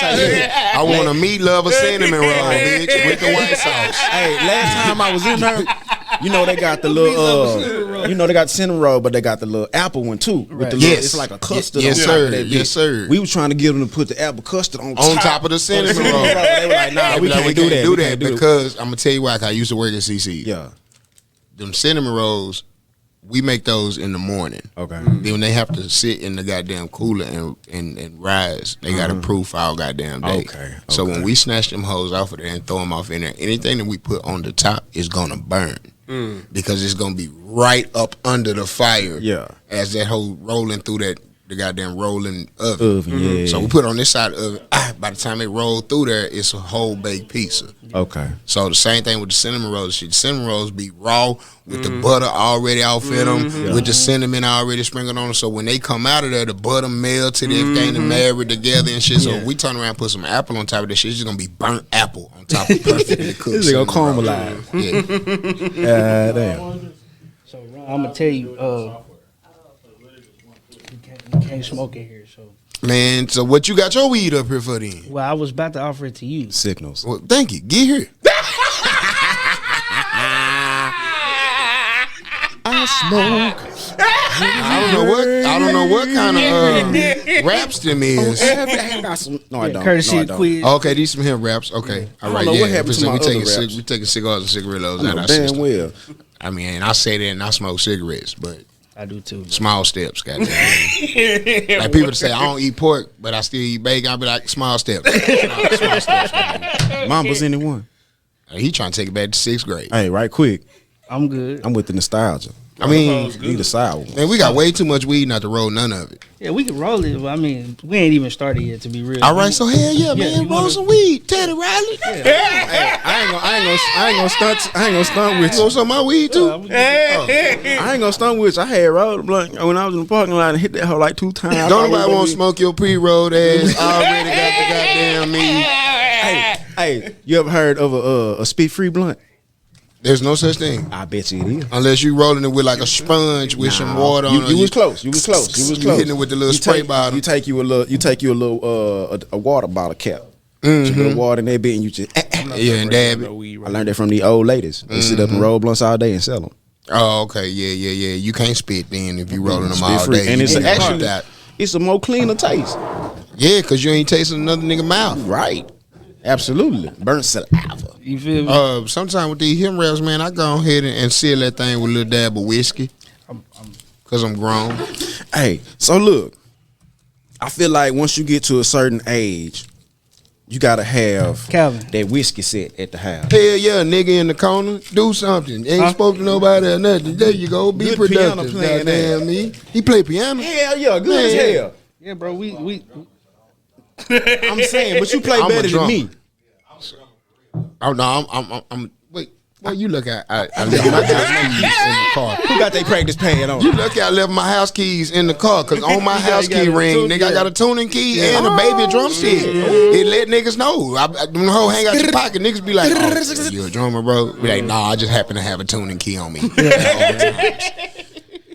I want a meat lover cinnamon roll, bitch, with the white sauce. Hey, last time I was in there, you know they got the little, you know they got the cinnamon roll, but they got the little apple one too. With the little, it's like a custard. Yes, on sir. Top of that yes, sir. We was trying to get them to put the apple custard on top of the cinnamon roll. They were like, nah, we can't do that because I'm gonna tell you why. I used to work at CC. Yeah, them cinnamon rolls. We make those in the morning. Okay. Then when they have to sit in the goddamn cooler and rise, they got to proof all goddamn day. Okay. So when we snatch them hoes off of there and throw them off in there, anything that we put on the top is gonna burn because it's gonna be right up under the fire. Yeah. As that whole rolling through the goddamn rolling oven. Yeah. So we put it on this side of it. By the time it rolled through there, it's a whole baked pizza. Okay. So the same thing with the cinnamon rolls. The cinnamon rolls be raw with the butter already off in them, with the cinnamon already sprinkled on them. So when they come out of there, the butter melted, everything and married together and shit. So if we turn around and put some apple on top of this shit, it's just gonna be burnt apple on top of perfectly cooked. This is gonna caramelize. Yeah. Damn. So Ron, I'm gonna tell you, you can't smoke in here. So Man, so what you got your weed up here for then? well, I was about to offer it to you. Signals. Well, thank you. Get here. I smoke. I don't know what kind of raps them is. I got some. No, I don't. Courtesy No, I of don't. Quiz. Okay, these some hemp raps. Okay, all right. know Yeah, what happened to my we taking other raps. we taking cigars and cigarillos I out know our damn system. well. I mean, I say that and I smoke cigarettes, but I do too. small steps, goddamn. Like people that say I don't eat pork, but I still eat bacon. I be like small steps. Small steps. Mama's anyone. He trying to take it back to 6th grade. Hey, right quick. I'm good. I'm with the nostalgia. I mean, Need a sour one. man, we got way too much weed not to roll none of it. Yeah, we can roll it. But I mean, we ain't even started yet. To be real. All right, so hell yeah, man, you roll wanna- some weed, Teddy Riley. Hey, I ain't gonna stunt with You you. want some of my weed too? I ain't gonna stunt with you. I had rolled the blunt when I was in the parking lot and hit that hoe like 2 times. Don't nobody want to smoke your pre-rolled ass. Already got the goddamn meat. Hey, you ever heard of a spit-free blunt? There's no such thing. I bet you it is. Unless you rolling it with like a sponge with some water on it. You was close. You was close. You was You close. hitting it with the little spray bottle. You take you a little a water bottle cap. Put a little water in that bit and you just Yeah, and dab it. I learned that from the old ladies. They sit up and roll blunts all day and sell them. Oh, okay. Yeah. You can't spit then if you rolling them all Spit-free. day. And it's You can't actually do that. it's a more cleaner taste. Yeah, because you ain't tasting another nigga mouth. Right. Absolutely. Burnt saliva. You feel me? Sometimes with these hemp wraps, man, I go ahead and seal that thing with a little dab of whiskey. Because I'm grown. Hey, so look, I feel like once you get to a certain age, you gotta have Calvin. that whiskey set at the house. Hell yeah, nigga in the corner, do something. Ain't spoke to nobody or nothing. There you go, be Good piano productive. playing Goddamn me. He play piano. Hell yeah, good as Man. hell. Yeah, bro. We I'm saying, but you play I'm a better than drummer. me. Oh no, I'm wait. Well, you look at I left my house keys in the car. Who got their practice pad on? You lucky I left my house keys in the car, cause on my house key ring, nigga, I got a tuning key and a baby drumstick. It let niggas know. When the whole hang out your pocket, niggas be like, "Oh, you a drummer, bro?" Be like, "Nah, I just happen to have a tuning key on me."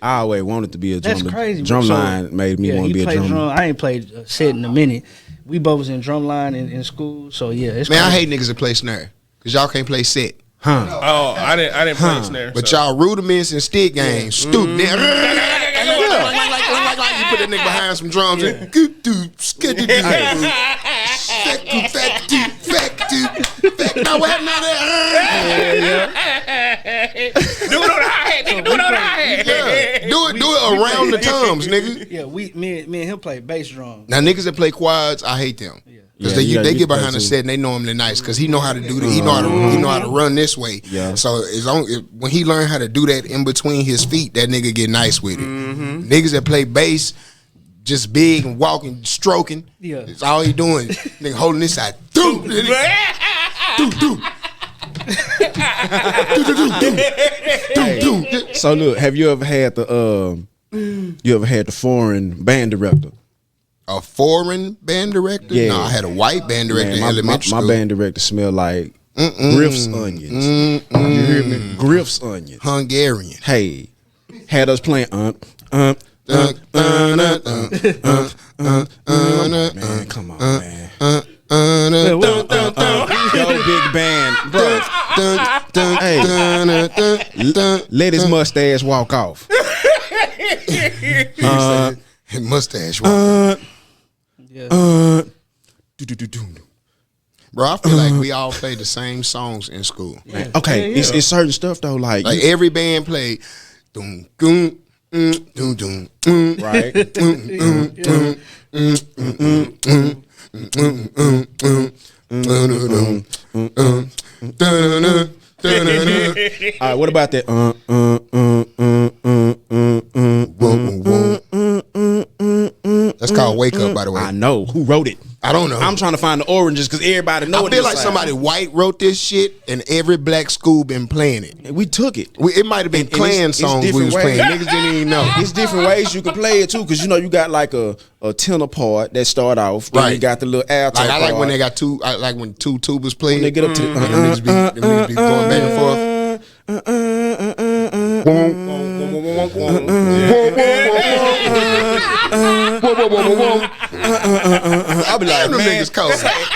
I always wanted to be a drummer. That's crazy, bro. Drumline made me want to be a drummer. I ain't played a set in a minute. We both was in Drumline in school, so yeah, it's Man, I crazy. hate niggas that play snare, cause y'all can't play set. Huh? Oh, I didn't play snare. But so. y'all rudiments and stick games, stupid. You put that nigga behind some drums and now what happened out there? Do it on the hi-hat, nigga. Do it on the hi-hat. Yeah. Do it around the toms, nigga. Yeah, me and him play bass drum. Now niggas that play quads, I hate them. Cause they get behind the set and they know him nice because he know how to do that. He know how to run this way. Yeah. So when he learn how to do that in between his feet, that nigga get nice with it. Niggas that play bass, just big and walking, stroking. Yeah. It's all he doing. Nigga holding this side. Do. So look, have you ever had the foreign band director? A foreign band director? Yeah. No, I had a white band director in Man, elementary my school. band director smelled like Griff's onions. You hear me? Griff's onions. Hungarian. Hey, had us playing man, come on, man. Yo, big band, bro. Hey, let his mustache walk off. Mustache walk. Bro, I feel like we all played the same songs in school. Okay, it's certain stuff though, like every band played. Doom, doom, doom, doom, right. All right, what about that? That's called Wake Up, by the way. I know. Who wrote it? I don't know. I'm trying to find the oranges because everybody know it. I feel like somebody white wrote this shit, and every black school been playing it. And we took it. It might have been Klan songs we was playing. Niggas didn't even know. It's different ways you can play it too, because you got like a tenor part that start off. Then you got the little alto part. I like when they got two. I like when two tubas play. When they get up to the niggas be going back and forth. I'll be like, man, niggas cold.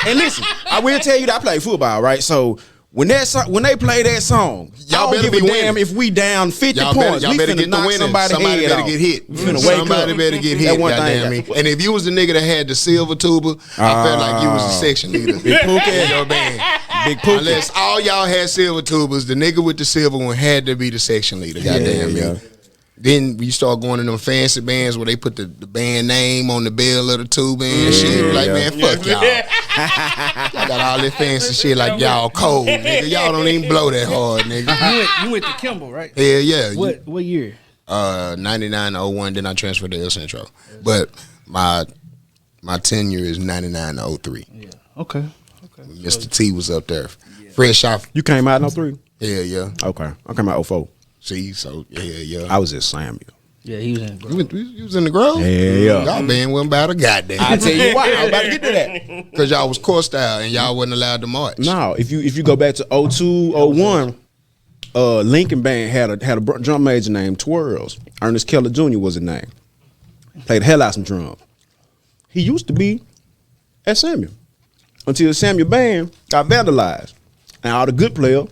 And listen, I will tell you that I play football, right? So when they play that song, y'all better be damn if we down 50 points. Y'all better get the winning. Somebody better get hit. Somebody better get hit. Goddamn me. And if you was the nigga that had the silver tuba, I felt like you was the section leader. Big Pookie in your band. Big Pookie. Unless all y'all had silver tubas, the nigga with the silver one had to be the section leader. Goddamn me. Then we start going to them fancy bands where they put the band name on the bell of the tuba and shit. Like, man, fuck y'all. Y'all got all this fancy shit like y'all cold, nigga. Y'all don't even blow that hard, nigga. You went to Kimball, right? Hell yeah. What year? 99 to 01, then I transferred to El Centro. But my tenure is 99 to 03. Yeah. Okay. Mr. T was up there. Fresh off. You came out in 03? Yeah. Okay. I came out 04. See, so yeah. I was at Samuel. Yeah, he was in the Grove. You was in the Grove? Yeah. Y'all band wasn't about a goddamn. I tell you why. I was about to get to that. Because y'all was core style and y'all wasn't allowed to march. No, if you go back to 02, 01, Lincoln Band had a drum major named Twirls. Ernest Keller Jr. was his name. Played the hell out some drums. He used to be at Samuel until Samuel Band got vandalized. And all the good players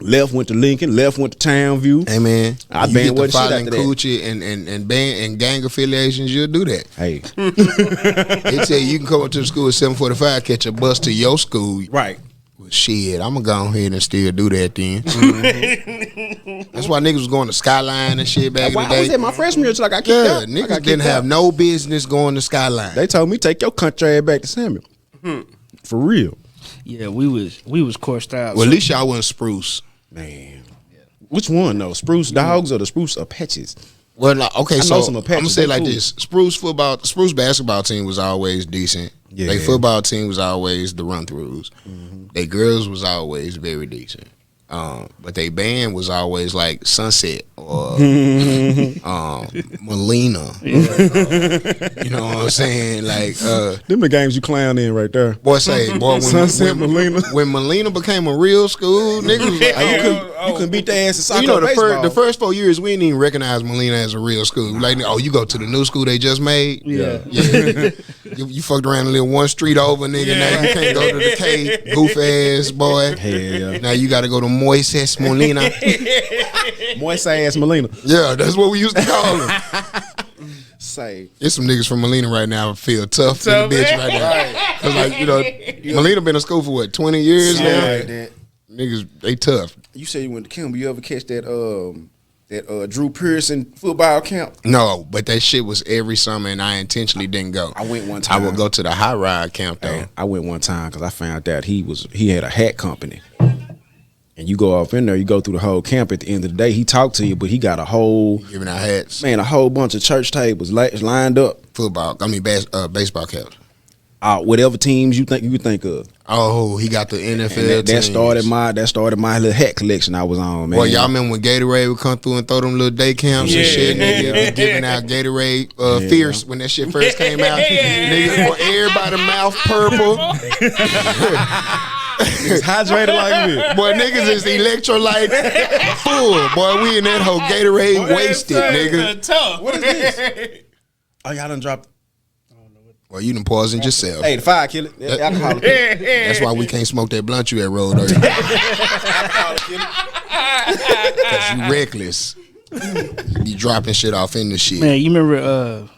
left, went to Lincoln, left, went to Townview. Hey man, I you banned get what the shit filing after that. coochie and band and gang affiliations, you'll do that. Hey, They tell you can come up to the school at 7:45, catch a bus to your school. right. Well, shit, I'm gonna go ahead and still do that then. That's why niggas was going to Skyline and shit back in the I day. was at my freshman year till I got kicked Yeah, out. niggas didn't have no business going to Skyline. They told me take your country ass back to Samuel. For real. Yeah, we was core style. Well, at least y'all wasn't Spruce. Man. Which one though? Spruce Dogs or the Spruce Apaches? Well, like, okay, so I'm Apaches, gonna say it like cool. this: Spruce basketball team was always decent. Yeah. Their football team was always the run throughs. Their girls was always very decent. But they band was always like Sunset or Molina. You know what I'm saying? Like Them the games you clown in right there. boy, when Sunset Molina. When Molina became a real school, niggas was like, You couldn't beat their ass in soccer. you know, baseball. the first 4 years we didn't even recognize Molina as a real school. Like, oh, you go to the new school they just made. Yeah. You fucked around and lived one street over, nigga. Now you can't go to the K, goof ass boy. Hell yeah. Now you got to go to Moises Molina. Moist ass Molina. Yeah, that's what we used to call him. Say. There's some niggas from Molina right now that feel tough in the bitch right now. Cause like, you know, Molina been in school for what, 20 years now? Like that. Niggas, they tough. You say you went to Kimball. You ever catch that Drew Pearson football camp? No, but that shit was every summer and I intentionally didn't go. I went one time. I would go to the high ride camp though. Hey, I went one time because I found out he had a hat company. And you go off in there, you go through the whole camp. At the end of the day, he talked to you, but he got a whole Giving out hats. a whole bunch of church tables lined up. Baseball caps. Whatever teams you think of. Oh, he got the NFL And that started my little hat collection I was on, man. Well, y'all remember when Gatorade would come through and throw them little day camps and shit? Nigga, giving out Gatorade Fierce when that shit first came out. Nigga, for everybody mouth purple. It's hydrated like me. Boy, niggas is electrolyte full. Boy, we in that whole Gatorade wasted, nigga. What is this? Oh, y'all done dropped. Well, you done poisoned yourself. Hey, the fire kill it. Alcohol kill it. That's why we can't smoke that blunt you at road early. Alcohol kill it. Cause you reckless. You dropping shit off in the shit. Man, you remember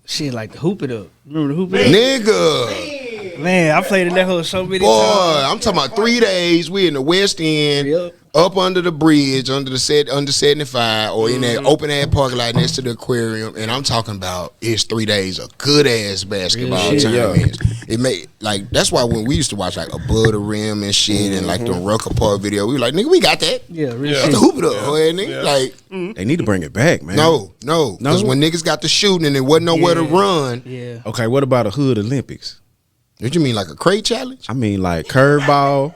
shit like the Hoop It Up? Remember the Hoop It Up? Nigga. Man, I played in that whole so many Boy, times. I'm talking about 3 days. We in the West End, Yep. up under the bridge, under 75, or in that open air parking lot next to the aquarium. And I'm talking about it's 3 days of good ass basketball Real shit, tournaments. It made like that's why when we used to watch like Above the Rim and shit and like the Rucker Park video, we were like, nigga, we got that. Yeah, real That's shit. the hoop it up, nigga. Like They need to bring it back, man. no, because when niggas got the shooting and there wasn't nowhere to run. Yeah. Okay, what about a hood Olympics? What you mean, like a crate challenge? I mean, like curveball,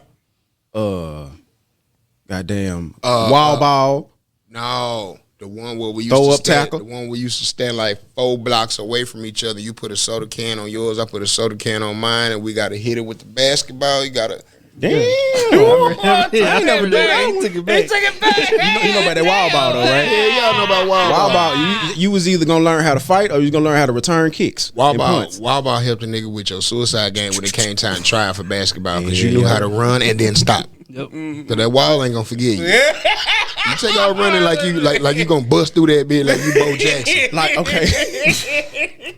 goddamn wall ball. No, the one where we used Throw to up stand, tackle? the one we used to stand like 4 blocks away from each other. You put a soda can on yours, I put a soda can on mine, and we got to hit it with the basketball. You got to. Damn. I ain't never done that. He took it back. You know about that wild ball though, right? Yeah, y'all know about wild Wild ball. ball. You was either gonna learn how to fight or you was gonna learn how to return kicks. Wild and ball, punts. wild ball helped a nigga with your suicide game when it came time to try for basketball because you knew how to run and then stop. Yep. So that wall ain't gonna forget you. You take out running like you gonna bust through that bit like you Bo Jackson. Like okay.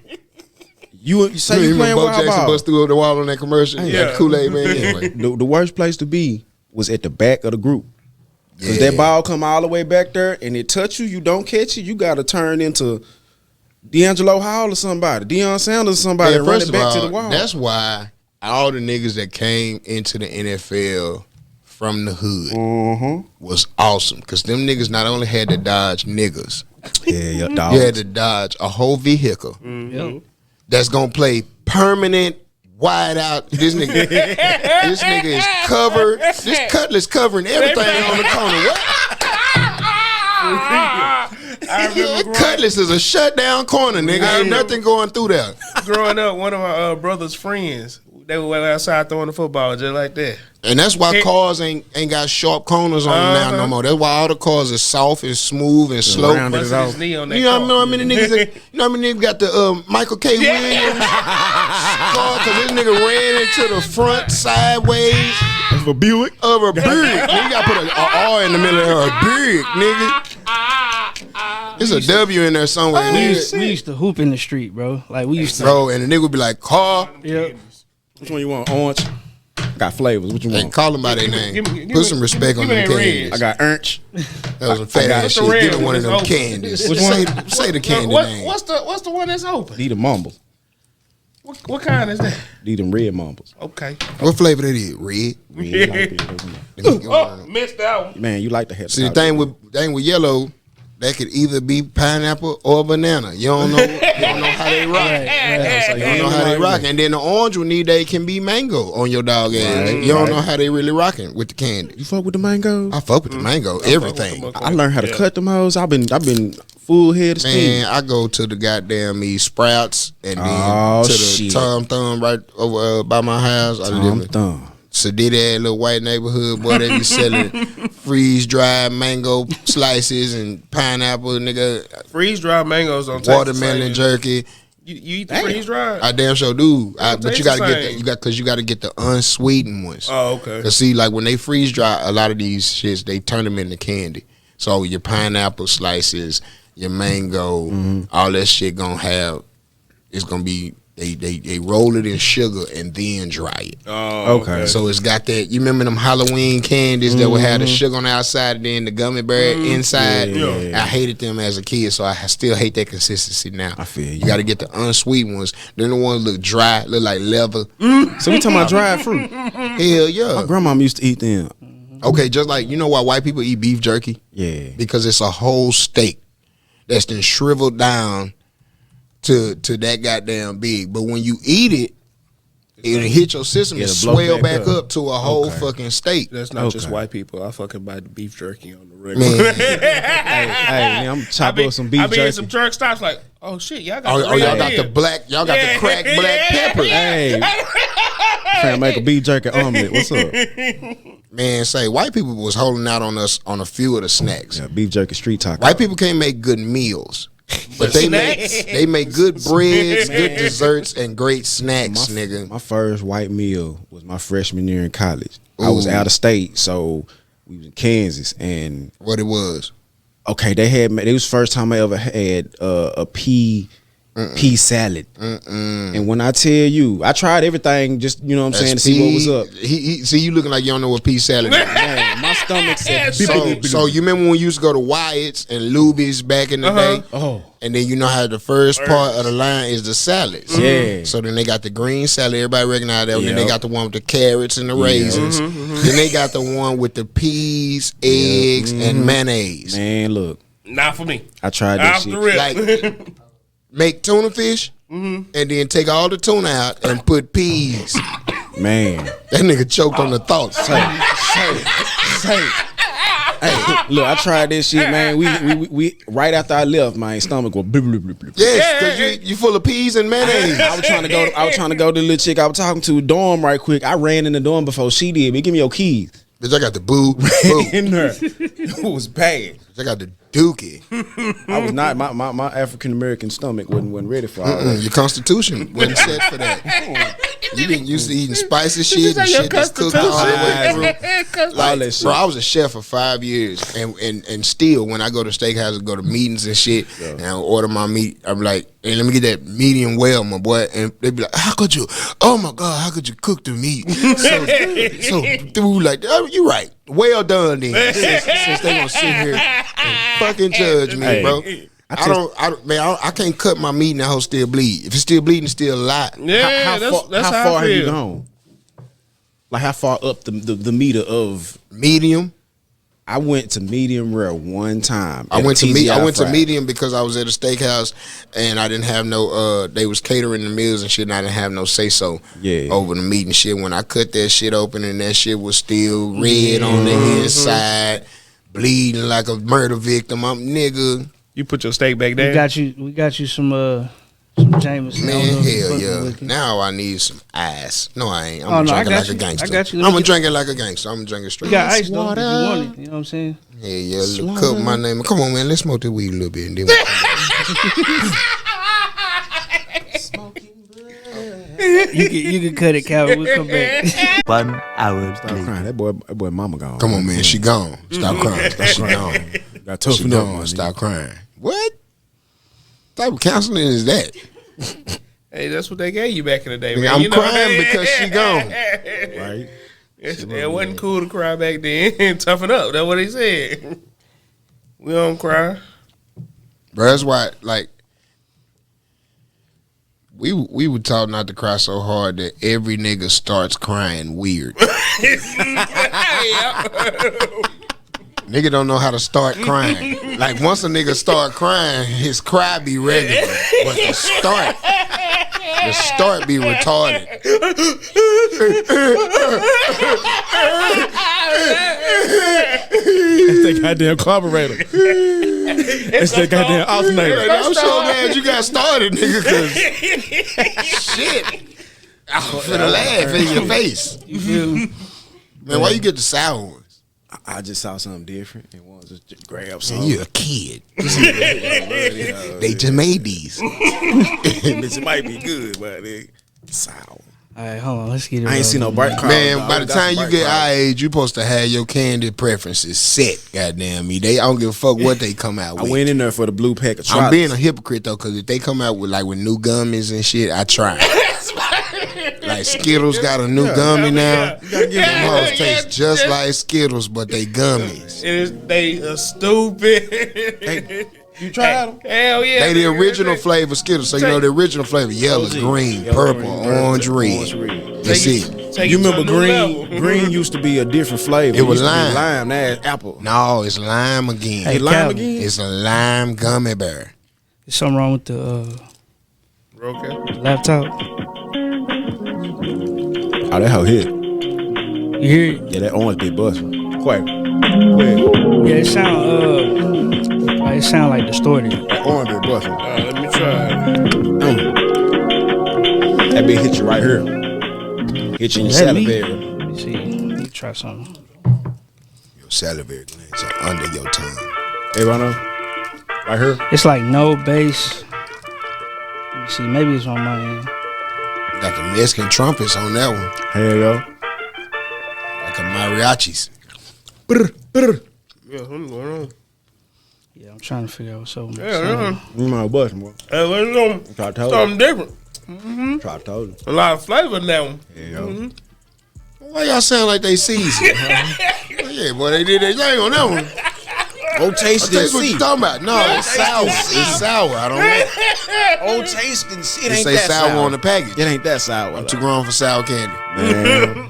You say you remember playing Bo wild Jackson ball. bust through the wall on that commercial? Yeah, like Kool-Aid man. Anyway. The worst place to be was at the back of the group. Because Yeah. that ball come all the way back there and it touch you, you don't catch it, you got to turn into D'Angelo Hall or somebody, Deion Sanders or somebody, Yeah, and run first it of back all, to the wall. that's why all the niggas that came into the NFL from the hood was awesome. Because them niggas not only had to dodge niggas, yeah, you dog. had to dodge a whole vehicle Yep. that's going to play permanent wide out. This nigga is covered. This cutlass covering everything on the corner. What? I remember Cutlass is a shut down corner, nigga. Ain't nothing going through there. growing up, one of my brother's friends, they were outside throwing the football just like that. And that's why cars ain't got sharp corners on them now no more. That's why all the cars are soft and smooth and slow. rounded Busted it his off. knee on that You know car. how many niggas? You know how many niggas got the Michael K. Williams car? Cause this nigga ran into the front sideways Of a Buick. of a Buick. Nigga got put a R in the middle of a Buick, nigga. There's a W in there somewhere, We nigga. used to hoop in the street, bro. Like we used to. Bro, and the nigga would be like, car, Yep. Which one you want? Orange? Got flavors. What you and want? call them by their name. Put some respect on give them me that red. candies. I got Ernch. That was some fat ass What's the shit. red Give me one one of them that's open? candies. Which Say the candy name. What's the one that's open? Need a mumble. What kind is that? Need them red mumbles. Okay. What flavor that is? Red. Red, like it, doesn't it? Let me go Oh, on. missed out. Man, you like to have See, the thing with yellow, that could either be pineapple or banana. You don't know how they rock. You don't know how they rock. And then the orange one they can be mango on your dog ass. Right, You don't right. know how they really rocking with the candy. You fuck with the mangoes? I fuck with the mango, everything. I learned how to cut them hoes. I've been full head of steam. Man, I go to the goddamn Sprouts and then Oh, to the shit. Tom Thumb right over by my house. I live in Thumb. Sedity, little white neighborhood, boy. They be selling freeze dried mango slices and pineapple, nigga, Freeze dried mangoes on watermelon jerky. You eat the freeze dried? I damn sure do. But taste you gotta the get same. that. You gotta get the unsweetened ones. Oh, okay. Cause see, like when they freeze dry, a lot of these shits they turn them into candy. So your pineapple slices, your mango, all that shit gonna have. It's gonna be they roll it in sugar and then dry it. Oh, Okay. So it's got that. You remember them Halloween candies that would have the sugar on the outside and then the gummy bear inside? Yeah. I hated them as a kid, so I still hate that consistency now. I feel you. You got to get the unsweet ones. Then the ones look dry, look like leather. So we talking about dried fruit. Hell yeah. My grandma used to eat them. Okay, just like you know why white people eat beef jerky? Yeah. Because it's a whole steak that's then shriveled down to that goddamn big. But when you eat it, it'll hit your system and It'll blow swell back back up. up to a whole Okay. fucking steak. That's not just Okay. white people. I fucking buy the beef jerky on the regular. Man, Hey, man, I'm chopping up some beef I be in jerky. some truck stops like, oh shit, y'all got oh, the y'all real got deal. the black, y'all got the cracked black pepper. Hey, trying to make a beef jerky omelet. What's up? Man, say white people was holding out on us on a few of the snacks. Yeah, beef jerky street taco. White people can't make good meals, But they make good breads, good desserts, and great snacks, nigga. My first white meal was my freshman year in college. I was out of state, so we was in Kansas, and what it was? Okay, it was the first time I ever had a pea salad. And when I tell you, I tried everything, just you know what I'm saying, to see what was up. See, you looking like you don't know what pea salad is. Man, my stomach said. So you remember when you used to go to Wyatt's and Luby's back in the day? Oh. And then you know how the first part of the line is the salads. Yeah. So then they got the green salad. Everybody recognize that. Then they got the one with the carrots and the raisins. Then they got the one with the peas, eggs, and mayonnaise. Man, look. Not for me. I tried that shit. Like, make tuna fish and then take all the tuna out and put peas. Man. That nigga choked on the thoughts. Say. Hey, look, I tried this shit, man. We right after I left, my stomach go blub, blub, blub, blub. Yes, because you full of peas and mayonnaise. I was trying to go to the little chick I was talking to dorm right quick. I ran in the dorm before she did. But give me your keys. Bitch, I got the boo. In there. It was bad. Bitch, I got the dookie. I was not my African American stomach wasn't ready for all that. Your constitution wasn't set for that. You been used to eating spicy shit and shit that's cooked all the way through. Like, bro, I was a chef for 5 years, and still when I go to steakhouse and go to meetings and shit, and I order my meat, I'm like, hey, let me get that medium well, my boy. And they be like, how could you? Oh my God, how could you cook the meat so dude, like, oh, you right. Well done then. Since they gonna sit here and fucking judge me, bro. I can't cut my meat and that hoe still bleed. If it's still bleeding, it's still alive. Yeah, that's how far I have you feel. gone? Like how far up the meter of medium? I went to medium rare one time. I went to medium because I was at a steakhouse and I didn't have no they was catering the meals and shit and I didn't have no say so over the meat and shit. When I cut that shit open and that shit was still red on the inside, bleeding like a murder victim, I'm nigga. You put your steak back there. We got you some Jameson. Man, hell yeah. Now I need some ice. No, I ain't. I'm I drinking got like you. a gangster. I got you. I'm gonna drink it like a gangster. I'm gonna drink it straight. You got ice though if you want it. You know what I'm saying? Yeah, look, cup my name. Come on, man. Let's smoke this weed a little bit and then you can cut it, Calvin. We'll come back. 1 hour. Stop crying. That boy mama gone. Come on, man. She gone. Stop crying. She gone. Got tough She gone. Stop crying. What type of counseling is that? Hey, that's what they gave you back in the day, Man, man. I'm crying because she gone. Right? It wasn't cool to cry back then. Toughen up. That's what he said. We don't cry. Bro, that's why, like, we were taught not to cry so hard that every nigga starts crying weird. Nigga don't know how to start crying. Like, once a nigga start crying, his cry be regular. But the start be retarded. It's that goddamn carburetor. It's that goddamn alternator. I'm so glad you got started, nigga, because shit. I'm finna laugh in your face. You feel me? Man, why you get the sour ones? I just saw something different and wanted to just grab Man, something. you a kid. They just made these. It might be good, but it's sour. All right, hold on. Let's get it. I ain't seen no bright card. Man, by the time you get our age, you supposed to have your candy preferences set. Goddamn me, I don't give a fuck what they come out with. I went in there for the blue pack of I'm Trollops. being a hypocrite though, because if they come out with new gummies and shit, I try. Like Skittles got a new gummy now. Them hoes taste just like Skittles, but they gummies. They are stupid. You tried them? Hell yeah. They the original flavor Skittles, so you know the original flavor: yellow, green, purple, orange, red. That's it. You remember green? Green used to be a different flavor. It was used to be lime. Lime, now it's apple. No, it's lime again. Hey, lime Calvin, again? It's a lime gummy bear. There's something wrong with the Okay. laptop. Oh, that hoe hit. You hear it? Yeah, that orange bit busting. Quite. Yeah, it sound like distorted. That orange bit busting. Let me try. That bit hit you right here. Hit you in your Is that me? salivary. Let me see. Let me try something. Your salivary glands are under your tongue. Everybody know? Right here. It's like no bass. Let me see, maybe it's on my end. Got the Mexican trumpets on that one. Hell yo. Like a mariachis. Yeah, something going on. Yeah, I'm trying to figure out what's up. Yeah. You my bus, boy. Hey, what's on? Try to tell you. Something different. Try to tell you. A lot of flavor in that one. Hell yo. Why y'all sound like they seasoned? Yeah, boy, they did their thing on that one. Old taste and That's what you see. talking about. No, it's sour. It's sour. I don't know. Old taste and see. It It ain't say that sour on the package. It ain't that sour. I'm too grown for sour candy. Man.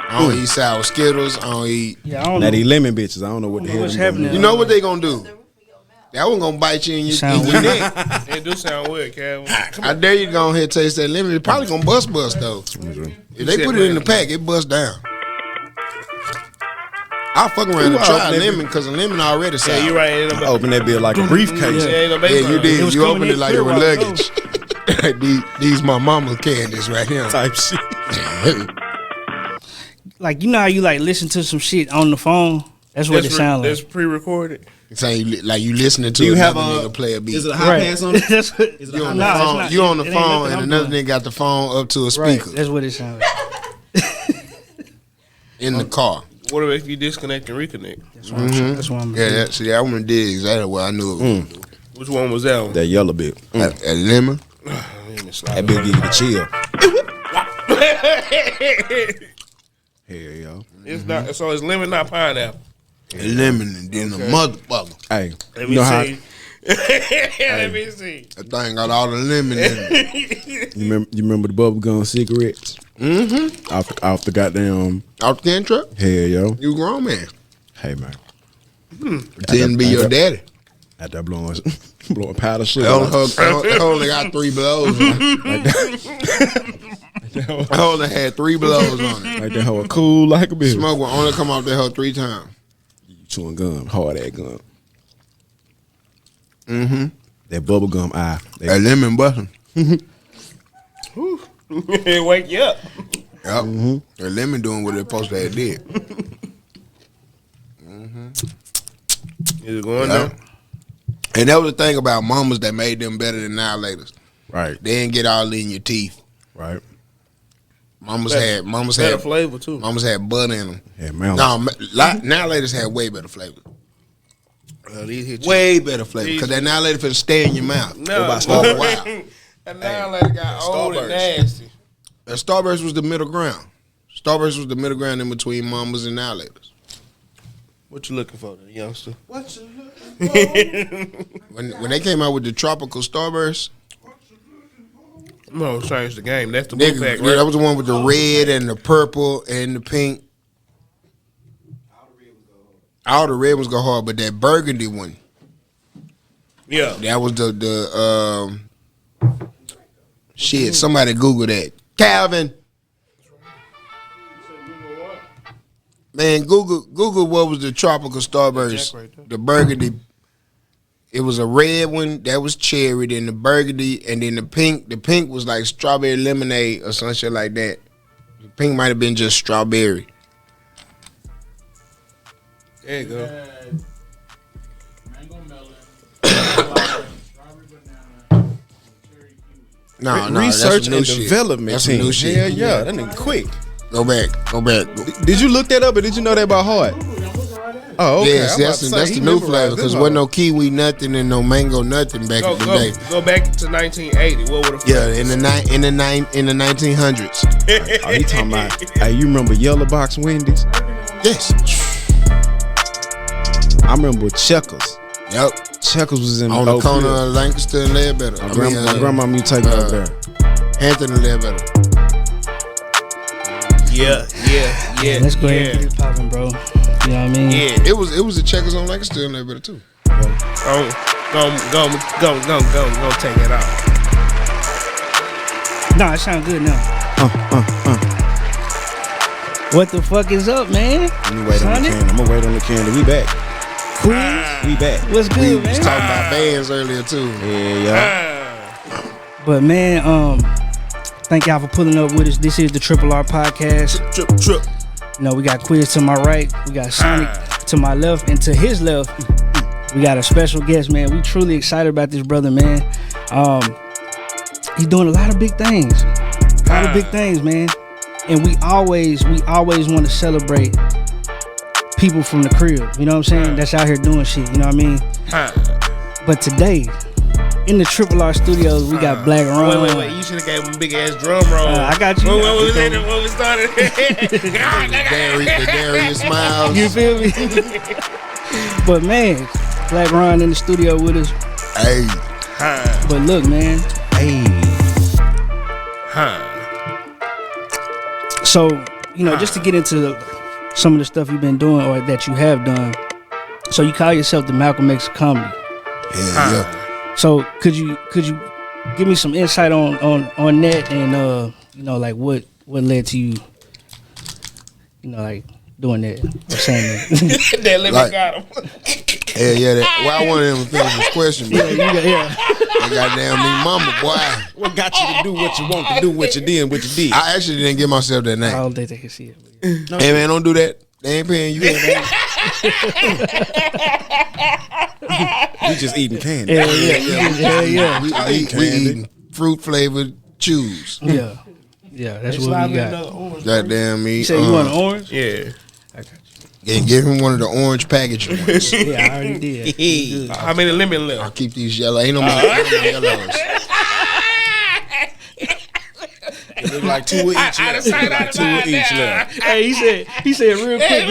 I don't eat sour Skittles. I don't eat. Yeah, I don't Now know. these lemon bitches, I don't know what the hell what's them gonna happening. do. You know what they gonna do? That one gonna bite you in your, Sound in your weird. neck. It do sound weird, Calvin. I dare you to go ahead and taste that lemon. It's probably gonna bust though. If they put it in the pack, it bust down. I'll fuck around and try a lemon because a lemon already sour. Yeah, you right. Ain't I no, open that bit like a briefcase. ain't no Yeah, baby you on. did. was You coming opened in it like it clear was while ago. luggage. these my mama's candies right here. Type shit. Like, you know how you like listen to some shit on the phone? That's what it sounds That's like. pre-recorded. It's like you listening to Do you have another a nigga play a beat. Is it a high pass on it? That's what, Is it You a on high the Nah, pass? it's phone, not. you on the It ain't phone, nothing and I'm another doing. nigga got the phone up to a right. speaker That's what it sounds like. in the car. What if you disconnect and reconnect? That's what I'm Yeah, see, that one did exactly what I knew it was gonna do. Which one was that one? That yellow bit. A lemon. That bit give you the chill. Hell yo. It's not. So it's lemon, not pineapple. A lemon and then a motherfucker. Hey, Let you me know how see. Let me see. That thing got all the lemon in it. you remember the bubble gum cigarettes? Mm-hmm. Off the goddamn Out the can truck? hell yo. You grown man. Hey man. Didn't be your daddy. At that blowing powder shit. I only got 3 blows on it. I only had 3 blows on it. Like that hoe cool like a bitch. Smoke will only come off that hoe 3 times. You chewing gum, hard ass gum. Mm-hmm. That bubble gum eye. That lemon busting. Wake you up. Yep. The lemon doing what it supposed to have did. Is it going Yep. down? And that was the thing about mamas that made them better than now laters. Right, They didn't get all in your teeth. right. Mamas Better had flavor too. butter in them. Yeah, man. No, now laters have way better flavor. These hit you. Way better flavor because that now later finna stay in your mouth. No. What about Starburst? Wow. And now it got old and nasty. And Starburst was the middle ground. Starburst was the middle ground in between mamas and now laters. What you looking for, the youngster? When they came out with the tropical Starburst, No, change the game. That's the blue nigga, pack, yeah, that right? was the one with the red and the purple and the pink. All the red ones go hard, but that burgundy one, Yeah. that was the shit. Somebody Google that. Calvin. Man, Google what was the tropical Starburst. Jack right there. The burgundy. It was a red one that was cherry, then the burgundy, and then the pink. The pink was like strawberry lemonade or some shit like that. The pink might have been just strawberry. There you go. Mango melon, strawberry banana, cherry kiwi. No, Research that's some new and shit. development That's team. some new shit. Hell yeah, that nigga quick. Go back. Did you look that up or did you know that by heart? Oh, okay. Yes, I'm about that's to the, say, that's he the new memorized flavor them because hoes. wasn't no kiwi nothing and no mango nothing back in the day. Go back to 1980. What would have? Yeah, in the 1900s. Oh, he talking about, hey, you remember Yellow Box Wendy's? Yes. I remember Checkers. Yep. Checkers was in On the Oak corner Hill. of Lancaster and Ledbetter. My grandma me take it up there. Hampton and Ledbetter. Yeah. Let's go ahead and get it popping, bro. You know what I mean? Yeah. It was the Checkers on Lancaster and Ledbetter too. Go take it out. Nah, it sound good now. What the fuck is up, man? Let me wait on the Sonny? candy. I'm gonna wait on the candy. We back. Cool. We back. What's We good, was man? talking about bands earlier too. Yeah. But man, thank y'all for pulling up with us. This is the Triple R podcast. Trip. You know, we got Quiz to my right, we got Sonic to my left, and to his left, We got a special guest, man. We truly excited about this brother, man. He's doing a lot of big things. A lot of big things, man. And we always want to celebrate people from the crib. You know what I'm saying? That's out here doing shit. You know what I mean? But today, in the Triple R Studios, we got Blaq Ron. Wait. You should have gave him a big ass drum roll. I got you. What was that when we started? The Darius smiles. You feel me? But man, Blaq Ron in the studio with us. Hey. But look, man. Hey. So, you know, just to get into some of the stuff you've been doing or that you have done. So you call yourself the Malcolm X of comedy. Yeah. So could you give me some insight on that and you know, like what led to you know, like doing that or saying that? That limit Like- got him. Yeah. Well, I wanted him to finish his question, but yeah. they goddamn me mama, boy. What got you to do what you want to do, what you did, what you did? I actually didn't give myself that I name. don't think they can see it. Hey man, don't do that. They ain't paying you. We just eating candy. Yeah. We eating fruit flavored chews. Yeah, that's what we got. Goddamn me. You say you want an orange? Yeah. And give him one of the orange package ones. Yeah, I already did. How many lemon I'll left? keep these yellow. Ain't no more yellows. There's like two of each left. Like two of each left. Hey, he said real quick.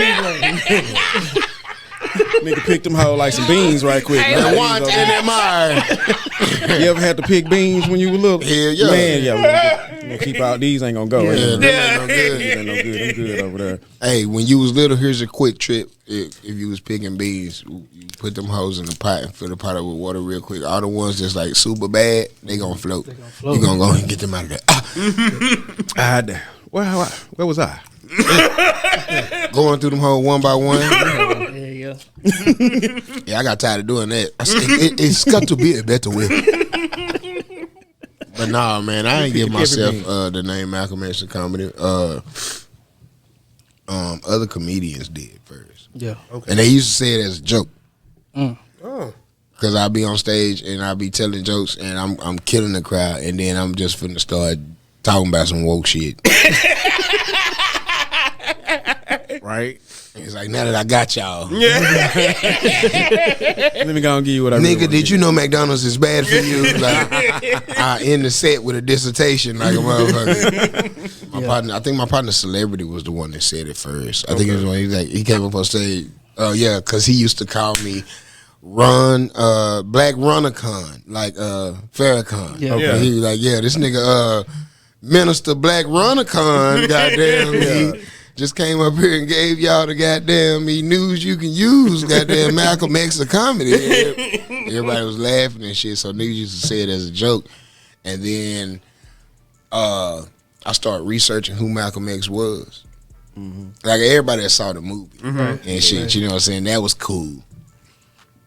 Nigga picked them hoe like some beans right quick. And Man, one in that mire. you ever had to pick beans when you were little? Hell yeah. Man, yeah. We gonna keep out. These ain't gonna go. Yeah, Yeah. them ain't no good. These ain't no good. I'm good over there. Hey, when you was little, here's a quick trip. If you was picking beans, you put them hoes in the pot and fill the pot up with water real quick. All the ones that's like super bad, they gonna float. You gonna go and get them out of there. Damn. Where was I? Going through them hoes one by one. Yeah. Yeah, I got tired of doing that. I said, it's got to be a better way. But nah, man, I ain't give myself the name Malcolm X of comedy. Other comedians did first. Yeah. And they used to say it as a joke. Oh. Cause I be on stage and I be telling jokes and I'm killing the crowd and then I'm just finna start talking about some woke shit. Right. And it's like, now that I got y'all, Let me go and give you what I really nigga, wanna did give you know McDonald's is bad for you? Like, I end the set with a dissertation like a motherfucker. My partner, I think my partner Celebrity was the one that said it first. I think it was when he came up on stage. Yeah, cause he used to call me Black Ronicon, like Farrakhan. Yeah. Okay. He was like, yeah, this nigga Minister Black Ronicon, goddamn, he just came up here and gave y'all the goddamn news you can use, goddamn Malcolm X of comedy. Everybody was laughing and shit, so niggas used to say it as a joke. And then I started researching who Malcolm X was. Like everybody that saw the movie and shit, you know what I'm saying? That was cool.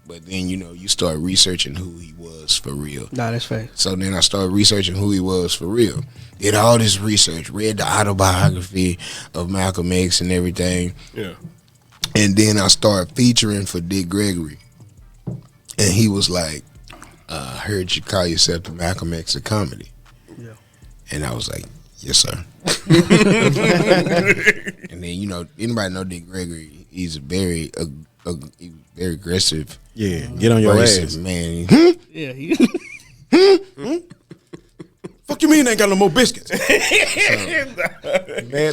But then, you know, you start researching who he was for real. Nah, that's fair. So then I started researching who he was for real. Did all this research, read the autobiography of Malcolm X and everything. Yeah. And then I started featuring for Dick Gregory. And he was like, I heard you call yourself the Malcolm X of comedy. Yeah. And I was like, yes, sir. And then, you know, anybody know Dick Gregory, he's a very aggressive, Yeah, get on your abrasive ass. man. Yeah. Fuck you mean they ain't got no more biscuits? Mad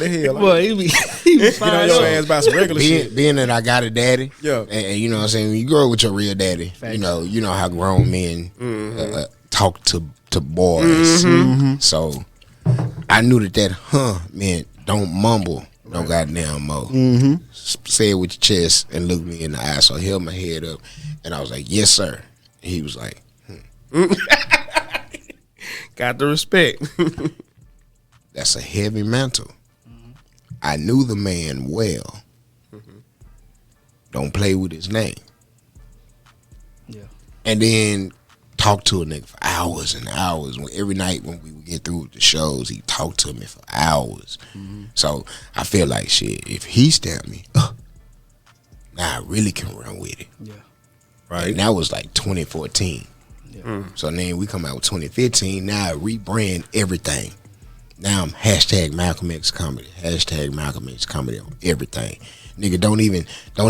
as hell. Boy, he be Get on your ass by some regular shit. Being that I got a daddy, Yeah. and you know what I'm saying, when you grow up with your real daddy, you know how grown men talk to boys. So I knew that meant don't mumble no goddamn more. Say it with your chest and look me in the eye. So I held my head up and I was like, yes, sir. And he was like, Got the respect. that's a heavy mantle. I knew the man well. Don't play with his name. Yeah. And then talk to a nigga for hours and hours. Every night when we would get through with the shows, he talked to me for hours. So I feel like shit, if he stamped me, now I really can run with it. Yeah. Right. And that was like 2014. So then we come out with 2015. Now I rebrand everything. Now I'm hashtag Malcolm X comedy. Hashtag Malcolm X comedy on everything. Nigga, don't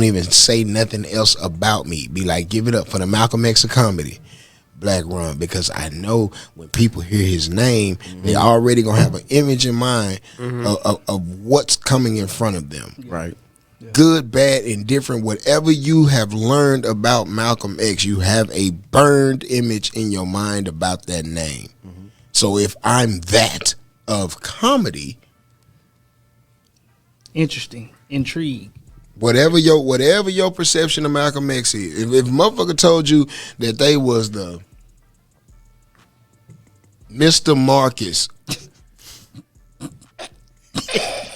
even say nothing else about me. Be like, give it up for the Malcolm X of comedy, Blaq Ron, because I know when people hear his name, they already gonna have an image in mind of what's coming in front of them. Right. Good, bad, indifferent, whatever you have learned about Malcolm X, you have a burned image in your mind about that name. So if I'm that of comedy, Interesting. Intrigue. whatever your perception of Malcolm X is, if motherfucker told you that they was the Mr. Marcus,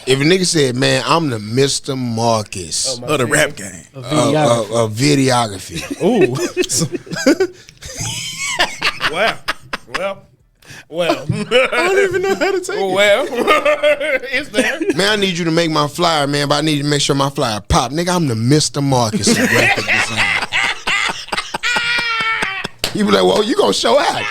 if a nigga said, man, I'm the Mr. Marcus Of the rap game. of videography. Ooh. Well. I don't even know how to take it. Well, it's there. Man, I need you to make my flyer, man, but I need you to make sure my flyer pop. Nigga, I'm the Mr. Marcus of graphic design. You be like, well, you gonna show out.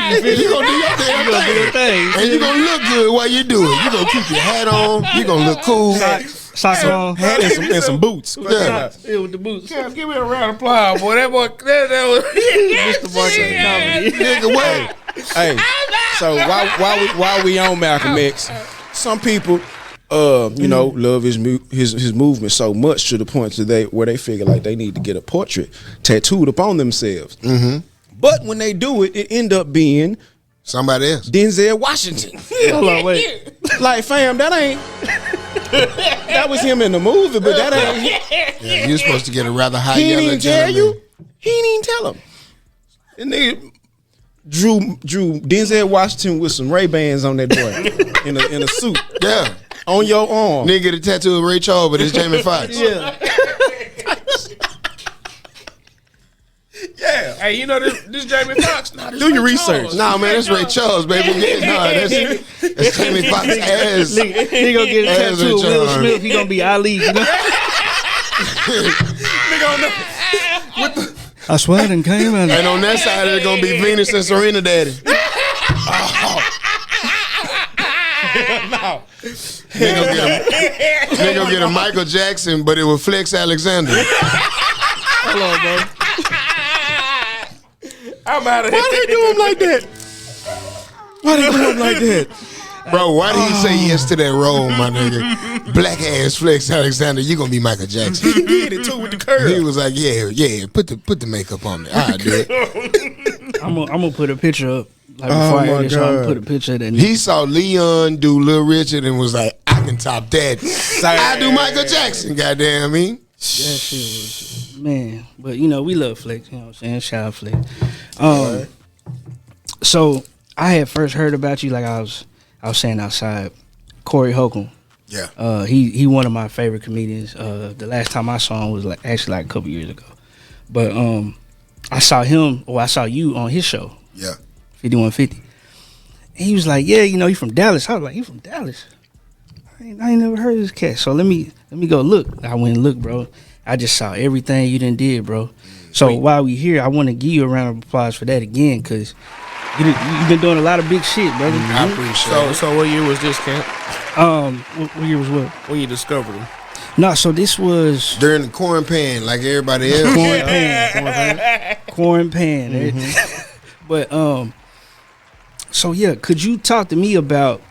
You gonna do your damn thing. And you gonna look good while you do it. You gonna keep your hat on. You gonna look cool. Socks on. Hat and some boots. Yeah. Yeah, with the boots. Yeah, give me a round of applause, boy. That boy, that was Mr. Marcus comedy. Nigga, wait. Hey, so while we on Malcolm X, some people, love his movement so much to the point where they figure like they need to get a portrait tattooed upon themselves. But when they do it, it end up being Somebody else. Denzel Washington. Hold on, wait. Like, fam, that ain't. That was him in the movie, but that ain't. Yeah, you're supposed to get a rather high He yellow didn't even tell gentleman. you. He didn't even tell him. And nigga drew Denzel Washington with some Ray-Bans on that boy in a suit Yeah. on your arm. Nigga get a tattoo of Ray Charles, but it's Jamie Foxx. Yeah. Yeah. Hey, you know this Jamie Foxx? Nah, this Do your Ray research. Charles. Nah, man, that's Ray Charles, baby. Yeah, nah, that's Jamie Foxx ass. He gonna get a As tattoo of a Will child. Smith. He gonna be Ali. You know? Nigga on the I swear I didn't came out. And on that side, it's gonna be Venus and Serena Daddy. They gonna get a Michael Jackson, but it was Flex Alexander. Hold on, bro. I'm out of here. Why they do him like that? Why they do him like that? Bro, why did he say yes to that role, my nigga? Black ass Flex Alexander, you gonna be Michael Jackson. He did it too with the curl. He was like, yeah, put the makeup on me. I do it. I'm gonna put a picture up. Like Oh, before I my hear this, I'm gonna God. put a picture of that. He saw Leon do Lil Richard and was like, I can top that. I do Michael Jackson, goddamn me. That shit was, man. But you know, we love Flex. You know what I'm saying? Shout out Flex. So I had first heard about you, like I was saying outside. Cory Holcomb. Yeah. He one of my favorite comedians. The last time I saw him was actually a couple years ago. But I saw you on his show, Yeah. 5150. And he was like, yeah, you know, you from Dallas. I was like, you from Dallas? I ain't never heard of this cat. So let me go look. I went and looked, bro. I just saw everything you done did, bro. So while we here, I want to give you a round of applause for that again, because you've been doing a lot of big shit, brother. I appreciate it. So what year was this, Camp? What year was what? When you discovered him? No, so this was During the corn pan, like everybody else. corn pan. But so yeah, could you talk to me about,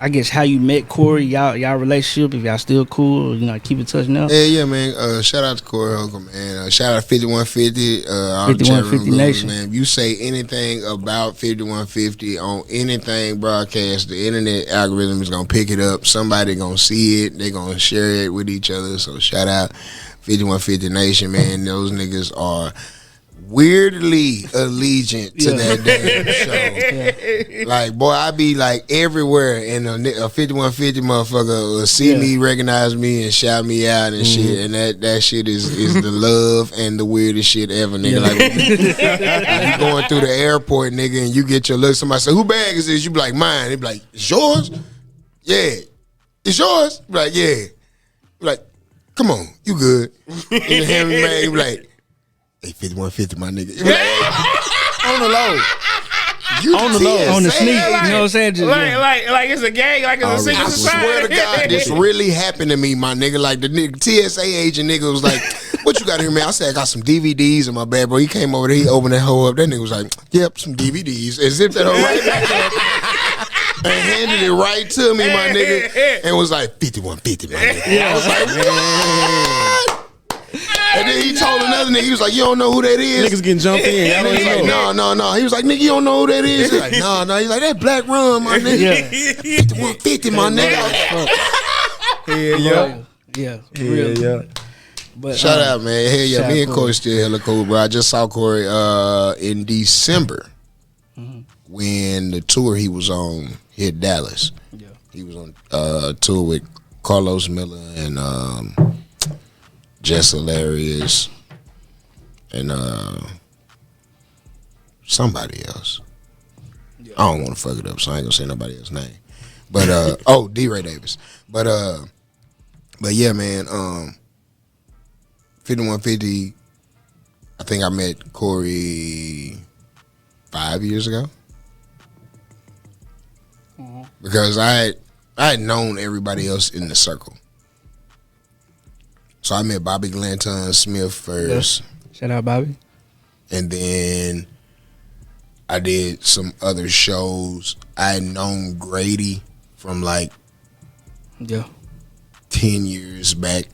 I guess, how you met Cory, y'all relationship, if y'all still cool, or, you know, keep in touch now? Yeah, man. Shout out to Cory Holcomb, man. Shout out to 5150. 5150 Nation. Man. If you say anything about 5150 on anything broadcast, the internet algorithm is gonna pick it up. Somebody gonna see it. They gonna share it with each other. So shout out 5150 Nation, man. Those niggas are weirdly allegiant to that damn show. Like, boy, I be like everywhere, and a 5150 motherfucker will see me, recognize me, and shout me out and shit. And that shit is the love and the weirdest shit ever, nigga. Like, when you going through the airport, nigga, and you get your look, somebody say, "Who bag is this?" You be like, "Mine." They be like, "It's yours?" "Yeah." "It's yours?" Be like, "Yeah." Be like, "Come on, you good?" And you hand me bag, you be like, Hey, 5150, my nigga. On the low. On the low. On the sneak, you know what I'm saying? Just, Like it's a gang, like it's a secret I society. swear to God, this really happened to me, my nigga. Like the nigga, TSA agent nigga was like, "What you got here, man?" I said, "I got some DVDs in my bag, bro." He came over there, he opened that hole up. That nigga was like, "Yep, some DVDs," and zipped that hole right back up and handed it right to me, my nigga, and was like, 5150, my nigga. I was like, what? And then he told another nigga, he was like, "You don't know who that is?" Niggas getting jumped in. I And don't he's like, even know. no. He was like, "Nigga, you don't know who that is?" He's like, no. He's like, "That Blaq Ron, my nigga." 5150, my nigga. yeah, Yeah, yeah. But Shout out, man. Hell yeah, shout me and out Cory still hella cool, bro. I just saw Cory in December when the tour he was on hit Dallas. Yeah. He was on tour with Carlos Miller and Jess Hilarious and somebody else. I don't want to fuck it up, so I ain't gonna say nobody else's name. But DeRay Davis. But yeah, man. 5150. I think I met Cory 5 years ago because I had known everybody else in the circle. So I met Bobby Glanton Smith first. shout out Bobby. And then I did some other shows. I had known Grady from like Yeah. 10 years back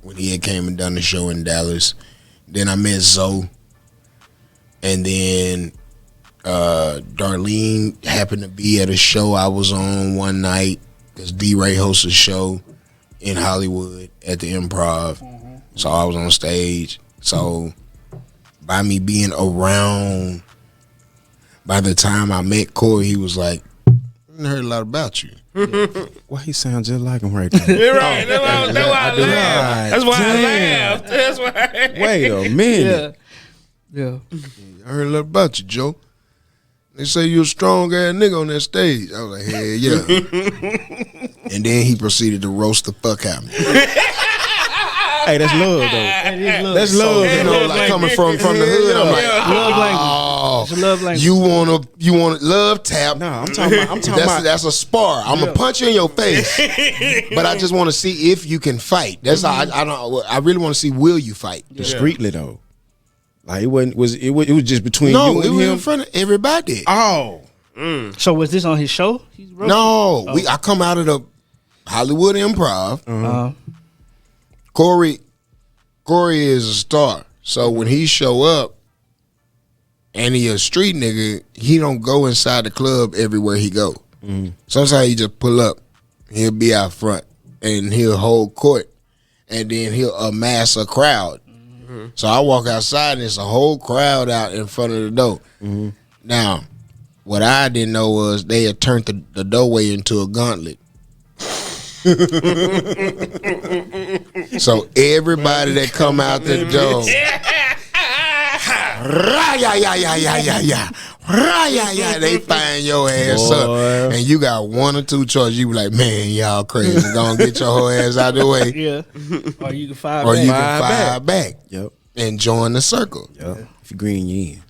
when he had came and done the show in Dallas. Then I met Zoe. And then Darlene happened to be at a show I was on one night because DeRay hosts a show in Hollywood at the Improv. So I was on stage. So by me being around, by the time I met Cory, he was like, "I heard a lot about you." Why he sounds just like him right now? You're right. That's why I laughed. That's why I laughed. That's why. Wait a minute. Yeah. "I heard a lot about you, Joe. They say you're a strong ass nigga on that stage." I was like, "Hell yeah." And then he proceeded to roast the fuck out of me. Hey, that's love though. That's So, love. you know, like coming from the hood, I'm like, Love language. "Oh, It's a love language. you wanna love tap?" Nah, I'm talking about. That's a spar. I'm gonna punch you in your face, but I just want to see if you can fight. That's how I don't. I really want to see, will you fight? Discreetly though. Like it wasn't. It was just between No, you it and was him. in front of everybody. Oh, So was this on his show? He's roasting? No, I come out of the Hollywood Improv. Cory is a star. So when he show up and he a street nigga, he don't go inside the club everywhere he go. Sometimes he just pull up. He'll be out front and he'll hold court and then he'll amass a crowd. So I walk outside and it's a whole crowd out in front of the door. Now, what I didn't know was they had turned the doorway into a gauntlet. So everybody that come out the door, they find your ass up, and you got one or two choices. You be like, "Man, y'all crazy. Gonna get your whole ass out the way, Yeah. Or you can fire or back. you can fire back yep, and join the circle." yep. If you green, you in.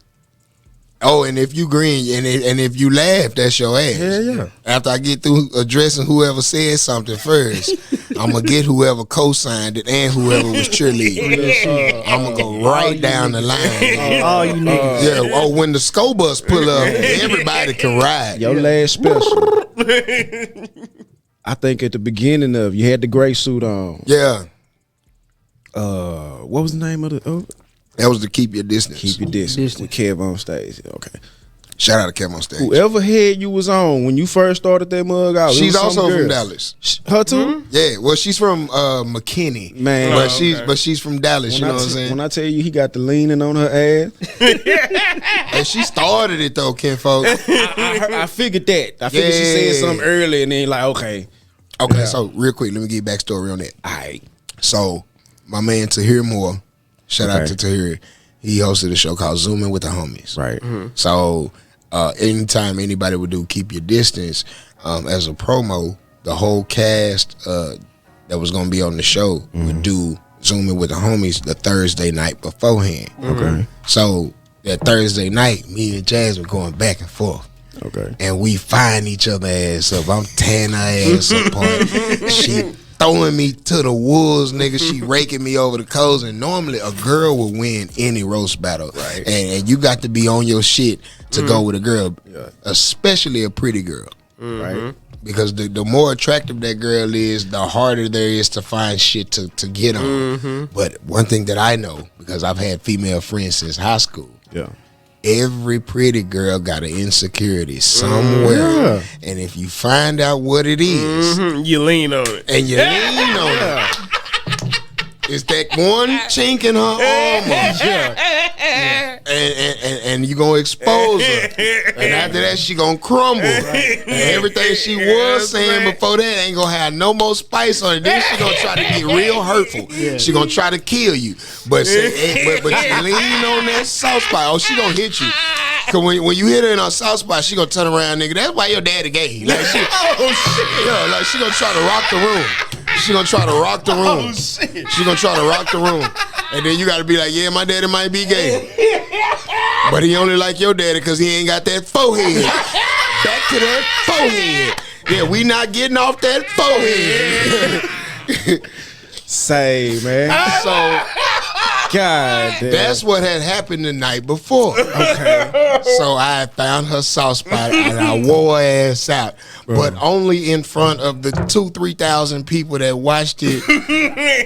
Oh, and if you green and if you laugh, that's your ass. Yeah. After I get through addressing whoever said something first, I'm gonna get whoever co-signed it and whoever was cheerleading. I'm gonna go right down the line. All you niggas. Yeah. Oh, when the school bus pull up, everybody can ride. Your last special. I think at the beginning of you had the gray suit on. Yeah. What was the name of the? That was to keep your distance. Keep your distance with Kev on stage. Okay. Shout out to Kev on stage. Whoever head you was on when you first started that mug out. She's also from Dallas. Her too? Yeah. Well, she's from McKinney, Man. but she's from Dallas. You know what I'm saying? When I tell you he got the leaning on her ass, And she started it though, kinfolk. I figured that. I figured she said something early and then like, okay. Okay, so real quick, let me give backstory on that. All right. So my man DeRay Moore, shout out Okay. to DeRay, he hosted a show called Zooming with the Homies. Right. So anytime anybody would do Keep Your Distance as a promo, the whole cast that was gonna be on the show would do Zooming with the homies the Thursday night beforehand. Okay. So that Thursday night, me and Jazz were going back and forth. Okay. And we find each other ass up. I'm tearing her ass apart. She throwing me to the wolves, nigga. She raking me over the coals. And normally a girl will win any roast battle. Right. And you got to be on your shit to go with a girl, especially a pretty girl. Right. Because the more attractive that girl is, the harder there is to find shit to get on. But one thing that I know, because I've had female friends since high school, every pretty girl got an insecurity somewhere. And if you find out what it is, you lean on it. and you lean on it, it's that one chink in her armor. And you gonna expose her. And after that, she gonna crumble. And everything she was saying before that ain't gonna have no more spice on it. Then she gonna try to get real hurtful. She gonna try to kill you. But you lean on that soft spot. Oh, she gonna hit you. Cause when you hit her in her soft spot, she gonna turn around, nigga. That's why your daddy gay. Like she, like she gonna try to rock the room. She gonna try to rock the room. She gonna try to rock the room. And then you gotta be like, yeah, my daddy might be gay. But he only like your daddy because he ain't got that forehead. Back to that forehead. Yeah, we not getting off that forehead. Say, man. So God damn. that's what had happened the night before. Okay. So I found her soft spot and I wore her ass out. But only in front of the 2,000-3,000 people that watched it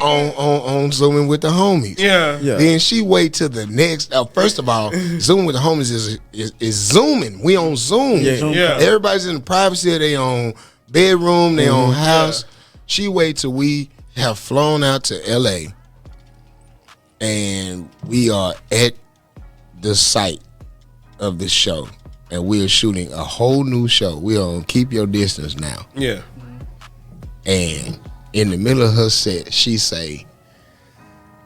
on Zooming with the homies. Yeah. Then she wait till the next. First of all, Zooming with the homies is Zooming. We on Zoom. Yeah. Everybody's in the privacy of their own bedroom, their own house. She wait till we have flown out to LA and we are at the site of the show. And we're shooting a whole new show. We're on Keep Your Distance now. Yeah. And in the middle of her set, she say,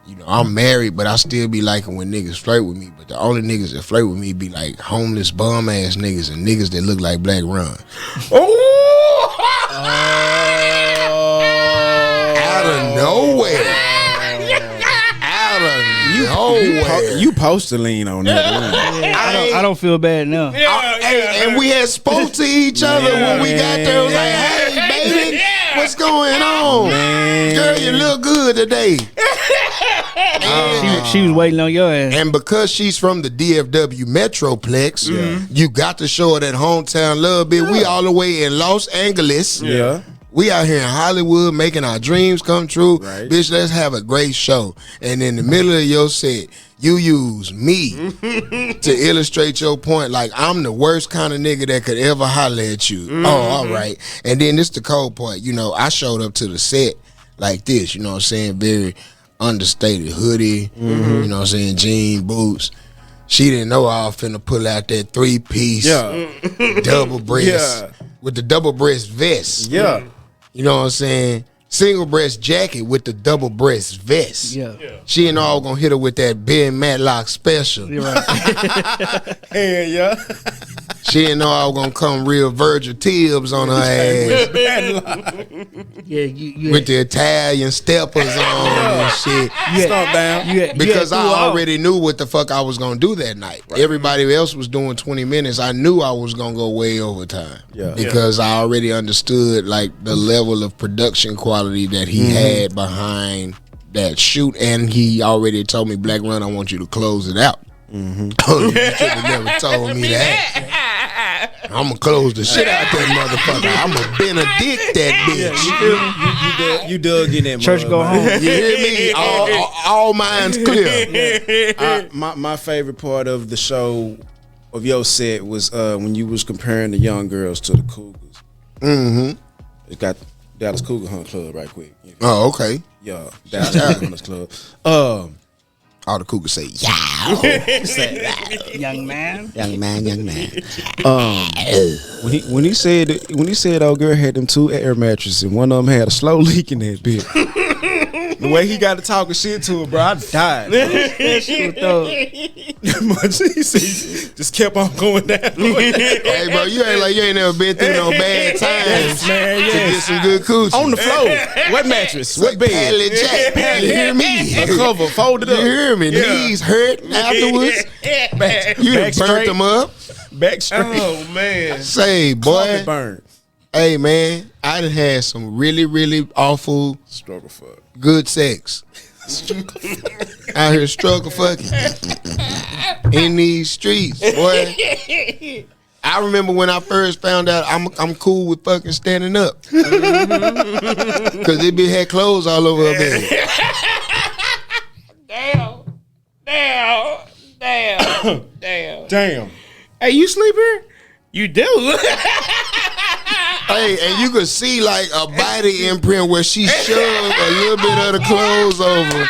you know, I'm married, but I still be liking when niggas flirt with me. But the only niggas that flirt with me be like homeless bum ass niggas and niggas that look like Blaq Ron. Out of nowhere. You supposed to lean on that. I don't feel bad now. And we had spoke to each other when we got there. It was like, hey, baby, what's going on? Girl, you look good today. She was waiting on your ass. And because she's from the DFW Metroplex, you got to show her that hometown love, bitch. We all the way in Los Angeles. We out here in Hollywood making our dreams come true. Bitch, let's have a great show. And in the middle of your set, you use me to illustrate your point like I'm the worst kind of nigga that could ever holler at you. Oh, all right. And then this the cold part. You know, I showed up to the set like this, you know what I'm saying? Very understated hoodie, you know what I'm saying? Jean boots. She didn't know I was finna pull out that 3-piece double breast with the double breast vest. You know what I'm saying? Single breast jacket with the double breast vest. She didn't know I was gonna hit her with that Ben Matlock special. You're right. She didn't know I was gonna come real Virgil Tibbs on her ass. With the Italian steppers on and shit. Because I already knew what the fuck I was gonna do that night. Everybody else was doing 20 minutes. I knew I was gonna go way over time. Because I already understood like the level of production quality that he had behind that shoot, and he already told me, Blaq Ron, I want you to close it out. You should have never told me that. I'm gonna close the shit out that motherfucker. I'm gonna Benedict that bitch. You dug in that Church go home. You hear me? All minds clear. My favorite part of the show of your set was when you was comparing the young girls to the Cougars. It got Dallas Cougar Hunt Club right quick. Oh, okay. Yeah, Dallas Cougar Hunt Club. All the Cougars say, Young man. young man. When he said old girl had them 2 air mattresses and one of them had a slow leak in that bitch. The way he got to talking shit to her, bro, I died. She just kept on going down. Hey, bro, you ain't like you ain't never been through no bad times, man. To get some good coochie On the floor. What mattress? What bed? Pally Jack. You hear me? A cover folded You up. hear me? Knees hurt afterwards. You done burnt straight. them up. Back straight. Oh man. Say, boy. Carpet burn. Hey, man, I done had some really, really awful, Struggle fuck. good sex. Out here struggle fucking in these streets, boy. I remember when I first found out I'm cool with fucking standing up, cause it be had clothes all over her bed. Damn. Hey, you sleep here? You do. Hey, and you could see like a body imprint where she shoved a little bit of the clothes over,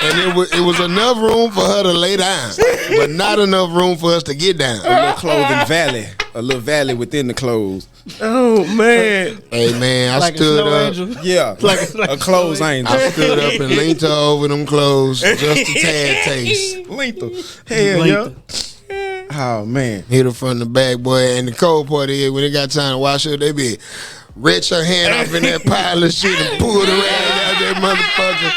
and it was enough room for her to lay down, but not enough room for us to get down. A little clothing valley. A little valley within the clothes. Oh man. Hey, man, I like a stood snow up. angel. Yeah. Like a clothes angel. I stood up and leaned her over them clothes just a tad taste. Lethal. Hell yeah. Oh man. Hit her from the back, boy. And the cold part is when they got time to wash her, they be wrench her hand off in that pile of shit and pull the rag out that motherfucker.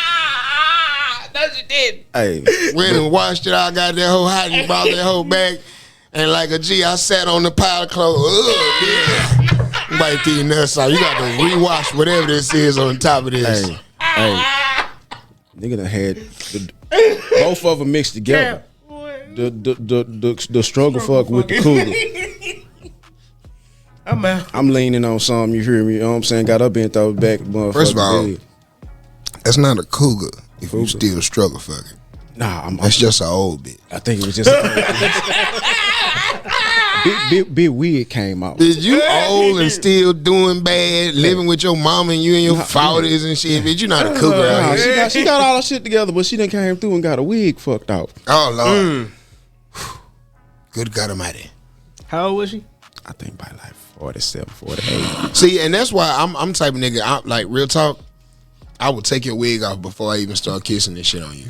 That's what you did. Hey. Went and washed it out, got that whole hot and brought that whole back. And like a G, I sat on the pile of clothes. Ugh, yeah. Bite these nuts out. You got to rewash whatever this is on top of this. Hey. Nigga done had both of them mixed together. The struggle fuck with the Cougar. I'm out. I'm leaning on something, you hear me? You know what I'm saying? Got up and throw it back. First of all, that's not a cougar if you still struggle fucking. Nah, That's just an old bitch. I think it was just big wig came out. Is you old and still doing bad, living with your mama and you and your fathers and shit? Bitch, you not a cougar out Nah, here. she got all her shit together, but she done came through and got a wig fucked out. Oh, Lord. Good God Almighty. How old was she? I think by like 47, 48. See, and that's why I'm the type of nigga, like, real talk, I would take your wig off before I even start kissing this shit on you.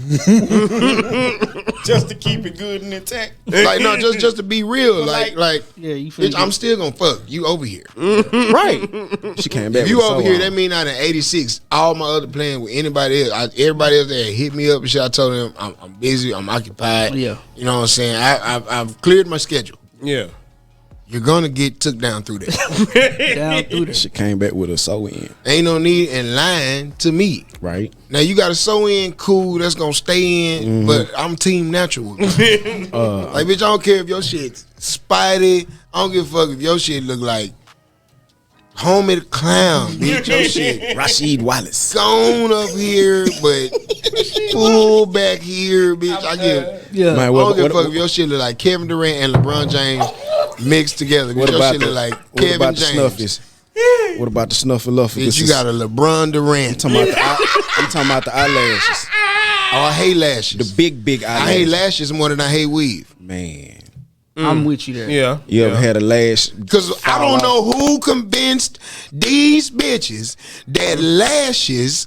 Just to keep it good and intact. Like, no, just to be real. Like, Yeah, you feel bitch, I'm still gonna fuck you over here. Right. She came back If you with a over sew here, on. that mean out of 86, all my other plans with anybody else, everybody else that hit me up and shit, I told them I'm busy, I'm occupied. Yeah. You know what I'm saying? I've cleared my schedule. Yeah. You're gonna get took down through that. down through there. She came back with a sew in. Ain't no need in lying to me. Right. Now you got a sew in, cool, that's gonna stay in, but I'm team natural. Like, bitch, I don't care if your shit's spidey. I don't give a fuck if your shit look like Homie the Clown, bitch. Your shit Rasheed Wallace. gone up here, but full back here, bitch. I Yeah. Man, don't what, give a fuck what, if your shit look like Kevin Durant and LeBron James mixed together. what Bitch, your about shit the, look like what Kevin about the James. snuffies? What about the snuffleupagus? Bitch, you got a LeBron Durant. I'm talking about the eyelashes. Oh, I hate lashes. The big I eyelashes. hate lashes more than I hate weave. Man. I'm with you there. Yeah. You ever had a lash? Because I don't know who convinced these bitches that lashes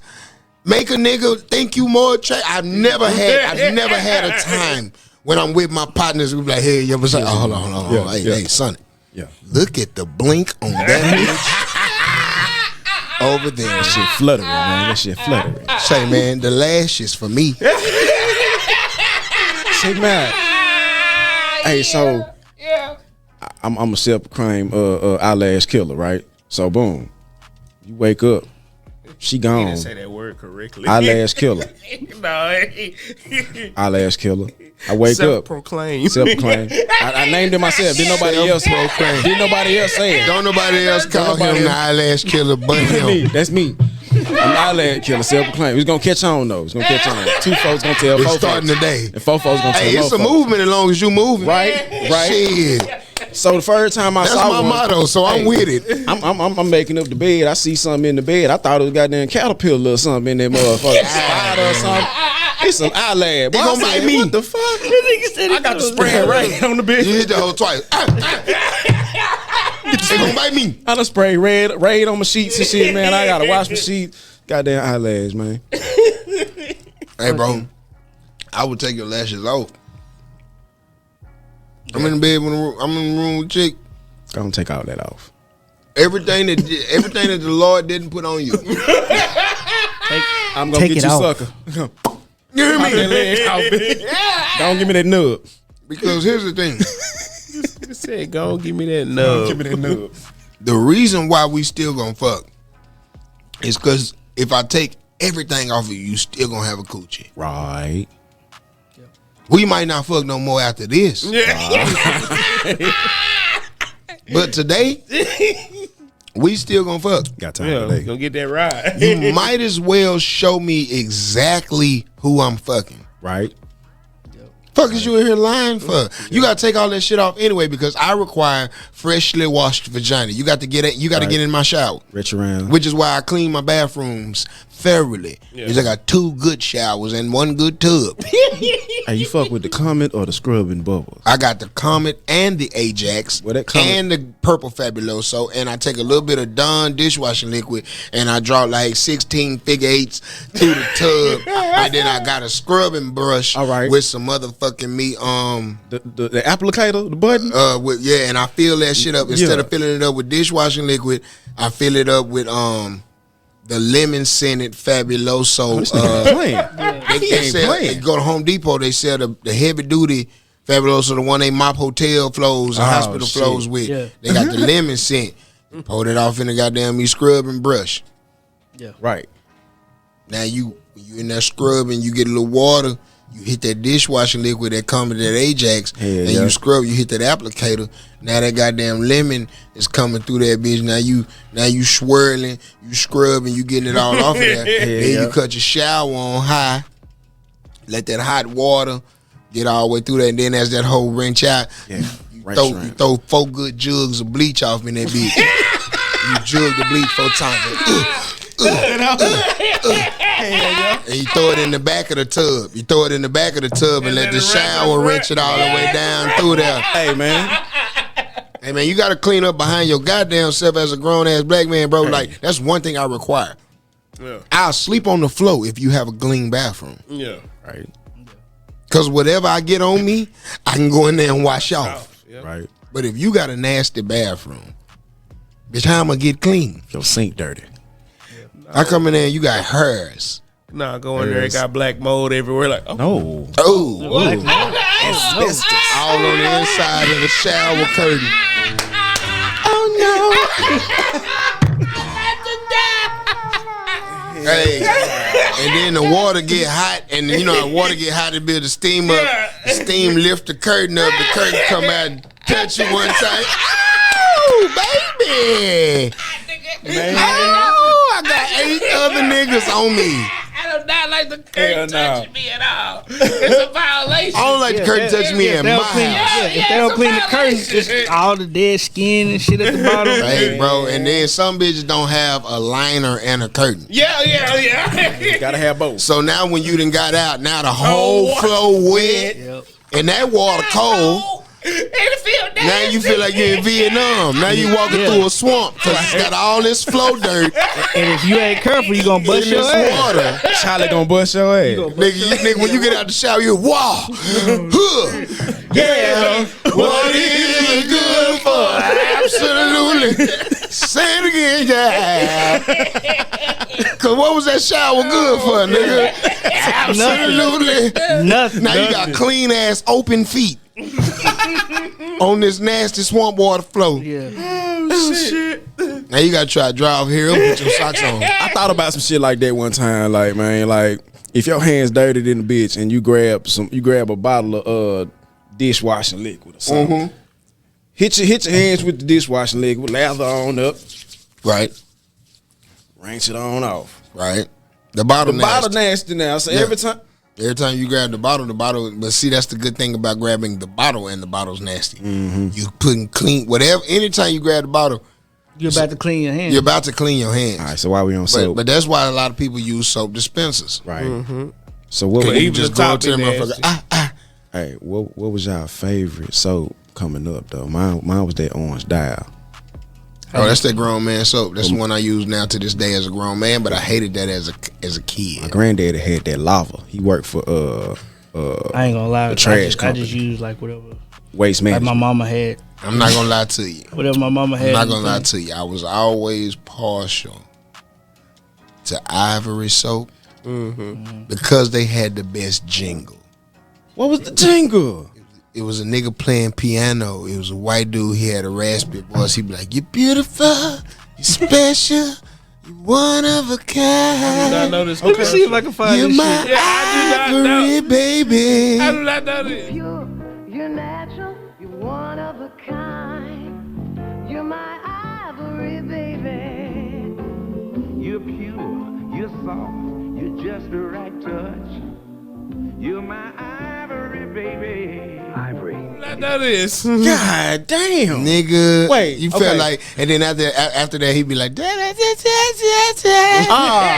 make a nigga think you more attractive. I've never had a time when I'm with my partners who be like, hey, you ever say, oh, hold on. Yeah, Hey, Sonny. Yeah. Look at the blink on that bitch over there. That shit fluttering, man. That shit fluttering. Say, man, the lashes for me. Say, man. Hey, so I'm a self-proclaimed eyelash killer, right? So boom, you wake up, she You gone. didn't say that word correctly. Eyelash killer, No. eyelash killer. I wake up, Self-proclaimed. self-proclaimed. I named it myself. Didn't nobody else say it? Didn't nobody else say it? Don't nobody else call nobody him the else. eyelash killer but Me. him. That's me. I'm eyelash killer, self-proclaimed. It's gonna catch on though. It's gonna catch on. 2 folks gonna tell It's 4 starting folks. today. And 4 folks gonna tell Hey, it's a 4 folks. movement as long as you moving. Right. Shit. So the first time I That's saw my one, motto, so I'm with it. I'm making up the bed. I see something in the bed. I thought it was goddamn caterpillar or something in that motherfucker. Spider or something. It's an eyelash. Boy, gonna I bite said, me. What the fuck? I got the spray red on the bed. You hit the hole twice. They gonna bite me. I done sprayed red on my sheets and shit, man. I gotta wash my sheets. Goddamn eyelash, man. Hey, bro, I would take your lashes off. I'm in the bed I'm in the room with chick. Don't take all that off. Everything that the Lord didn't put on you. I'm gonna get you, sucker. You hear me? Don't give me that nub. Because here's the thing. He said, "Go on, give me that nub." Give me that nub. The reason why we still gonna fuck is because if I take everything off of you, you still gonna have a coochie. Right. We might not fuck no more after this. But today, we still gonna fuck. Got time Yeah, today. gonna get that ride. You might as well show me exactly who I'm fucking. Right. Fuck is you in here lying for? You gotta take all that shit off anyway because I require freshly washed vagina. You got to get it. You got to get in my shower, Rich around. which is why I clean my bathrooms thoroughly. Because I got 2 good showers and 1 good tub. Hey, you fuck with the Comet or the scrubbing bubbles? I got the Comet and the Ajax Well, that Comet- and the Purple Fabuloso, and I take a little bit of Dawn dishwashing liquid and I draw like 16 figure eights to the tub, and then I got a scrubbing brush All right. with some motherfucking meat. The applicator, the button. And I fill that shit up instead of filling it up with dishwashing liquid. I fill it up with the lemon scented Fabuloso. Playing. They sell, you go to Home Depot, they sell the heavy duty Fabuloso, the one they mop hotel floors and hospital shit. floors with. Yeah. They got the lemon scent. Pour that off in the goddamn me scrub and brush. Right. Now you in that scrub and you get a little water. You hit that dishwashing liquid that comes with that Ajax, and you scrub. You hit that applicator. Now that goddamn lemon is coming through that bitch. Now you swirling, you scrubbing, you getting it all off of there. Then you cut your shower on high. Let that hot water get all the way through that, and then as that whole wrench out, you throw 4 good jugs of bleach off in that bitch. You jug the bleach 4 times. And you throw it in the back of the tub. You throw it in the back of the tub and let the shower wrench it all the way down through there. Hey man, you gotta clean up behind your goddamn self as a grown ass black man, bro. Like that's one thing I require. Yeah. I'll sleep on the floor if you have a clean bathroom. Yeah. right, Cause whatever I get on me, I can go in there and wash off. right. But if you got a nasty bathroom, bitch, how I'm gonna get clean? Your sink dirty. I come in there and you got hers. Nah, go in there. It got black mold everywhere. Like, oh, No. Oh, Asbestos. all on the inside of the shower curtain. Hey, and then the water get hot, and you know how water get hot to build the steam up. The steam lift the curtain up, the curtain come out and touch you one time. Oh, baby! Oh, I got 8 other niggas on me. I do not like the curtain touching me at all. It's a violation. I don't like the curtain touching me in my house. If they don't clean the curtains, just all the dead skin and shit at the bottom. Hey, bro, and then some bitches don't have a liner and a curtain. Yeah. Gotta have both. So now when you done got out, now the whole floor wet, and that water cold. Now you feel like you're in Vietnam. Now you walking through a swamp because it's got all this flow dirt And if you ain't careful, you gonna bust in your this ass. water. Charlie gonna bust your ass. Nigga, when you get out the shower, you wow. Yeah. What is it good for? Absolutely. Say it again, yeah. Cause what was that shower good for, nigga? Absolutely Nothing. Now you got clean ass open feet on this nasty swamp water flow. Yeah. Oh, shit. Now you gotta try to drive here and put your socks on. I thought about some shit like that one time. Like, man, like if your hands dirty than a bitch and you grab a bottle of dishwashing liquid or something. Hit your hands with the dishwashing liquid, lather on up, Right, rinse it on off. right. The bottle nasty now. So every time. Every time you grab the bottle, but see, that's the good thing about grabbing the bottle, and the bottle's nasty. You putting clean, whatever, anytime you grab the bottle, You're about to clean your hands. you're about to clean your hands. All right, so why we on soap? But that's why a lot of people use soap dispensers. Right. So what? You Even just the go top to the be motherfucker, nasty. Hey, what was y'all favorite soap coming up though? Mine was that orange dial. Oh, that's that grown man soap. That's the one I use now to this day as a grown man, but I hated that as a kid. My granddaddy had that lava. He worked for I ain't gonna lie. the trash I just company. use like whatever. Waste Like management. my mama had. I'm not gonna lie to you. Whatever my mama had. I'm not gonna lie to you. I was always partial to Ivory soap because they had the best jingle. What was the jingle? It was a nigga playing piano. It was a white dude. He had a raspy voice. He'd be like, "You're beautiful, you're special, you're one of a I kind. know this. Let me see if I can find You're this my shit. Yeah, I do not know. Ivory baby." I do not know this. You're natural, you're one of a kind. You're my ivory, baby. You're pure, you're soft, you're just the right touch. You're my ivory, baby. Ivory. I know this. God damn. Nigga, Wait, you okay. felt like, and then after that, he'd be like, Oh,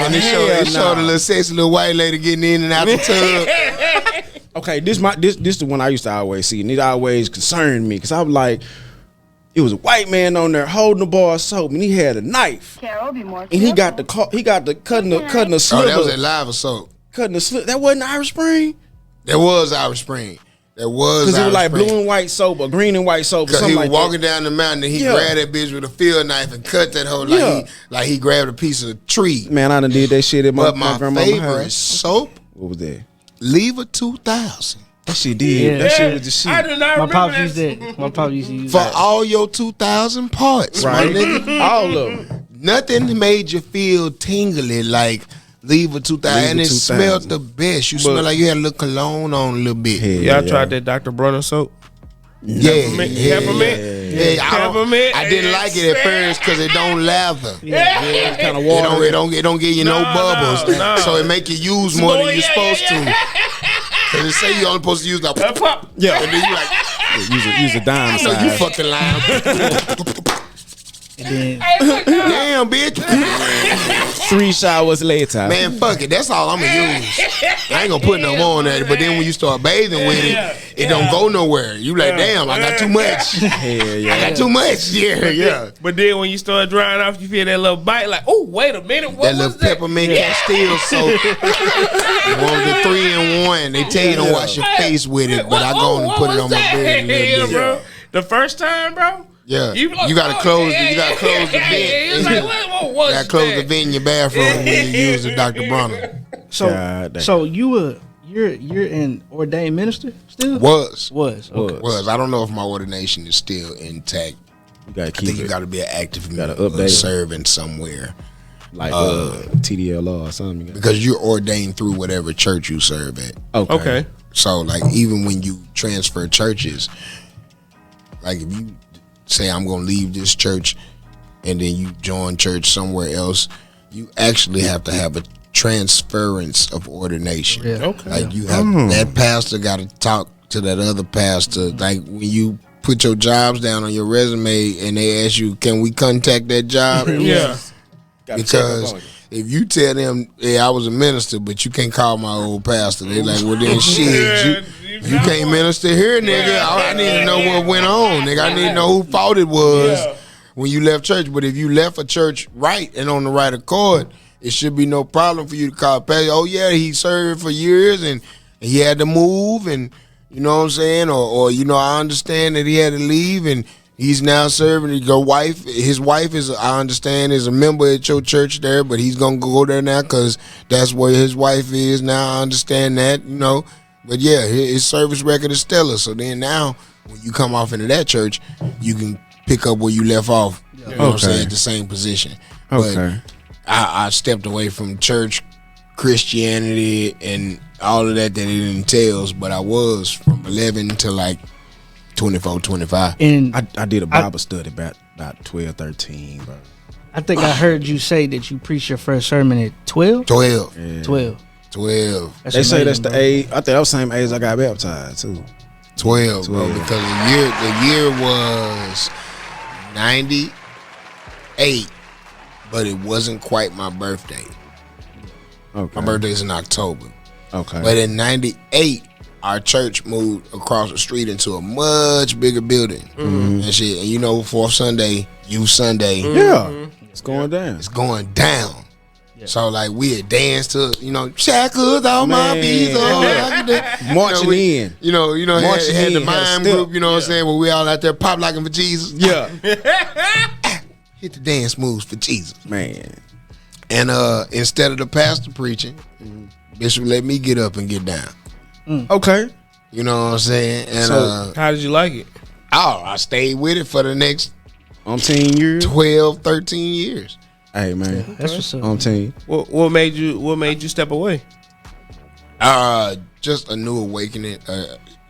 and it showed a little sexy little white lady getting in and out the tub. Okay, this the one I used to always see, and it always concerned me because I was like, it was a white man on there holding a bar of soap, and he had a knife, Carol, be more and he got the cutting a Oh, sliver, that was that live soap. cutting a slip. That wasn't Irish Spring. That was Irish Spring. That was Because it was like Spring. blue and white soap or green and white soap or Cause he something was like walking that. down the mountain and he Yeah. grabbed that bitch with a field knife and cut that whole like he grabbed a piece of tree. Man, I done did that shit at my But my grandmama's favorite house. soap, What was that? Lever 2000. That shit did. Yeah. That shit was the shit. I do not My remember pops that. used that. My pops used to use For that. all your 2000 parts, Right? my nigga. All of them. Nothing made you feel tingly like Lever 2000. And it 2000. smelled the best. You smell like you had a little cologne on a little bit. Yeah, Y'all tried that Dr. Bronner soap? Yeah, Peppermint? yeah, Peppermint? yeah. Peppermint? I didn't like it at first because it don't lather. kind of It water. don't give you no No, bubbles, no. so it make you use more than you're supposed to. Cause it say you only supposed to use like, and Pop. Yeah, then you like, use a dime I know you size. fucking lying. And then Damn, bitch. 3 showers later. Man, fuck it. That's all I'm gonna use. I ain't gonna put no more on that. But then when you start bathing with it don't go nowhere. You like, damn, I got too much. Hell yeah. I got too much. Yeah, yeah. But then when you start drying off, you feel that little bite like, oh, wait a minute. What That was little that? peppermint Castile soap. One of the 3-in-1. They tell you don't wash your face with it, but I go and put it on my bed. Yeah, bro. The first time, bro. Yeah, you gotta close the vent. It's like, what was You gotta close that? the vent in your bathroom when you use the Dr. Bronner. God damn. so you're an ordained minister still? Was. Was. I don't know if my ordination is still intact. You gotta I keep think you it gotta be an active Gotta member update it. serving somewhere. like TDLR or something. You got. Because you're ordained through whatever church you serve at. Okay. So like even when you transfer churches, like if you say I'm gonna leave this church and then you join church somewhere else, you actually have to have a transference of ordination. Yeah. Okay. Like you have that pastor gotta talk to that other pastor. Like when you put your jobs down on your resume and they ask you, can we contact that job? Yeah. Gotta Because check up on if you tell them, yeah, I was a minister, but you can't call my old pastor, they like, well then shit, you can't minister here, nigga. I need to know what went on, nigga. I need to know whose fault it was when you left church. But if you left a church right and on the right accord, it should be no problem for you to call pastor. Oh yeah, he served for years and he had to move, and you know what I'm saying, or you know, I understand that he had to leave and he's now serving his wife is, I understand, is a member at your church there, but he's gonna go there now because that's where his wife is now. I understand that, you know. But yeah, his service record is stellar. So then now, when you come off into that church, you can pick up where you left off. You know what I'm saying? At the same position. Okay. But I stepped away from church, Christianity, and all of that it entails. But I was from 11 to like 24, 25. And I did a Bible study about 12, 13, bro. I think I heard you say that you preached your first sermon at 12? 12. Yeah. 12. 12. That's They say amazing, that's the bro. age. I think that was the same age I got baptized too. 12, bro, 12. because the year was 98, but it wasn't quite my birthday. Okay. My birthday's in October. Okay. But in 98, our church moved across the street into a much bigger building and shit. And you know, fourth Sunday, Youth Sunday, Yeah, it's going down. it's going down. So like we had danced to, you know, shackles on my feet, Marching in. You know, Marching had the in, had a mime step. group. You know what I'm saying? Where we all out there pop locking for Jesus. Yeah, Hit the dance moves for Jesus. man. And instead of the pastor preaching, Bishop let me get up and get down. Okay. You know what I'm saying? And So- How did you like it? I stayed with it for the next 10 years. 12, 13 years. Hey man, That's what's up. 10. What made you step away? Just a new awakening.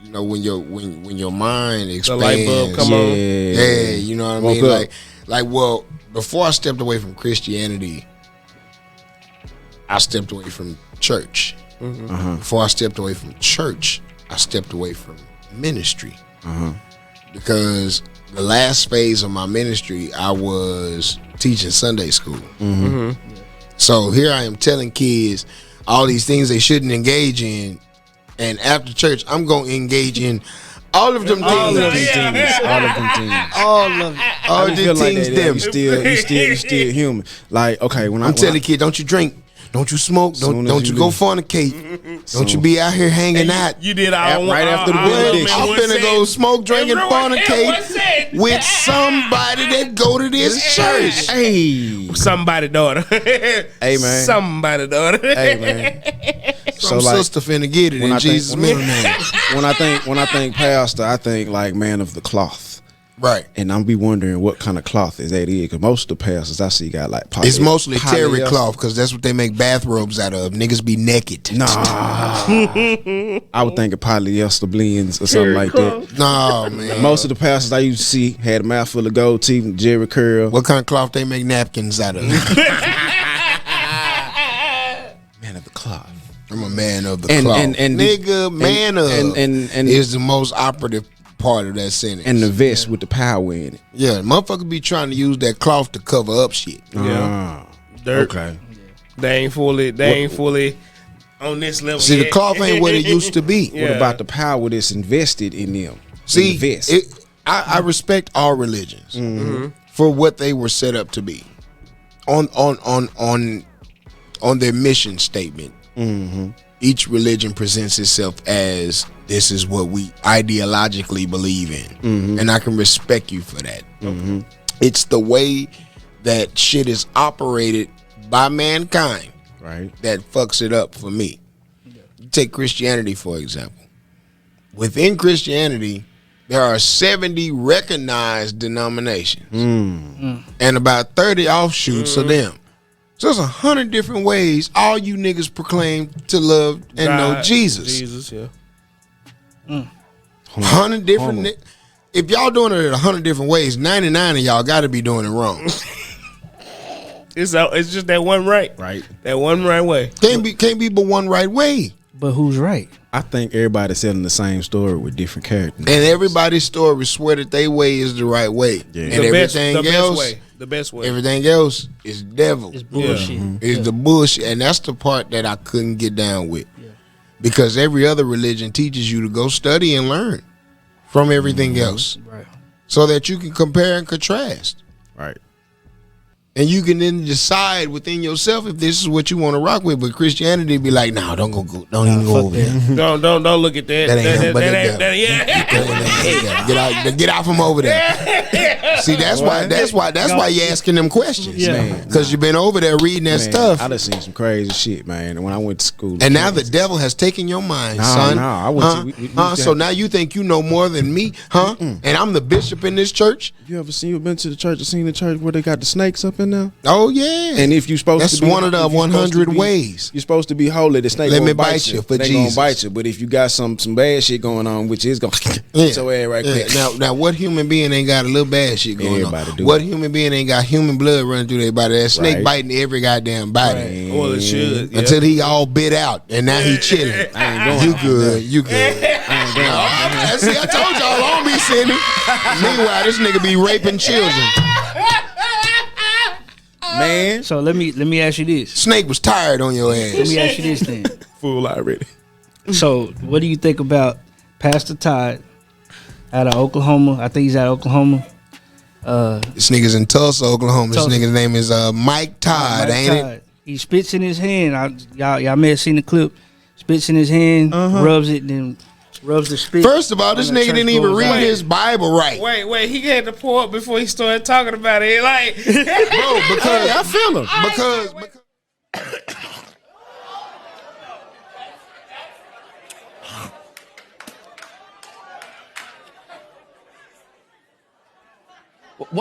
You know, when your mind expands. The light bulb come on. Yeah, you know what I Woke mean? up. Well, before I stepped away from Christianity, I stepped away from church. Before I stepped away from church, I stepped away from ministry. Because the last phase of my ministry, I was teaching Sunday school. So here I am telling kids all these things they shouldn't engage in, and after church, I'm gonna engage in all of them things. All of them things. All of them things. All of it. All I the feel like things that, them. you still human. Like, okay, when I'm telling kids, don't you drink, don't you smoke, Soon as don't you you go leave. fornicate, don't you be out here hanging out. You did all Right after the all benediction. in I'm one finna go sentence. smoke, drink, and Everyone- everyone fornicate said- with somebody that go to this church. hey, Somebody daughter. Hey, man. Somebody daughter. hey man. Some So, like, sister finna get it when in I think- Jesus' middle name. when I think pastor, I think like man of the cloth. Right. And I'm be wondering what kind of cloth is that because most of the pastors I see got like It's mostly terry polyester. cloth because that's what they make bathrobes out of. Niggas be naked. Nah, I would think of polyester blends or something like that. No, man. Most of the pastors I used to see had a mouthful of gold teeth and Jerry curl. What kind of cloth they make napkins out of? Man of the cloth. I'm a man of the And- cloth. and- Nigga, man of and- is the most operative part of that sentence. And the vest with the power in it. yeah, motherfuckers be trying to use that cloth to cover up shit. Yeah. Ah, Dirt. okay. They ain't fully on this level. See, the yet. cloth ain't what it used to be. Yeah. What about the power that's invested in them? See, in the vest. I respect all religions for what they were set up to be, on their mission statement. Each religion presents itself as this is what we ideologically believe in, and I can respect you for that. It's the way that shit is operated by mankind right. that fucks it up for me. You take Christianity, for example. Within Christianity, there are 70 recognized denominations and about 30 offshoots of them. So there's 100 different ways all you niggas proclaim to love and know God, Jesus. Jesus, yeah. 100 different. If y'all doing it 100 different ways, 99 of y'all got to be doing it wrong. It's just that one right. Right. That one right way. Can't be but one right way. But who's right? I think everybody's telling the same story with different characters. And everybody's story swear that they way is the right way. Yeah. And The best else, way. The best way. everything else is devil. It's bullshit. Is the bullshit, and that's the part that I couldn't get down with, because every other religion teaches you to go study and learn from everything else, Right. so that you can compare and contrast, Right. and you can then decide within yourself if this is what you want to rock with. But Christianity be like, no, don't even go fuck over there. Don't look at that. That ain't nothing but the devil. Yeah. Get out from over there. See, that's why you asking them questions, Yeah. because you've been over there reading that Man, stuff. I done seen some crazy shit, man. When I went to school, And now the devil has taken your mind, son. I went to So now you think you know more than me, huh? And I'm the bishop in this church. You ever been to the church or seen the church where they got the snakes up in there? Oh yeah. And if you supposed That's to be, one of the if you supposed to 100 be- ways. You're supposed to be holy. The snake Let gonna me bite you for they Jesus. gonna bite you. But if you got some bad shit going on, which is gonna get your ass right quick. Now, what human being ain't got a little bad shit going Everybody on? do. What human being ain't got human blood running through their body? That snake Right. biting every goddamn body Well, it should. Yeah. until he all bit out, and now he chilling. You good? You good? See, I told y'all I don't be sinning. Meanwhile, this nigga be raping children. Man, So let me ask you this. Snake was tired on your Let ass. me ask you this then. fool already. So, what do you think about Pastor Todd out of Oklahoma? I think he's out of Oklahoma. This nigga's in Tulsa, Oklahoma. This nigga's name is Mike Todd, ain't it? He spits in his hand. Y'all may have seen the clip. Spits in his hand, rubs it, then rubs the spit. First of all, this nigga didn't even read his Bible right. Wait, he had to pour up before he started talking about it. Like, Bro, because I feel him. Because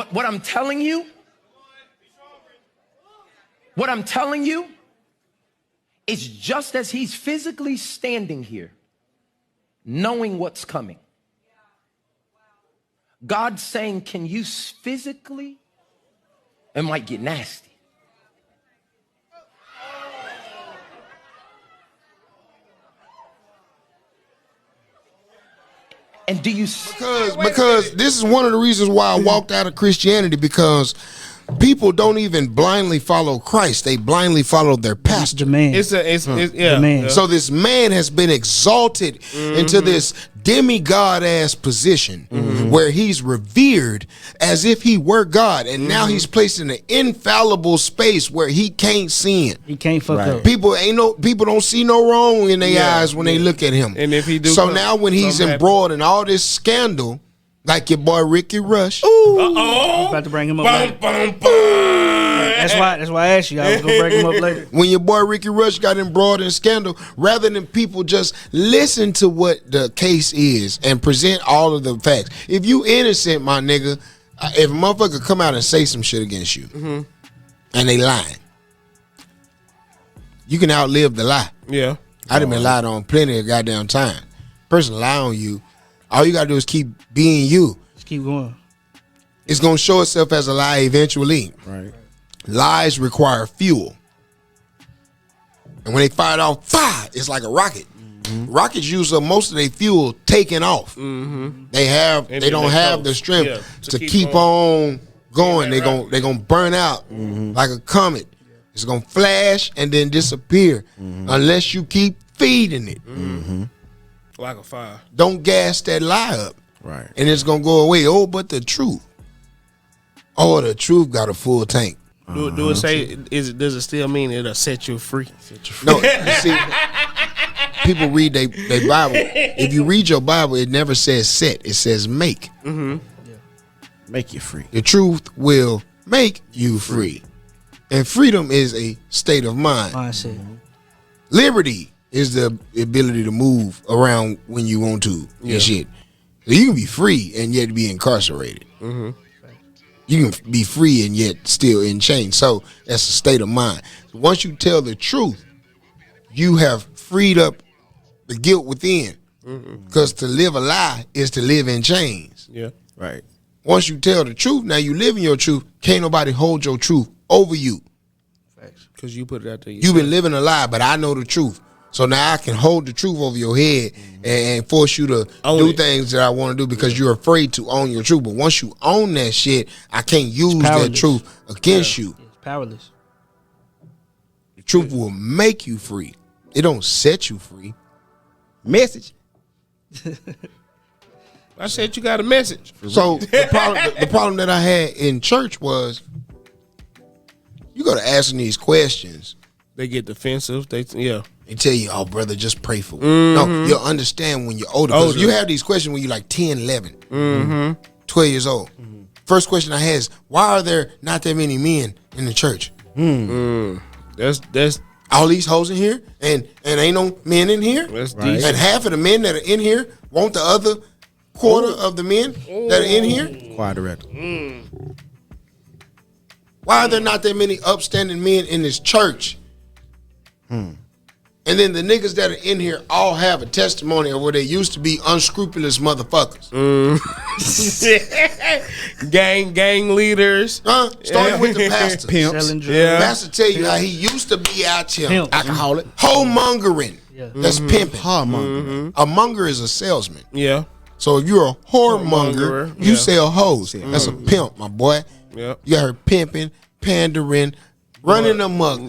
What I'm telling you is just as he's physically standing here, knowing what's coming. God's saying, can you physically? It might get nasty. And do you because this is one of the reasons why I walked out of Christianity, because people don't even blindly follow Christ. They blindly follow their pastor. The man. it's The man. So this man has been exalted into this demigod ass position where he's revered as if he were God, and now he's placed in an infallible space where he can't sin. He can't fuck up. People don't see no wrong in their eyes when they look at him. And if he do, so now when he's embroiled in all this scandal, like your boy Ricky Rush. I'm about to bring him up later. That's why I asked you. I was gonna bring him up later. When your boy Ricky Rush got embroiled in scandal, rather than people just listen to what the case is and present all of the facts. If you innocent, my nigga, if a motherfucker come out and say some shit against you and they lying, you can outlive the lie. Yeah. I done been lied on plenty of goddamn time. Person lie on you, all you gotta do is keep being you. Just keep going. It's gonna show itself as a lie eventually. Right. Lies require fuel. And when they fire it off, fire, it's like a rocket. Rockets use up most of their fuel taking off. They don't have the strength to keep on going. They're gonna burn out like a comet. It's gonna flash and then disappear unless you keep feeding it. Like a fire. Don't gas that lie up. Right. And it's gonna go away. Oh, but the truth. Oh, the truth got a full tank. Do it say? Does it still mean it'll set you free? No, you see, people read their Bible. If you read your Bible, it never says set. It says make. Make you free. The truth will make you free. And freedom is a state of mind. Mindset. Liberty is the ability to move around when you want to and shit. So you can be free and yet be incarcerated. You can be free and yet still in chains. So that's a state of mind. So once you tell the truth, you have freed up the guilt within. Because to live a lie is to live in chains. Yeah. Right. Once you tell the truth, now you live in your truth. Can't nobody hold your truth over you. Because you put it out there. You've been living a lie, but I know the truth. So now I can hold the truth over your head and force you to do things that I want to do because you're afraid to own your truth. But once you own that shit, I can't use that truth against you. It's powerless. The truth will make you free. It don't set you free. Message. I said you got a message. So the problem that I had in church was you go to asking these questions. They get defensive. They tell you, oh, brother, just pray for me. No, you'll understand when you're older. Because you have these questions when you're like 10, 11, 12 years old. First question I had is, why are there not that many men in the church? That's all these hoes in here and ain't no men in here? That's right. And half of the men that are in here want the other quarter of the men that are in here? Quite direct. Why are there not that many upstanding men in this church? And then the niggas that are in here all have a testimony of where they used to be unscrupulous motherfuckers. Gang leaders. Starting with the pastor. Pimps. Pastor tell you how he used to be out here. Alcoholic. Whoremongering. That's pimping. A monger is a salesman. Yeah. So if you're a whoremonger, you sell hoes. That's a pimp, my boy. Yep. You got her pimping, pandering, running amok,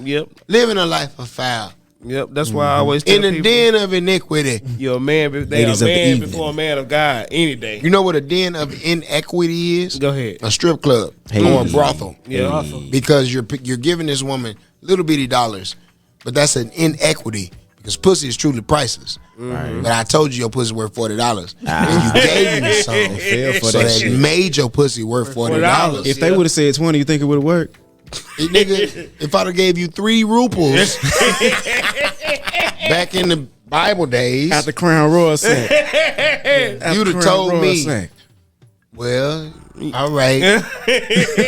living a life of foul. Yep, that's why I always tell In the people, den of iniquity. you're a man. They Ladies a of the man evening. before a man of God any day. You know what a den of inequity is? Go ahead. A strip club or a brothel. Yeah. Because you're giving this woman little bitty dollars, but that's an inequity because pussy is truly priceless. But I told you your pussy worth $40, and you gave me something Fell for so that that shit. made your pussy worth $40. If they would have said 20, you think it would have worked? Nigga, if I'd have gave you 3 ruples back in the Bible days, At the Crown Royal sack. you'd have told me, well, all right,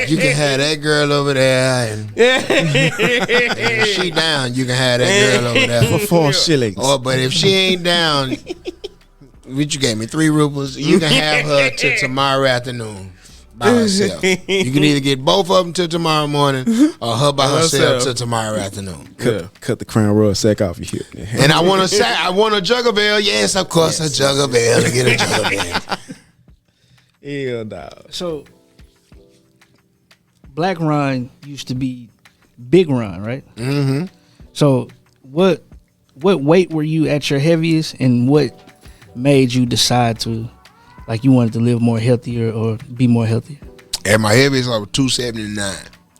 you can have that girl over there, and if she down, you can have that girl over there. For 4 shillings. But if she ain't down, which you gave me 3 rubles, you can have her till tomorrow afternoon by herself. You can either get both of them till tomorrow morning, or her by herself till tomorrow afternoon. Cut the Crown Royal sack off your hip. And I want a jug of ale. Yes, of course, a jug of ale. To get a jug of ale. Hell no. So, Blaq Ron used to be Big Ron, right? Mm-hmm. So, what weight were you at your heaviest, and what made you decide to, like, you wanted to live more healthier or be more healthier? At my heaviest, I was 279.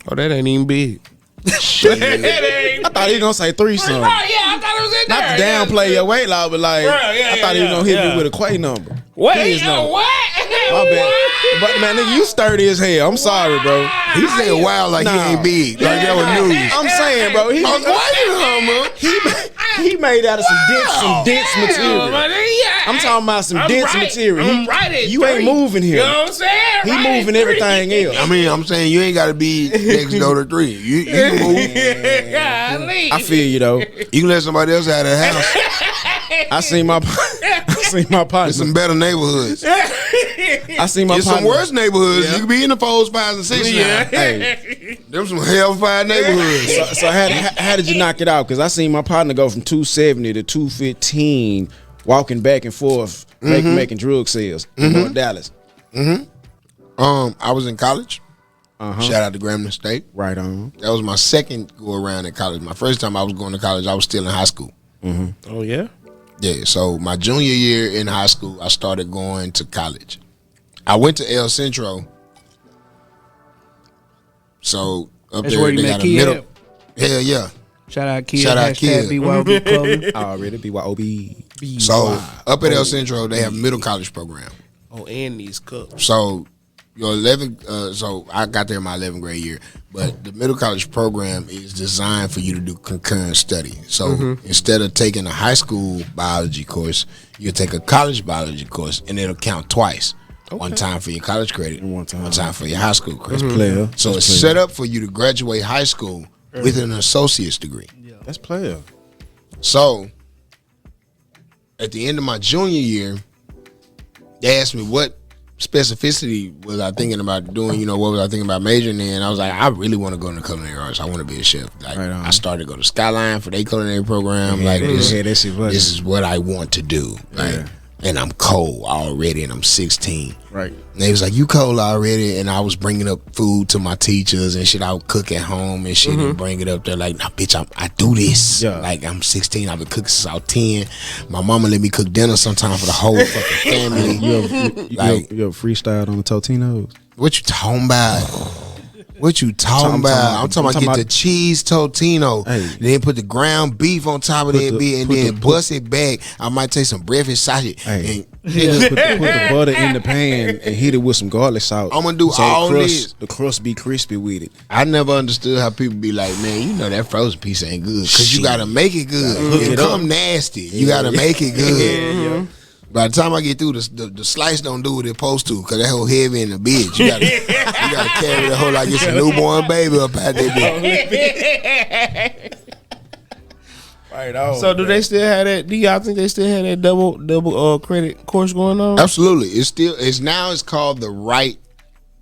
Oh, that ain't even big. I thought he was gonna say 3 something. Oh, yeah, I thought it was in Not there. to downplay your weight loss, but like, I thought he was gonna hit me with a quay number. Wait, number. what? My bad. But man, nigga, you sturdy as hell. I'm sorry, bro. He said wow like he ain't big. Like that was news. I'm saying, bro. He made out of some dense material. I'm talking about some dense material. You ain't moving here. You know what I'm saying? He moving everything else. I mean, I'm saying you ain't got to be next door to 3. You can move. I feel you though. You can let somebody else out of the house. I seen my partner. There's some better neighborhoods. I seen my There's partner. some worse neighborhoods. You can be in the 4s, 5s, and 6s now. Hey, Them some hellfire neighborhoods. so how did you knock it out? Because I seen my partner go from 270 to 215, walking back and forth, making drug sales in North Dallas. I was in college. Shout out to Grambling State. Right on. That was my second go around in college. My first time I was going to college, I was still in high school. Oh, yeah? Yeah, so my junior year in high school, I started going to college. I went to El Centro. So up That's there, where you they met got a Kia middle. at? Hell yeah. Shout out Kia. Shout out Kia. BYOB clothing. Already BYOB. So up at El Centro, they have a middle college program. Oh, and these cups. So your 11th, so I got there in my 11th grade year, but the middle college program is designed for you to do concurrent study. So instead of taking a high school biology course, you take a college biology course, and it'll count twice. One time for your college credit, one time for your high school credit. Player. So it's set up for you to graduate high school with an associate's degree. That's player. So at the end of my junior year, they asked me what specificity was I thinking about doing, what was I thinking about majoring in? I was like, I really want to go into culinary arts. I want to be a chef. Like, Right on. I started to go to Skyline for their culinary program. This is what I want to do. Like, and I'm cold already, and I'm 16. Right. And they was like, you cold already? And I was bringing up food to my teachers and shit. I would cook at home and shit and bring it up there. Like, nah, bitch, I do this. Yeah. Like, I'm 16. I've been cooking since I was 10. My mama let me cook dinner sometime for the whole fucking family. You Like, ever freestyled on the Totinos? what you talking about? What you talking about? I'm talking about get the cheese Totino, Hey. then put the ground beef on top of that bitch, and then bust it back. I might take some breakfast sausage. Hey. And Put the butter in the pan and hit it with some garlic salt. I'm gonna do all this. The crust be crispy with it. I never understood how people be like, man, that frozen piece ain't good because you gotta make it good. Hook It it come nasty. You gotta make it good. By the time I get through, the slice don't do what it's supposed to because that whole heavy in the bitch. You gotta carry the whole like it's a newborn baby up out there. Right on. So do they still have that? Do y'all think they still have that double credit course going on? Absolutely. It's called the Wright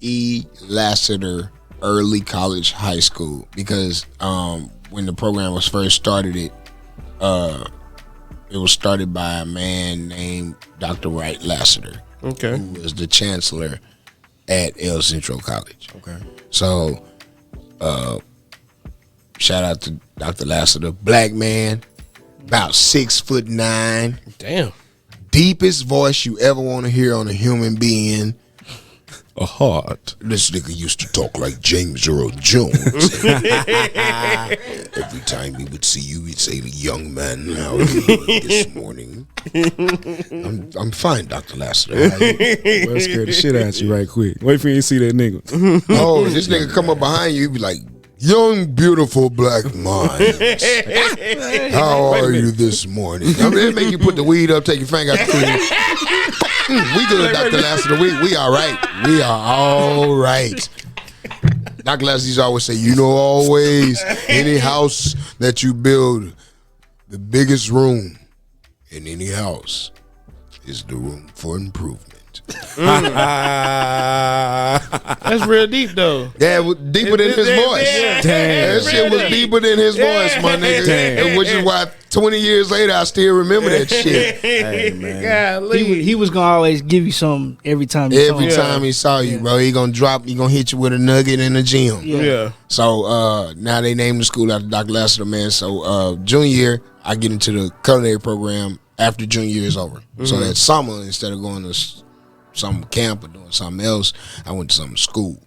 E. Lassiter Early College High School because when the program was first started, it was started by a man named Dr. Wright Lassiter, Okay. who was the chancellor at El Centro College. Okay. So, shout out to Dr. Lassiter, black man, about 6'9". Damn. Deepest voice you ever want to hear on a human being. A heart. This nigga used to talk like James Earl Jones. Every time he would see you, he'd say, "Young man, how are you doing this morning?" I'm fine, Dr. Lassiter. How you? Well, scared the shit out you right quick. Wait for you to see that nigga. Oh, this nigga come up behind you, he'd be like, "Young, beautiful black minds. How are you this morning?" I mean, they make you put the weed up, take your finger out the clean. We good, Dr. Lassiter. We all right. We are all right. Dr. Lassiter used to always say, you know, always, any house that you build, the biggest room in any house is the room for improvement. That's real deep though. Yeah, deeper than his voice. That shit was deeper than his voice, my nigga. And which is why 20 years later I still remember that shit. Hey, man. He was gonna always give you some every time. Every time he saw you, bro, he gonna hit you with a nugget in the gym. Yeah. So now they named the school after Dr. Lassiter, man. So junior year, I get into the culinary program after junior year is over. So that summer, instead of going to some camp or doing something else, I went to some school.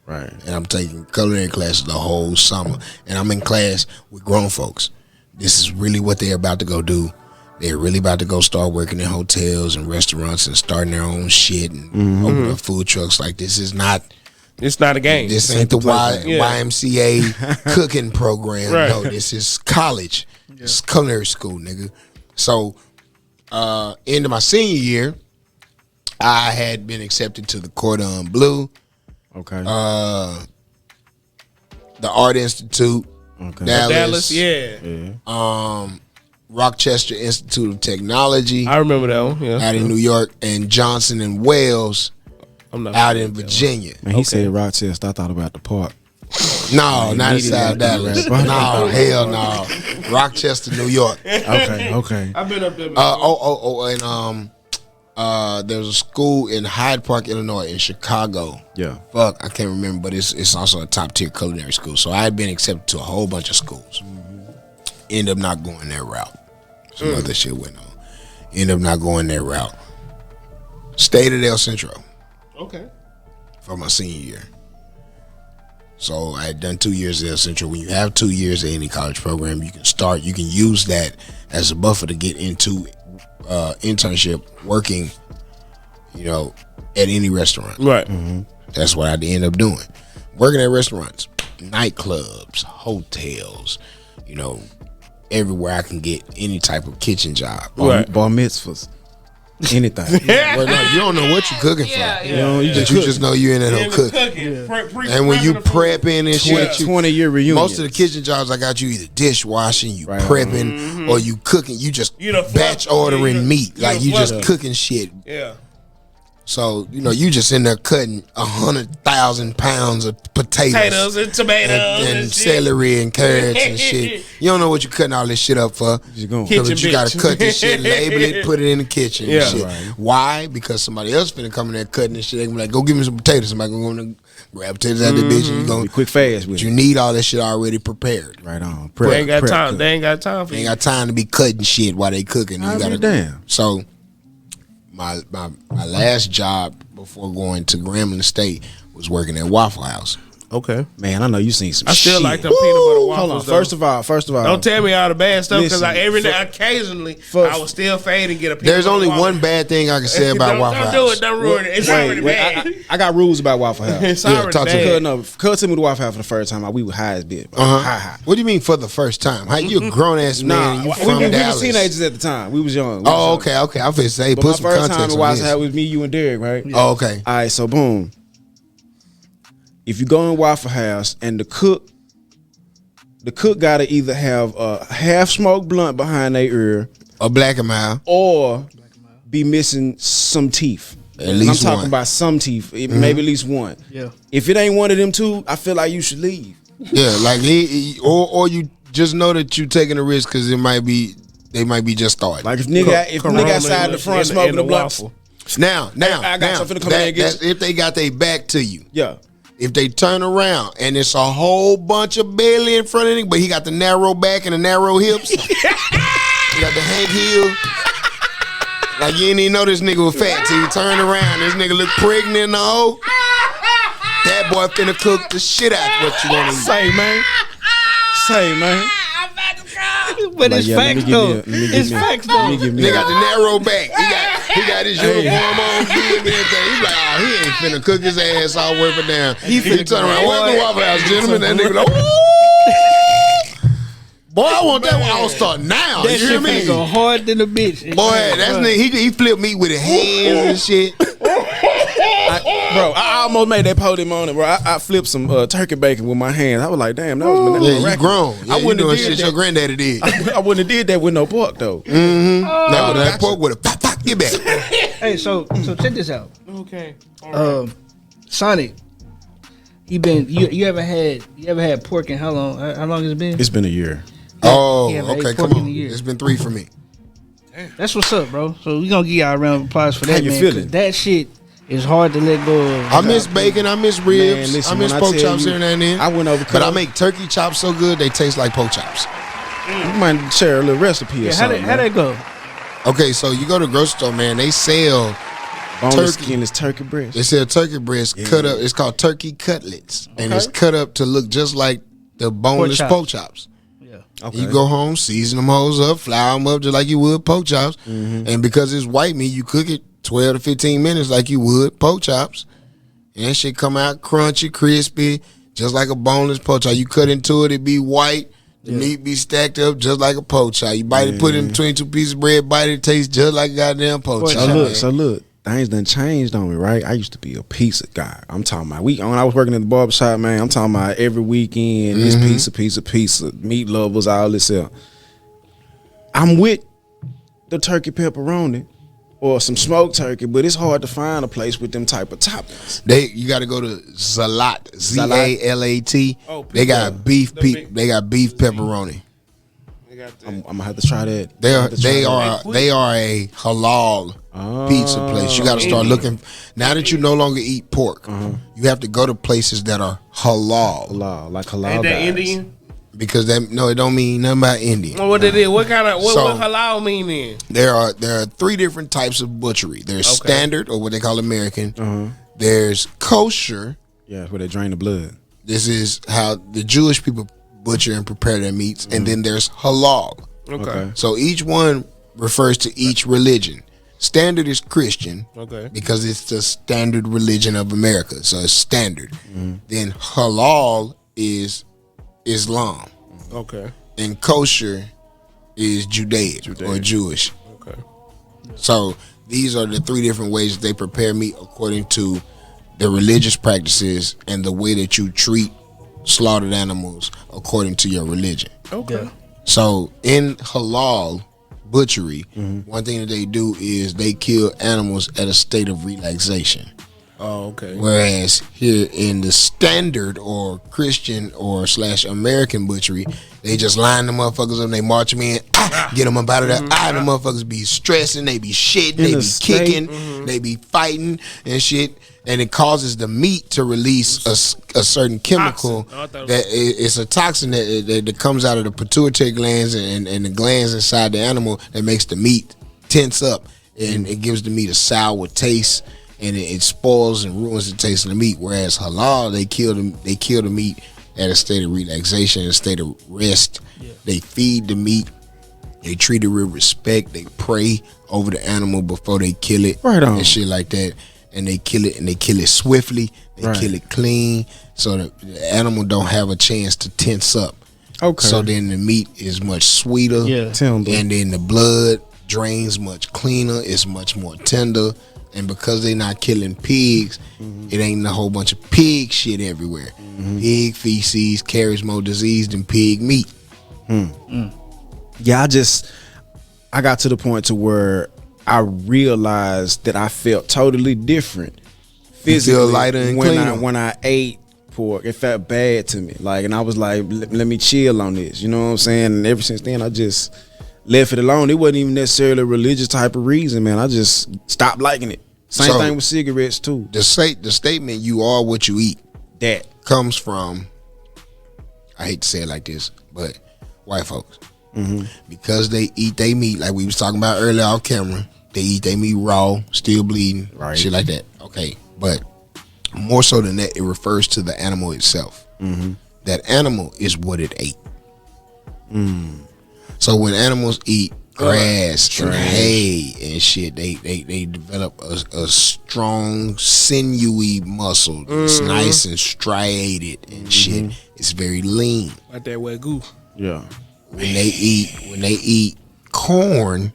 Right. And I'm taking culinary classes the whole summer. And I'm in class with grown folks. This is really what they're about to go do. They're really about to go start working in hotels and restaurants and starting their own shit and open up food trucks. Like, this is not... It's not a game. This ain't the YMCA cooking program. Right. No, this is college. It's culinary school, nigga. So, end of my senior year, I had been accepted to the Cordon Bleu, Okay. the Art Institute, Dallas, yeah. Rochester Institute of Technology I remember that one. Yeah. out in New York, and Johnson and Wales I'm not out in Virginia. Man, he said Rochester. I thought about the park. No, not needed South that Dallas. right. No, hell no. Rochester, New York. Okay. I've been up there. And there was a school in Hyde Park, Illinois, in Chicago. Yeah. Fuck, I can't remember, but it's also a top tier culinary school. So I had been accepted to a whole bunch of schools. End up not going that route. Some other shit went on. End up not going that route. Stayed at El Centro Okay. for my senior year. So I had done 2 years at El Centro. When you have 2 years at any college program, you can use that as a buffer to get into internship working, at any restaurant. Right. That's what I end up doing. Working at restaurants, nightclubs, hotels, everywhere I can get any type of kitchen job. Right. Bar mitzvahs. Anything. Well, no, you don't know what you're cooking for. You just know you're in there no cooking. And when you prepping and shit, 20-year reunion. most of the kitchen jobs I got, you either dishwashing, you prepping, or you cooking. You just batch ordering meat, like you just cooking shit. Yeah. So you just in there cutting 100,000 pounds of potatoes And tomatoes and celery and carrots and shit. You don't know what you're cutting all this shit up for. Just going. Kitchen But you gotta bitch. cut this shit, label it, put it in the kitchen. Yeah. And shit. Right. Why? Because somebody else finna come in there cutting this shit. They gonna be like, go give me some potatoes. Somebody gonna go grab potatoes out of the bitch and you gonna Be quick fast with you it. need all that shit already prepared. Right on. They ain't got Prep time. cook. They ain't got time for You ain't you. got time to be cutting shit while they cooking. You I'll be gotta damn. So my last job before going to Grambling State was working at Waffle House. Okay. Man, I know you seen some I still shit. like them peanut butter waffles. Hold on. though. First of all. Don't tell me all the bad stuff because Listen, occasionally first- I will still fade and get a peanut There's butter only waffle. one bad thing I can say about Waffle Don't House. do it. Don't ruin it. It's already bad. I got rules about Waffle House. It's Yeah, already talk to me. bad. Cuz to me to Waffle House for the first time, we were high as bitch. High. What do you mean for the first time? How you a grown ass man? Nah, And you we from were Dallas? teenagers at the time. We was young. Oh, okay. I'm finna say But my put some first time context in on Waffle House this. was me, you, and Derek, right? Oh, okay. All right, so boom. If you go in Waffle House and the cook gotta either have a half smoked blunt behind their ear A black and mild. or be missing some teeth. At And least I'm talking one. about some teeth, maybe at least one. Yeah. If it ain't one of them two, I feel like you should leave. Yeah, like or you just know that you taking a risk because they might be just starting. Like if nigga outside the front smoking the blunts. waffle. now, I got now, something to come in and get that's if they got their back to you. Yeah. If they turn around and it's a whole bunch of belly in front of him, but he got the narrow back and the narrow hips, got the Hank Hill. Like you didn't even know this nigga was fat till you turn around. This nigga look pregnant in the hole. That boy finna cook the shit out what you want to eat. Say, man. But it's facts though. It's facts though. Nigga got the narrow back. He got his uniform on, big and everything. He's like, oh, he ain't finna cook his ass all the way for down. He finna turn around. Welcome to Waffle House, gentlemen. That nigga like, ooh. Boy, I want that one. I'll start now. That You shit hear me? finna go hard than a bitch. Boy, that's nigga. He flipped me with his hands and shit. I almost made that podium on it, bro. I flipped some turkey bacon with my hands. I was like, damn, that was Yeah, you grown. Yeah, I you wouldn't doing have shit did your that. granddaddy did. I wouldn't have did that with no pork though. No, that pork with a pop, get back. Hey, so check this out. Okay. Sonic, you ever had pork in how long? How long has it been? It's been a year. Oh, Yeah, man, okay, ate come pork in a on. year. It's been 3 for me. That's what's up, bro. So we gonna give y'all a round of applause for that, How you man. feeling? 'cause that shit is hard to let go of. I miss bacon. I miss ribs. Man, listen, I miss when I pork tell chops you, here and then. I went over But I Cub. make turkey chops so good they taste like pork chops. You might share a little recipe or Yeah, how something. that go? Okay, so you go to the grocery store, man. They sell Boneless, turkey. skinless turkey breast. They sell turkey breast cut up. It's called turkey cutlets, and it's cut up to look just like the boneless chops. pork chops. Yeah. Okay. You go home, season them hoes up, flour them up just like you would pork chops. And because it's white meat, you cook it 12 to 15 minutes like you would pork chops. And that shit come out crunchy, crispy, just like a boneless pork chop. You cut into it be white. The meat be stacked up just like a pork chop. You bite it, put it in between 2 pieces of bread, bite it, tastes just like a goddamn pork chop. So look, things done changed on me, right? I used to be a pizza guy. I'm talking about when I was working at the barbershop, man, I'm talking about every weekend, this pizza, meat lovers, all this stuff. I'm with the turkey pepperoni or some smoked turkey, but it's hard to find a place with them type of toppings. You got to go to Zalat, Zalat. Oh, They got beef. They got beef pepperoni. I'm gonna have to try that. They are a halal pizza place. You got to start looking. Now that you no longer eat pork, you have to go to places that are halal. Halal Ain't that guys. Indian? Because it don't mean nothing about Indian. Well, what it is? What kind of what So- halal mean then? There are 3 different types of butchery. There's standard, or what they call American. There's kosher. Yeah, where they drain the blood. This is how the Jewish people butcher and prepare their meats. And then there's halal. Okay. So each one refers to each religion. Standard is Christian. Okay. Because it's the standard religion of America. So it's standard. Then halal is Islam. Okay. And kosher is Judaic or Jewish. Okay. So these are the 3 different ways that they prepare meat according to the religious practices and the way that you treat slaughtered animals according to your religion. Okay. So in halal butchery, one thing that they do is they kill animals at a state of relaxation. Oh, okay. Whereas here in the standard or Christian or / American butchery, they just line the motherfuckers up and they march them in, get them up out of there. The motherfuckers be stressing, they be shitting, they be kicking, they be fighting and shit. And it causes the meat to release a certain chemical that it's a toxin that comes out of the pituitary glands and the glands inside the animal that makes the meat tense up, and it gives the meat a sour taste. And it spoils and ruins the taste of the meat. Whereas halal, they kill the meat at a state of relaxation, a state of rest. They feed the meat. They treat it with respect. They pray over the animal before they kill it, and shit like that. And they kill it, and they kill it swiftly. They kill it clean, so the animal don't have a chance to tense up. Okay. So then the meat is much sweeter. Tender. And then the blood drains much cleaner. It's much more tender. And because they not killing pigs, it ain't a whole bunch of pig shit everywhere. Pig feces carries more disease than pig meat. Yeah, I got to the point to where I realized that I felt totally different physically. You feel lighter and cleaner. when I ate pork. It felt bad to me. And I was like, let me chill on this. You know what I'm saying? And ever since then, I just left it alone. It wasn't even necessarily a religious type of reason, man. I just stopped liking it. Same thing with cigarettes too. The statement "you are what you eat" that comes from, I hate to say it like this, but white folks. because they eat their meat like we was talking about earlier off camera. They eat their meat raw, still bleeding, shit like that. Okay, but more so than that, it refers to the animal itself. That animal is what it ate. So when animals eat grass and hay and shit, they develop a strong, sinewy muscle. It's nice and striated and shit. It's very lean. Like that wagyu. Yeah. When they eat corn,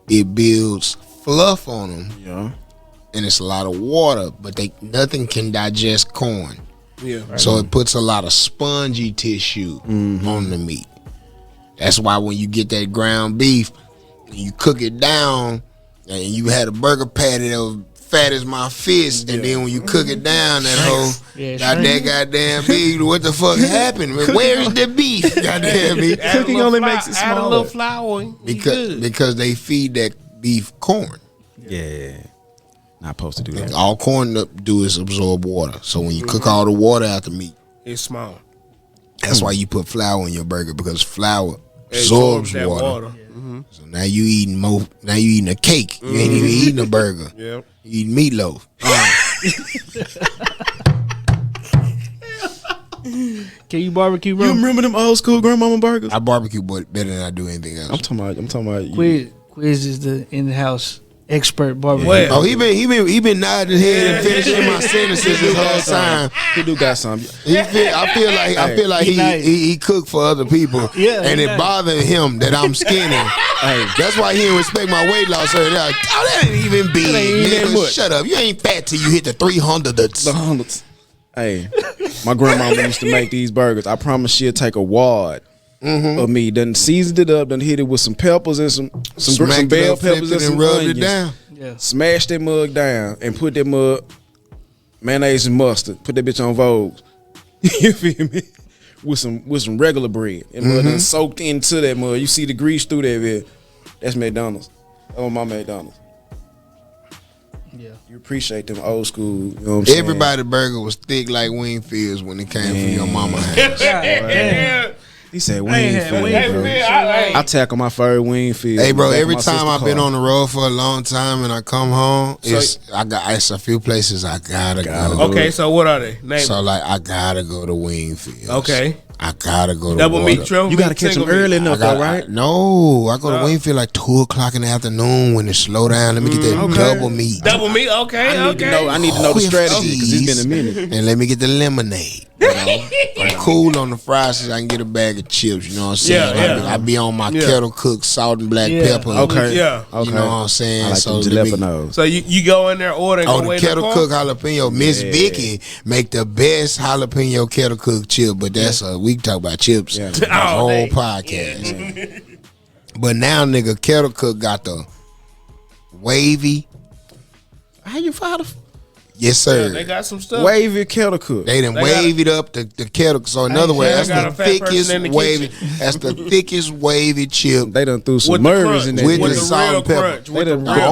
it builds fluff on them. Yeah. And it's a lot of water, but nothing can digest corn. Yeah. So it puts a lot of spongy tissue on the meat. That's why when you get that ground beef, and you cook it down, and you had a burger patty that was fat as my fist, and then when you cook it down, that whole goddamn beef, what the fuck happened? Where's the beef? Goddamn beef. Cooking only makes it Add a smaller. little flour. Because they feed that beef corn. Yeah. Not supposed to do that. All corn do is absorb water. So when you cook all the water out the meat, It's small. that's why you put flour in your burger, because flour absorbs that water. So now you eating more. Now you eating a cake. You ain't even eating a burger. Yep. You eating meatloaf. Can you barbecue, bro? You remember them old school grandmama burgers? I barbecue better than I do anything else. I'm talking about you. Quiz is the in-house expert barbecue. Well, Oh, he been nodding his head and finishing my sentences this whole time. He do got some. I feel like he cooked for other people. Yeah, and he it nice. bothered him that I'm skinny. Hey, That's why he didn't respect my weight loss. So like, that ain't even big. ain't that Nigga, much. shut up. You ain't fat till you hit the 300s. the hundreds. Hey, my grandmama used to make these burgers. I promise she'll take a wad of meat, then seasoned it up, then hit it with some peppers and some Smacked bell it up, peppers flipped and it, some and rubbed onions. it down. Yeah. Smash that mug down and put that mug mayonnaise and mustard. Put that bitch on Vogue. You feel me? With some regular bread and mud done soaked into that mud. You see the grease through that bit. That's McDonald's. Oh, my McDonald's. Yeah. You appreciate them old school. You know what I'm saying? Everybody burger was thick like Wingfields when it came from your mama house. yeah. He said had Wingfield, Wingfield. bro. I tackle my first Wingfield. Hey, bro, Back every in my time sister's I've been car. on the road for a long time and I come home, it's a few places I gotta go. Okay, so what are they? Name So them. like I gotta go to Wingfield. Okay. I gotta go to Double Water. meat, triple You got to meat, catch them single meat. early enough, though, right? I go to Wingfield like 2:00 in the afternoon when it slow down. Let me get that double meat. Double meat, okay, I need to know the With strategy because it's cheese. been a minute. And let me get the lemonade. You know? I'm cool on the fries so I can get a bag of chips. You know what I'm saying? Yeah. I be on my kettle cooked salt and black pepper. Okay. Yeah. Okay. You know what I'm saying? I like So them let me- jalapenos. So you go in there, order, and Oh, go the wait in kettle car? cook jalapeno. Miss Vicky make the best jalapeno kettle cook chip, but that's we can talk about chips Yeah. the All whole day. podcast. But now, nigga, kettle cook got the wavy. How you find Yes, sir. They got some stuff. wavy kettle cook? They done They waved up the kettle. So in other words, got a that's the fat person thickest in the wavy. kitchen. That's the thickest wavy chip. They done threw some With the Murrays crunch, in there. with with the the salt real and pepper. crunch, with They the done- The real.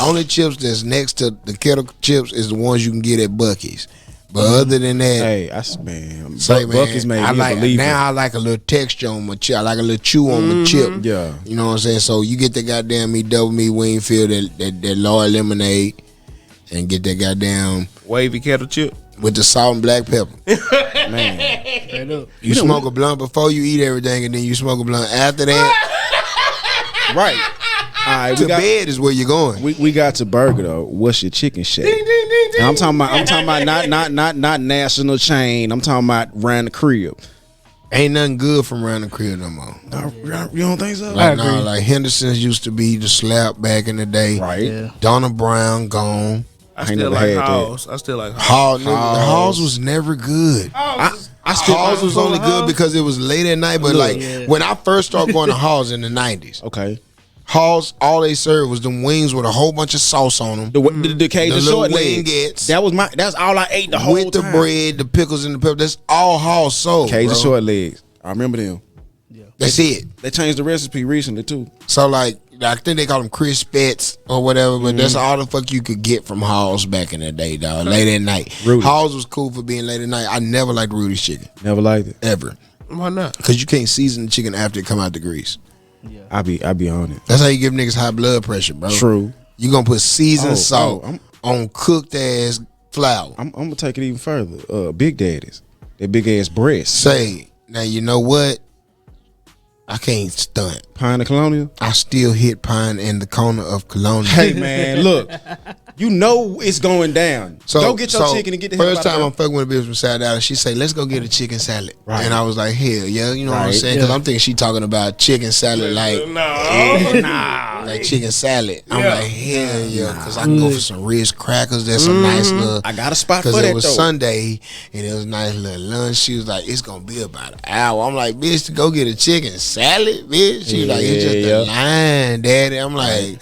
only chips that's next to the kettle chips is the ones you can get at Buc-ee's. But other than that, Hey, man, say, Buc-ee's man, made I me like a believer. now. I like a little texture on my chip. I like a little chew on my chip. Yeah. You know what I'm saying. So you get the goddamn meat double meat Wingfield that Lord lemonade, and get that goddamn Wavy kettle chip. with the salt and black pepper. Man, Straight up. You smoke a blunt before you eat everything, and then you smoke a blunt after that. right. All right, To bed is where you're going. we got to burger though. What's your chicken shack? And I'm talking about not national chain. I'm talking about around the crib. Ain't nothing good from around the crib no more. You don't think so? Like no, like Henderson's used to be the slap back in the day. Right. Yeah. Donna Brown gone. I ain't still never like had that. Halls. I still like Halls. Hall, nigga, the Halls was never good. Halls was only good because it was late at night. But like when I first started going to Halls in the 90s, Okay. Halls, all they served was them wings with a whole bunch of sauce on them. The Cajun The little short legs. wingettes. That's all I ate the whole With the time. bread, the pickles, and the pepper. That's all Halls sold, Cajun bro. short legs. I remember them. That's it. They changed the recipe recently too. So like, I think they call them crispets or whatever, but that's all the fuck you could get from Halls back in the day, dog. Late at night. Rudy's. Halls was cool for being late at night. I never liked Rudy's chicken. Never liked it. Ever. Why not? Because you can't season the chicken after it come out the grease. I be on it. That's how you give niggas high blood pressure, bro. True. You gonna put seasoned salt I'm- on cooked ass flour. I'm gonna take it even further. Big Daddies, that big ass breast. Say, now you know what? I can't stunt. Pine of Colonial. I still hit pine in the corner of Colonial. Hey man, look, you know it's going down. So go get your chicken and get the hell first out of time there. I'm fucking with a bitch from South Dallas, she say, let's go get a chicken salad. Right. And I was like, hell yeah, you know what I'm Right. saying? Because I'm thinking she talking about chicken salad like like chicken salad. I'm Yeah. like, hell yeah, because I can go for some Ritz crackers. There's some nice little. I got a spot for Because that it was though. Sunday and it was a nice little lunch. She was like, it's gonna be about an hour. I'm like, bitch, to go get a chicken salad, bitch. She was like, it's just a line, daddy. I'm like,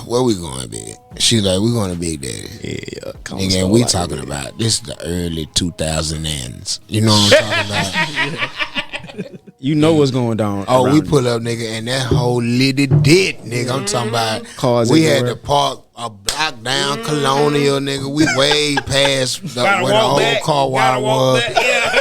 where we going, bitch? She's like, we going to Big Daddy. Yeah, And we talking about this is the early 2000s. You know what I'm talking about? You know what's going down. Oh, we around pull up, nigga, and that whole little dit, nigga. I'm talking about Cars we had everywhere. to park a block down Colonial, nigga. We way past Gotta where the walk whole back. car Gotta water walk was. back. Yeah.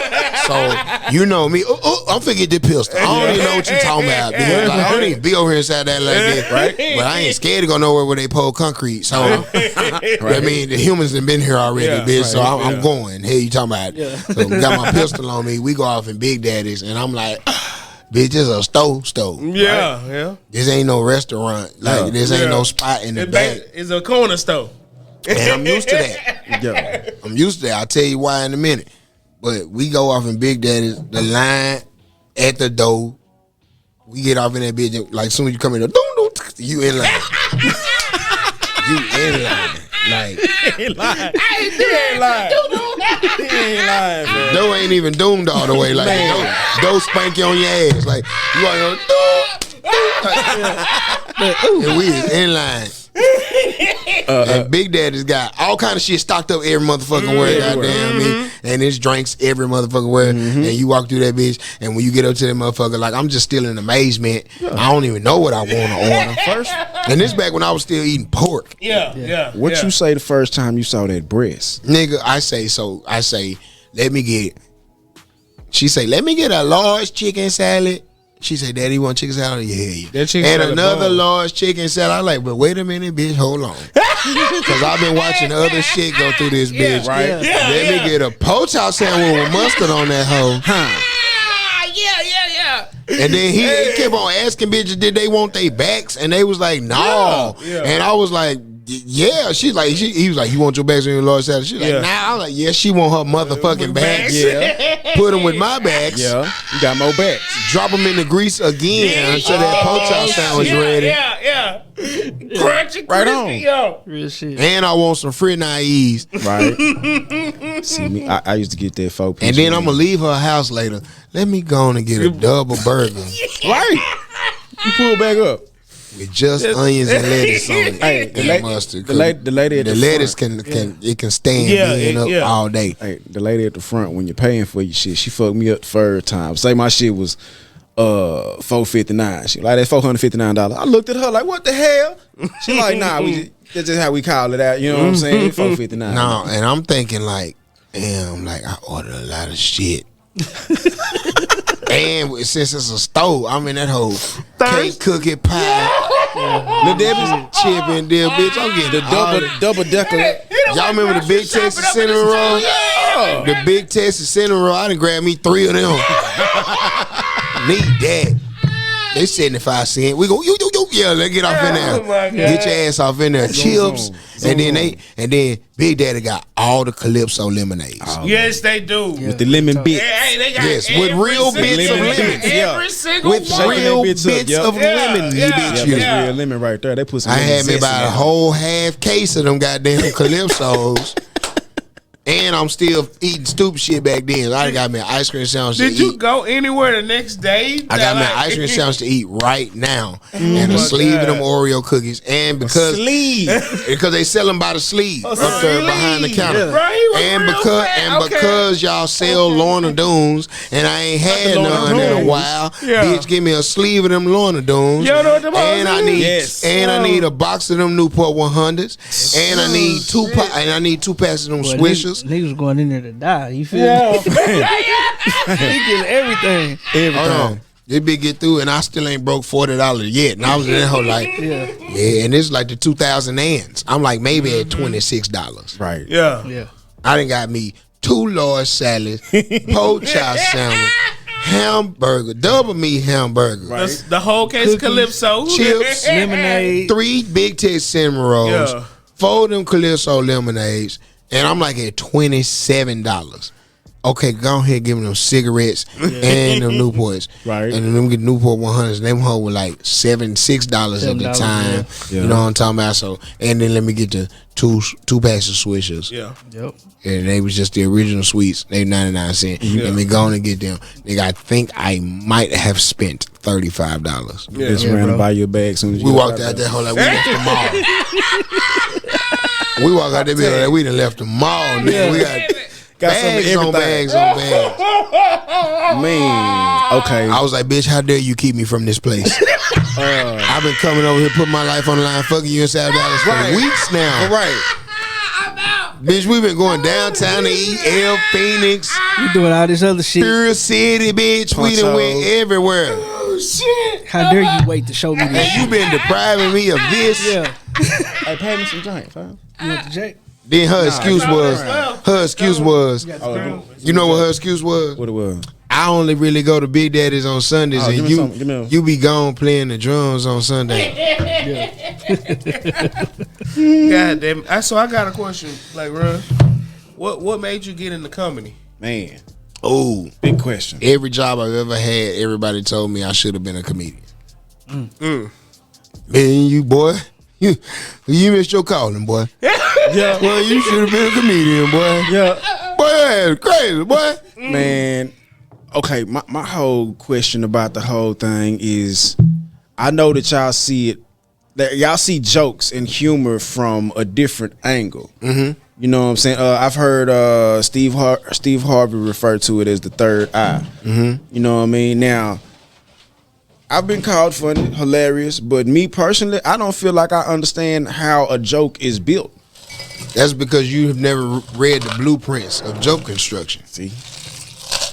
So you know me. I'm finna get the pistol. I don't even know what you talking about, bitch. Like, I don't even be over here inside that like this, right? But I ain't scared to go nowhere where they pour concrete. So I mean, the humans have been here already, Yeah, bitch. right, So I'm going. Hey, you talking about? So got my pistol on me. We go off in Big Daddy's, and I'm like, bitch, this is a stove. Yeah, yeah. This ain't no restaurant. Like this ain't no spot in the back. It's a corner store. And I'm used to that. Yeah. I'm used to that. I'll tell you why in a minute. But we go off in Big Daddy's, the line at the door. We get off in that bitch, like soon as you come in, you in line. You in line. Like, He ain't lying. Man. dough ain't even doomed all the way. Like, dough spank you on your ass. Like, you are and we is in line. And Big Daddy's got all kind of shit stocked up every motherfucking word, goddamn me. And it's drinks every motherfucking word. And you walk through that bitch, and when you get up to that motherfucker, like I'm just still in amazement. I don't even know what I want to order first. And this back when I was still eating pork. Yeah. What you say the first time you saw that breast? Nigga, I say, let me get. She say, let me get a large chicken salad. She said, Daddy, you want chicken salad? Yeah. That chicken and salad another bomb. large chicken salad. I like, but wait a minute, bitch, hold on. Because I've been watching other shit go through this bitch. Right? Let me get a poach sandwich with mustard on that hoe. Yeah. And then he kept on asking bitches, did they want their backs? And they was like, no. Yeah. And I was like, yeah. She's like, he was like, you want your backs in your large salad? She's like, Yeah. nah. I was like, yeah, she want her motherfucking backs. Yeah. Put them with my backs. Yeah. You got more backs. Drop them in the grease again until that poach sandwich ready. Yeah. Crunchy, Right crispy, on. yo. Real shit. And I want some fritanese. Right. See me, I used to get that 4-piece. And then I'm gonna leave her house later. Let me go on and get a double burger Right. You pull back up. with just onions and lettuce on it. Hey, and mustard. the lady at The the lettuce front. can stand being up all day. Hey, the lady at the front, when you're paying for your shit, she fucked me up the first time. Say my shit was $459. She like, that's $459. I looked at her like, what the hell? She like, nah, that's just how we call it out. You know what I'm saying? $459. No, and I'm thinking like, damn, like I ordered a lot of shit. And since it's a stove, I'm in that whole cake, cookie, pie, the Debbie's chip and deal, bitch. I'm getting The double decker. Y'all remember the big Texas cinnamon roll? The big Texas cinnamon roll. I done grabbed me 3 of them. Need that. They 75 cents. We go, yo. Yeah, let's get off in there. my God. Get your ass off in there. Chips. And then Big Daddy got all the Calypso lemonades. Yes, they do. With the lemon bits. Hey, they got Yes, with every real single- bits of lemon. lemon. Every single With one. real bits bits up, of lemon, you yeah. bitch, Yeah, you. that's real lemon right there. They put some I lemon had me zest in about a there. whole half case of them goddamn Calypsos. And I'm still eating stupid shit back then. I got me an ice cream sandwich Did to you eat. go anywhere the next day? I got me an ice cream sandwich to eat right now. And a sleeve of them Oreo cookies. And because they sell them by the sleeve up there behind the counter. Bro, he was And real fat. Okay. because y'all sell Lorna Doones and I ain't had none in a while, Yeah. bitch, give me a sleeve of them Lorna Doones. You know what them and I hoes need is? I need a box of them Newport 100s. And I need two packs of them Swishers. $2. Niggas was going in there to die. You feel me? He getting everything. Hold on. This bitch get through and I still ain't broke $40 yet. And I was in that whole like, yeah, and it's like the 2000 ends. I'm like maybe at $26. Right. Yeah. I done got me 2 large salads, pork chop sandwich, hamburger, double meat hamburger, Right. The whole case of Calypso. chips, Lemonade. 3 Big Tit cinnamon rolls, Yeah. 4 of them Calypso lemonades, and I'm like at $27. Okay, go ahead, give them cigarettes and them Newports. Right. And then them get Newport 100s. Them whole were like $6 at the $7, time. yeah. You know what I'm talking about? So, and then let me get the two packs of Swishers. Yeah. Yep. And they was just the original sweets. They 99 cents. Let me go on and get them. Nigga, I think I might have spent $35. Yeah. Just ran to buy your bag soon as We you walked out that whole like we left the mall. We walked out that building like we done left the mall. Nigga. We got bags on bags on bags. Man, okay. I was like, bitch, how dare you keep me from this place? I've been coming over here, putting my life on the line, fucking you in South Dallas for weeks now. Right. Bitch, we been going downtown to eat, L Phoenix, You doing all this other shit. Pure City, bitch. We done went everywhere. How dare you wait to show me this? And you been depriving me of this. Yeah. Hey, pay me some drink, fam. You want the Jack? Then her excuse was, you know what her excuse was? What it was? I only really go to Big Daddy's on Sundays, Oh, and give me you be gone playing the drums on Sunday. God damn it. So I got a question, like, Ron. What made you get into comedy? Man, Oh, big question. every job I've ever had, everybody told me I should have been a comedian. Man, you boy, you missed your calling, boy. Yeah. Well, you should have been a comedian, boy. Yeah. Boy, that's crazy, boy. Man, okay, my whole question about the whole thing is, I know that y'all see it, that y'all see jokes and humor from a different angle. Mm-hmm. You know what I'm saying? I've heard Steve Harvey refer to it as the third eye. Mm-hmm. You know what I mean? Now, I've been called funny, hilarious, but me personally, I don't feel like I understand how a joke is built. That's because you have never read the blueprints of joke construction. See,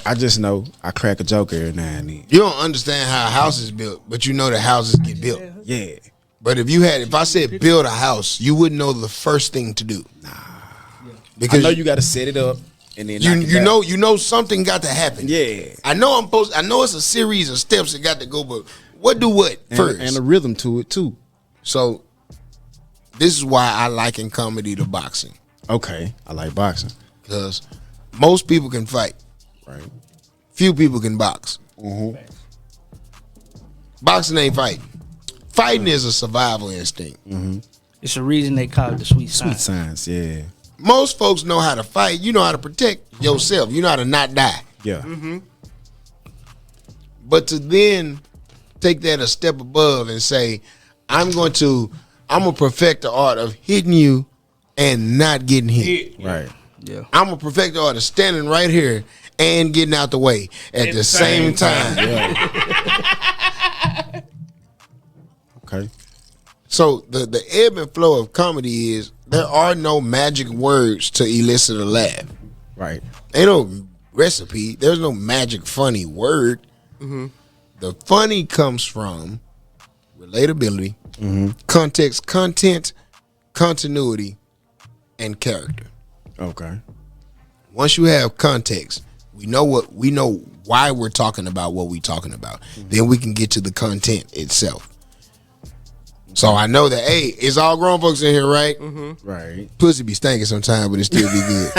I just know I crack a joke every now and then. You don't understand how a house is built, but you know that houses get built. Yeah. But if I said build a house, you wouldn't know the first thing to do. I Because know you got to set it up and then you know something got to happen. Yeah. I know it's a series of steps that got to go, but what do what first? and a rhythm to it too. So this is why I liken comedy to boxing. Okay, I like boxing. Because most people can fight. Right. Few people can box. Mm-hmm. Boxing ain't fighting. Fighting is a survival instinct. It's a reason they call it the sweet Sweet sign. science, yeah. Most folks know how to fight. You know how to protect yourself. You know how to not die. Yeah. But to then take that a step above and say, I'm gonna perfect the art of hitting you and not getting hit. Right. Yeah. I'm gonna perfect the art of standing right here and getting out the way at the same time. Okay. So the ebb and flow of comedy is there are no magic words to elicit a laugh. Right. Ain't no recipe. There's no magic funny word. The funny comes from relatability, context, content, continuity, and character. Okay. Once you have context, we know why we're talking about what we're talking about. Then we can get to the content itself. So I know that, hey, it's all grown folks in here, right? Right. Pussy be stinking sometimes, but it still be good.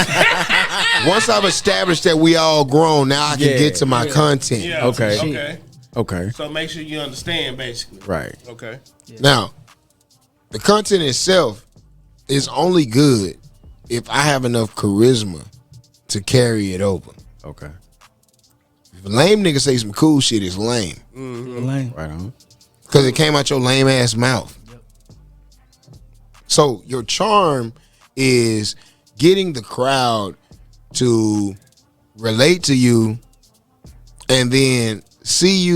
Once I've established that we all grown, now I can get to my content. Yeah. Okay. Okay. So make sure you understand, basically. Right. Okay. Now, the content itself is only good if I have enough charisma to carry it over. Okay. If a lame nigga say some cool shit, it's lame. Lame. Right on. Because it came out your lame ass mouth. So your charm is getting the crowd to relate to you and then see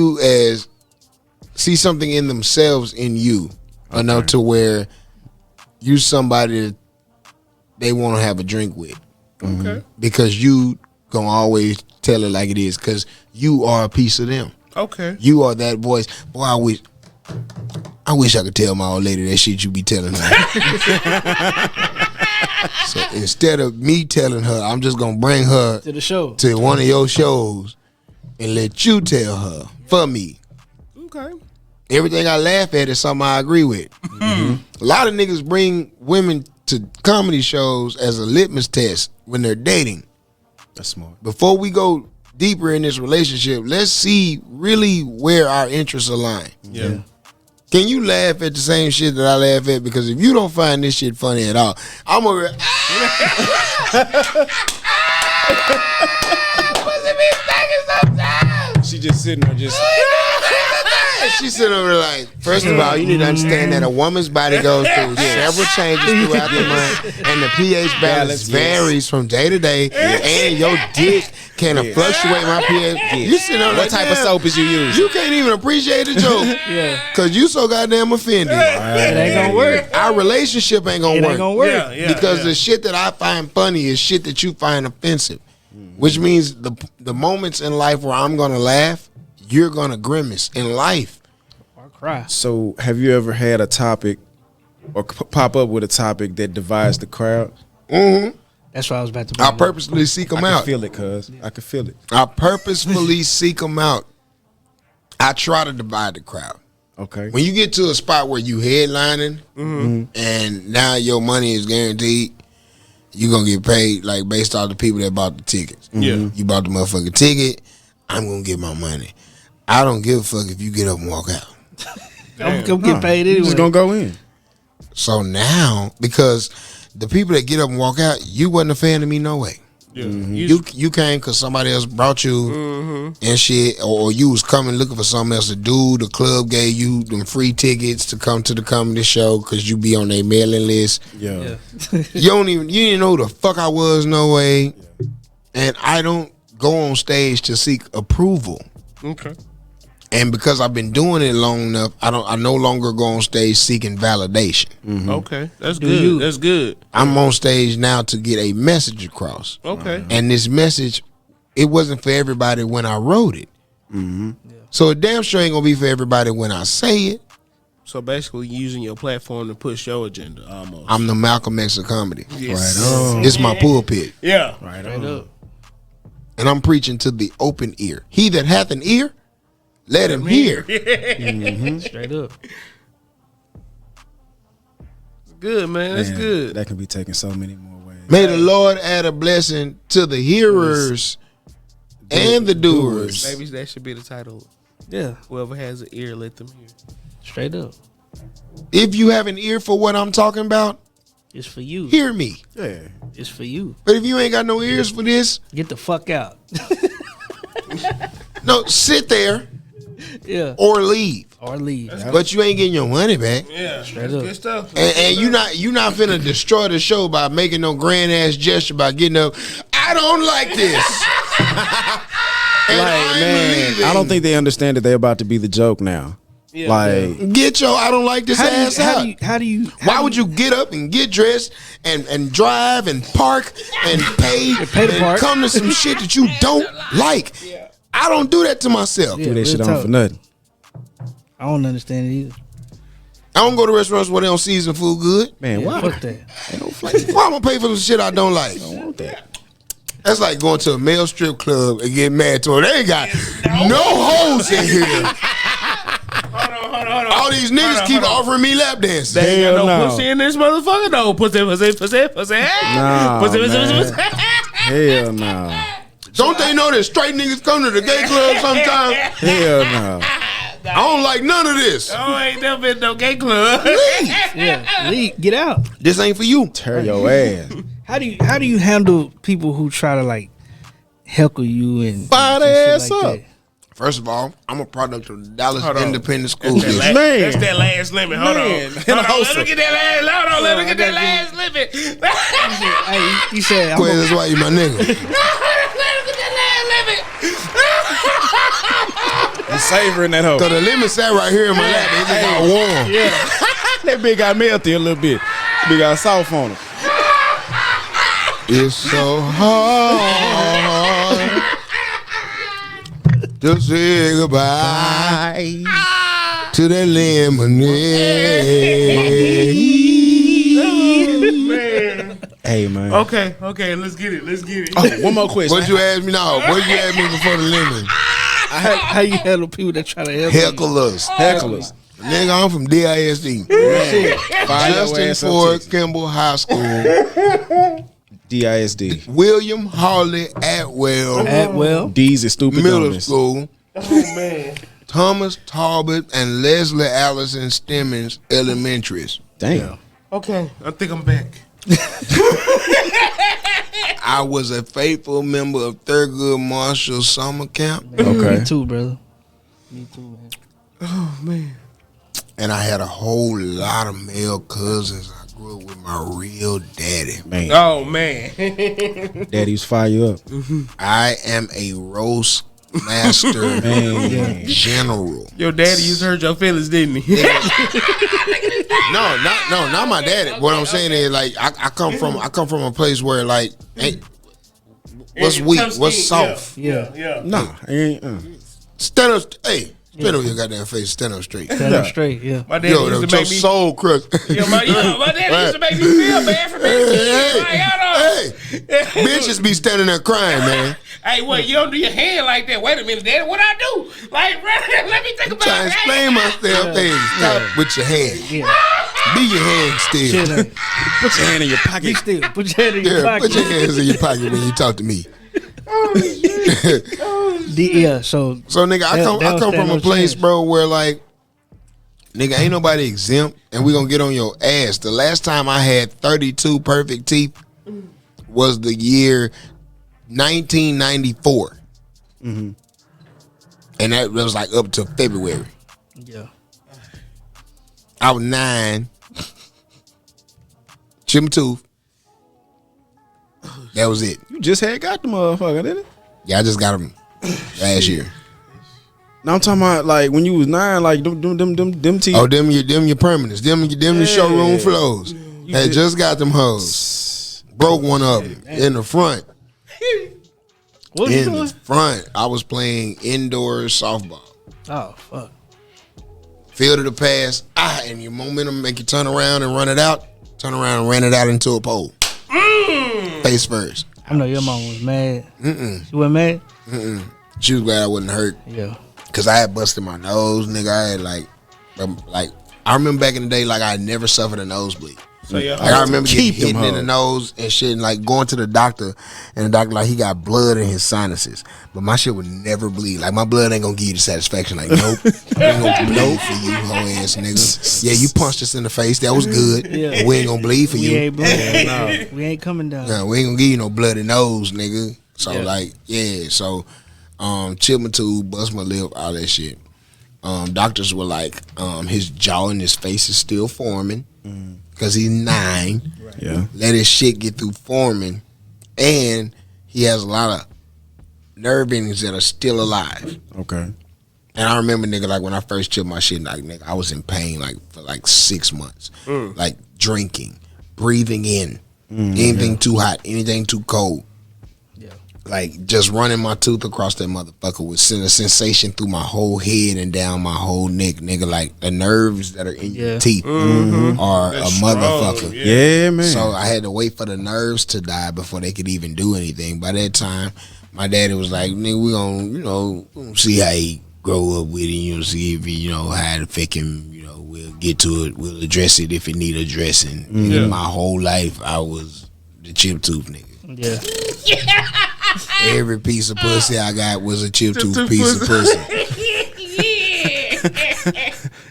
something in themselves in you enough to where you somebody that they want to have a drink with. Okay. Because you gonna always tell it like it is. Because you are a piece of them. Okay. You are that voice. Boy, I wish I could tell my old lady that shit you be telling her. So instead of me telling her, I'm just gonna bring her To the show. to one of your shows and let you tell her for me. Okay. Everything I laugh at is something I agree with. A lot of niggas bring women to comedy shows as a litmus test when they're dating. That's smart. Before we go deeper in this relationship, let's see really where our interests align. Yeah. Can you laugh at the same shit that I laugh at? Because if you don't find this shit funny at all, I'm over. She just sitting there just. She's sitting over there like, first of all, you need to understand that a woman's body goes through several changes throughout the month, and the pH balance varies from day to day, and your dick can fluctuate my pH. You sitting over What like, type of soap is you using? You can't even appreciate the joke. Because you so goddamn offended. It ain't gonna work. Our relationship ain't gonna It work. ain't gonna work. Yeah. Because the shit that I find funny is shit that you find offensive. Which means the moments in life where I'm gonna laugh, you're gonna grimace in life. Or cry. So, have you ever had a topic or pop up with a topic that divides the crowd? That's what I was about to bring I up. purposefully seek them I out. can feel it, cuz. I can feel it. I purposefully seek them out. I try to divide the crowd. Okay. When you get to a spot where you headlining and now your money is guaranteed, you're gonna get paid like based off the people that bought the tickets. Yeah. You bought the motherfucking ticket, I'm gonna get my money. I don't give a fuck if you get up and walk out. I'm gonna get paid You anyway. just gonna go in. So now, because the people that get up and walk out, you wasn't a fan of me no way. Yeah. You came because somebody else brought you and shit, or you was coming looking for something else to do. The club gave you them free tickets to come to the comedy show because you be on their mailing list. Yeah. You didn't know who the fuck I was no way, and I don't go on stage to seek approval. Okay. And because I've been doing it long enough, I no longer go on stage seeking validation. Okay. That's Do good. you. That's good. I'm on stage now to get a message across. Okay. And this message, it wasn't for everybody when I wrote it. So it damn sure ain't gonna be for everybody when I say it. So basically, using your platform to push your agenda, almost. I'm the Malcolm X of comedy. Yes. It's my pulpit. Yeah. Right Straight up. And I'm preaching to the open ear. He that hath an ear, let him hear. Straight up. Good, man. That's Man, good. That can be taken so many more ways. May the Lord add a blessing to the hearers and the doers. Maybe that should be the title. Yeah. Whoever has an ear, let them hear. Straight up. If you have an ear for what I'm talking about, It's for you. hear me. Yeah. It's for you. But if you ain't got no ears for this, Get the fuck out. no, sit there Yeah. or leave. Or leave. But you ain't getting your money back. Yeah. Straight That's up. good stuff. And you not finna destroy the show by making no grand ass gesture by getting up. I don't like this. And I'm leaving. I don't think they understand that they're about to be the joke now. Yeah, Get your I don't like this ass out. How do you Why would you get up and get dressed and drive and park and pay to park. come to some shit that you don't like? I don't do that to myself. Yeah. Do that real shit on talk. for nothing. I don't understand it either. I don't go to restaurants where they don't season food good. Man, Yeah, why? fuck that. Why am I pay for some shit I don't like? I don't want that. That's like going to a male strip club and getting mad to it. They ain't got no hoes in here. Hold on. All these niggas keep offering me lap dances. They ain't got Hell no no. pussy in this motherfucker. No pussy. Nah, Pussy. man. Hell no. Don't they know that straight niggas come to the gay club sometimes? Hell no. I don't like none of this. Oh, ain't never been no gay club. Yeah. Leave. Get out. This ain't for you. Tear your ass. How do you handle people who try to like heckle you and Fire and their shit ass up. that? First of all, I'm a product of the Dallas Hold on. Independent School That's District. Man. That's that last limit. Hold on. Man. Hold on. Let me get that last. Hold on. Let me get that last limit. Hey, he said, Quinn, that's why you my nigga. Let me get that last limit. I'm savoring that hoe. So the limit sat right here in my lap. It just got warm. That bitch got melty a little bit. Bitch got soft on him. It's so hard to say goodbye to that lemonade. Hey, man. Okay, let's get it. Oh, one more question. What you ask me now? What you ask me before the lemon? How you handle people that try to help you? Hecklers. Nigga, I'm from DISD. Justin Ford Kimball High School. DISD. William Hawley Atwell. D's is stupid. Middle School. Oh man. Thomas Talbot and Leslie Allison Stemmons Elementaries. Damn. Okay, I think I'm back. I was a faithful member of Thurgood Marshall Summer Camp. Okay. Me too, brother. Me too, man. Oh man. And I had a whole lot of male cousins. I grew up with my real daddy. Man. Oh man. Daddy's fire you up. I am a roast master Man. general. Your daddy used to hurt your feelings, didn't he? No, not my daddy. What I'm saying is, like, I come from a place where, like, hey, what's weak, what's soft. Yeah. Nah, ain't. Stand up, hey, stand up your goddamn face, stand up straight. Stand up straight, yeah. My daddy used to Your make me. soul crush. My daddy used to make me feel bad for me. Hey, bitches be standing there crying, man. Hey, what? You don't do your hand like that. Wait a minute, Daddy. What I do? Like, let me think about Trying to it. explain myself. Hey, stop with your hand. Yeah. Be your hand still. Chill out. Put your hand in your Be pocket. still. Put your head in your Yeah, pocket. put your hands in your pocket when you talk to me. Yeah, so nigga, I come from a place, bro, where like, nigga, ain't nobody exempt, and we gonna get on your ass. The last time I had 32 perfect teeth was the year 1994, and that was like up to February. yeah. I was 9, chipped my tooth. That was it. You just had got the motherfucker, didn't it? Yeah, I just got them last year. Now I'm talking about like when you was 9, like them teeth. Oh, them your permanents, them the showroom flows. Had just got them hoes. Broke one of them in the front. What was you In doing? the front, I was playing indoor softball. Oh, fuck. Field of the pass, and your momentum make you turn around and run it out. Turn around and ran it out into a pole. Face first. I know your mom was mad. She wasn't mad? She was glad I wasn't hurt. Yeah. Cause I had busted my nose, nigga. I had like I remember back in the day, like I had never suffered a nosebleed. So yeah, Like, I remember getting Keep them hit in the hoes. nose and shit, and like going to the doctor, and the doctor like he got blood in his sinuses, but my shit would never bleed. Like my blood ain't gonna give you the satisfaction. Like nope, ain't gonna bleed for you, hoe ass nigga. Yeah, you punched us in the face. That was good. Yeah. But we ain't gonna bleed for We you. ain't bleeding. No. We ain't coming down. No, we ain't gonna give you no bloody nose, nigga. So Yeah. like, yeah, so chip my tooth, bust my lip, all that shit. Doctors were like, his jaw and his face is still forming because he's 9. Yeah. Let his shit get through forming, and he has a lot of nerve endings that are still alive. Okay. And I remember, nigga, like when I first chipped my shit, like nigga, I was in pain like for like 6 months, like drinking, breathing in, anything too hot, anything too cold. Like just running my tooth across that motherfucker would send a sensation through my whole head and down my whole neck, nigga. Like the nerves that are in your teeth are a motherfucker. Yeah, man. So I had to wait for the nerves to die before they could even do anything. By that time, my daddy was like, nigga, we gonna see how he grow up with it, see if he, how it affect him, we'll get to it, we'll address it if it need addressing. And my whole life I was the chip tooth nigga. Yeah. Every piece of pussy I got was a chip tooth piece of pussy.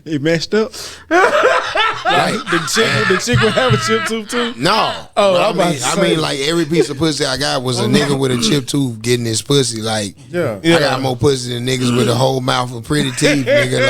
He messed up. Like the chick would have a chip tooth too. No. Oh, But I'm about to I say. mean, like every piece of pussy I got was a nigga with a chip tooth getting his pussy. Like, Yeah. I got more pussy than niggas with a whole mouth of pretty teeth, nigga.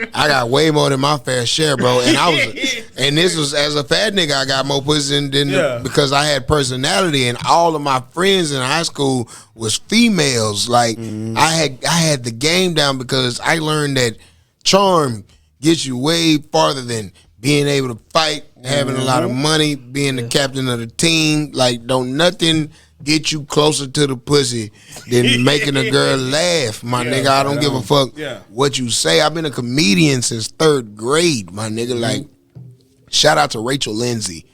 Like, I got way more than my fair share, bro. And this was as a fat nigga, I got more pussy than because I had personality, and all of my friends in high school was females. Like, I had the game down because I learned that charm gets you way farther than being able to fight, having a lot of money, being the captain of the team. Like, don't nothing get you closer to the pussy than making a girl laugh, my nigga. I don't give a fuck what you say. I've been a comedian since 3rd grade, my nigga. Like, shout out to Rachel Lindsay.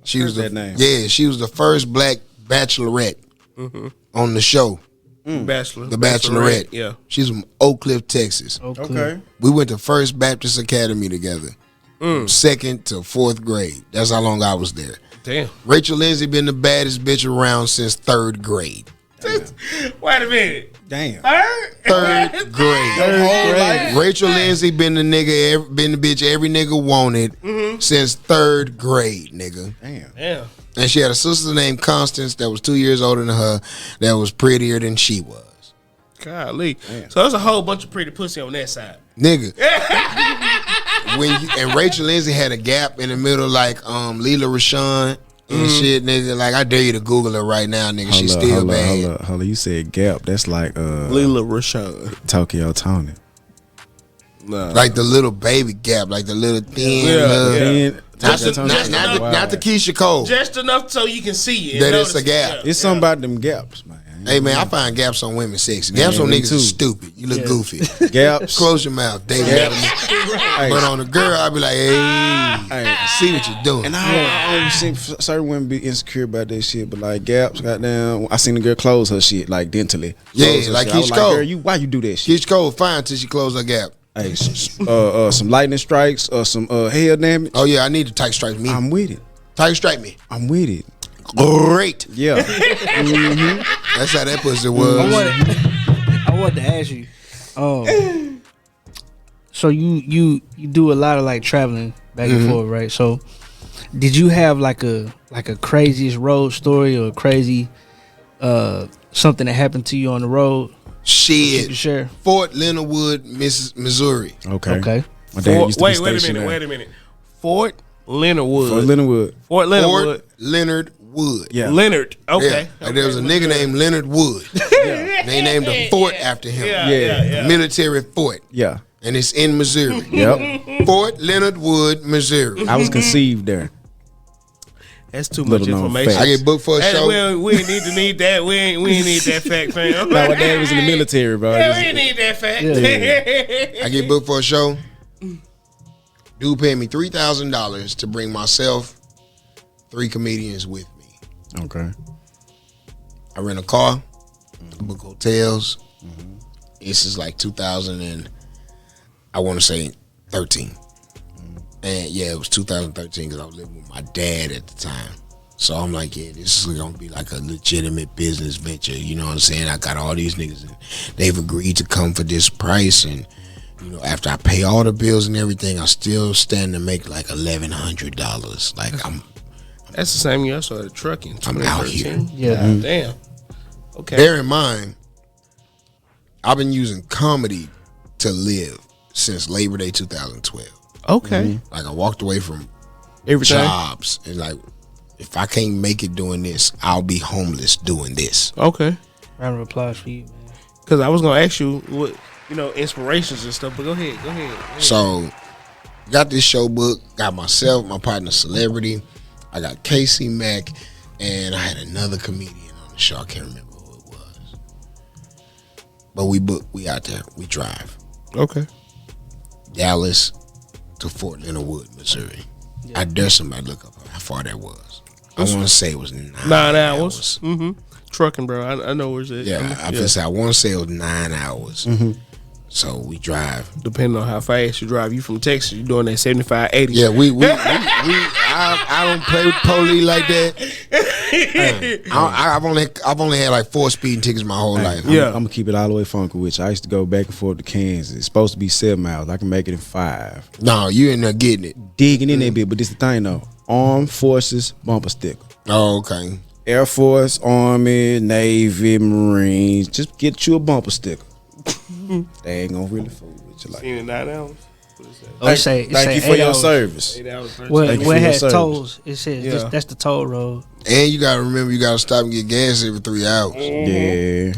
She was the name. Yeah, she was the first black bachelorette on the show. The Bachelorette. Yeah. She's from Oak Cliff, Texas. Okay. We went to First Baptist Academy together. 2nd to 4th grade. That's how long I was there. Damn. Rachel Lindsay been the baddest bitch around since 3rd grade. Wait a minute. Damn. 3rd grade. Rachel Lindsay been the bitch every nigga wanted since 3rd grade, nigga. Damn. And she had a sister named Constance that was 2 years older than her that was prettier than she was. Golly. So there's a whole bunch of pretty pussy on that side. Nigga. And Rachel Lindsay had a gap in the middle like Leela Rashawn and shit, nigga. Like, I dare you to Google her right now, nigga. She's still bad. Hold up. You said gap. That's like Leela Rashawn. Tokyo Tony. Nah. Like the little baby gap, like the little thin. Not the Keisha Cole. Just enough so you can see it. That it's a gap. It's something about them gaps, man. Hey, man, I find gaps on women sexy. Gaps on niggas is stupid. You look goofy. Gaps. Close your mouth, David. But on a girl, I be like, hey, see what you're doing. And I see certain women be insecure about that shit, but like gaps, goddamn, I seen the girl close her shit like dentally. Yeah, like Keisha Cole. Girl, why you do that shit? Keisha Cole fine till she close her gap. Hey, some lightning strikes or some hair damage. Oh yeah, I need to tight strike me. I'm with it. Tight strike me. I'm with it. Great. Yeah. That's how that pussy was. I wanted to ask you. So you do a lot of like traveling back and forth, right? So did you have like a craziest road story or crazy something that happened to you on the road? Shit. Sure. Fort Leonard Wood, Missouri. Okay. Wait a minute. Fort Leonard Wood. Fort Leonard Wood. Yeah. Leonard. Okay. Yeah. There was a nigga named Leonard Wood. They named a fort after him. Yeah. Military fort. Yeah. And it's in Missouri. Yep. Fort Leonard Wood, Missouri. I was conceived there. That's too much information. I get booked for a show. We need that. We ain't need that fact, fam. No, my dad was in the military, bro. Yeah, we ain't need that fact. I get booked for a show. Dude paid me $3,000 to bring myself 3 comedians with me. Okay. I rent a car, book hotels. This is like 2000 and I want to say 13. And yeah, it was 2013 because I was living with my dad at the time. So I'm like, yeah, this is gonna be like a legitimate business venture. You know what I'm saying? I got all these niggas and they've agreed to come for this price. And you know, after I pay all the bills and everything, I still stand to make like $1,100. Like that's the same year I started trucking. I'm out here. Yeah. Damn. Okay. Bear in mind, I've been using comedy to live since Labor Day 2012. Okay. Like I walked away from Everything. jobs and like, if I can't make it doing this, I'll be homeless doing this. Okay. Round of applause for you, man. Because I was gonna ask you what inspirations and stuff, but go ahead. So, got this show book. Got myself, my partner, Celebrity. I got Casey Mack, and I had another comedian on the show. I can't remember who it was. But we out there. We drive. Okay. Dallas to Fort Leonard Wood, Missouri. Yeah. I dare somebody look up how far that was. I want to say it was 9 hours. Mm-hmm. Trucking, bro. I know where's it. Yeah, I want to say it was 9 hours. Mm-hmm. So we drive. Depending on how fast you drive, you from Texas, you doing that 75, 80. Yeah, I don't play with police like that. I've only had like 4 speeding tickets my whole life. I'm gonna keep it all the way funky with you. I used to go back and forth to Kansas. It's supposed to be 7 miles. I can make it in 5. No, you ain't not getting it. Digging in that bit, but this the thing though. Armed Forces bumper sticker. Oh, okay. Air Force, Army, Navy, Marines. Just get you a bumper sticker. They ain't gonna really fool with you like that. 9 hours. Thank you for your service. 8 hours. Well, it has tolls. It says that's the toll road. And you gotta remember, you gotta stop and get gas every 3 hours. Yeah.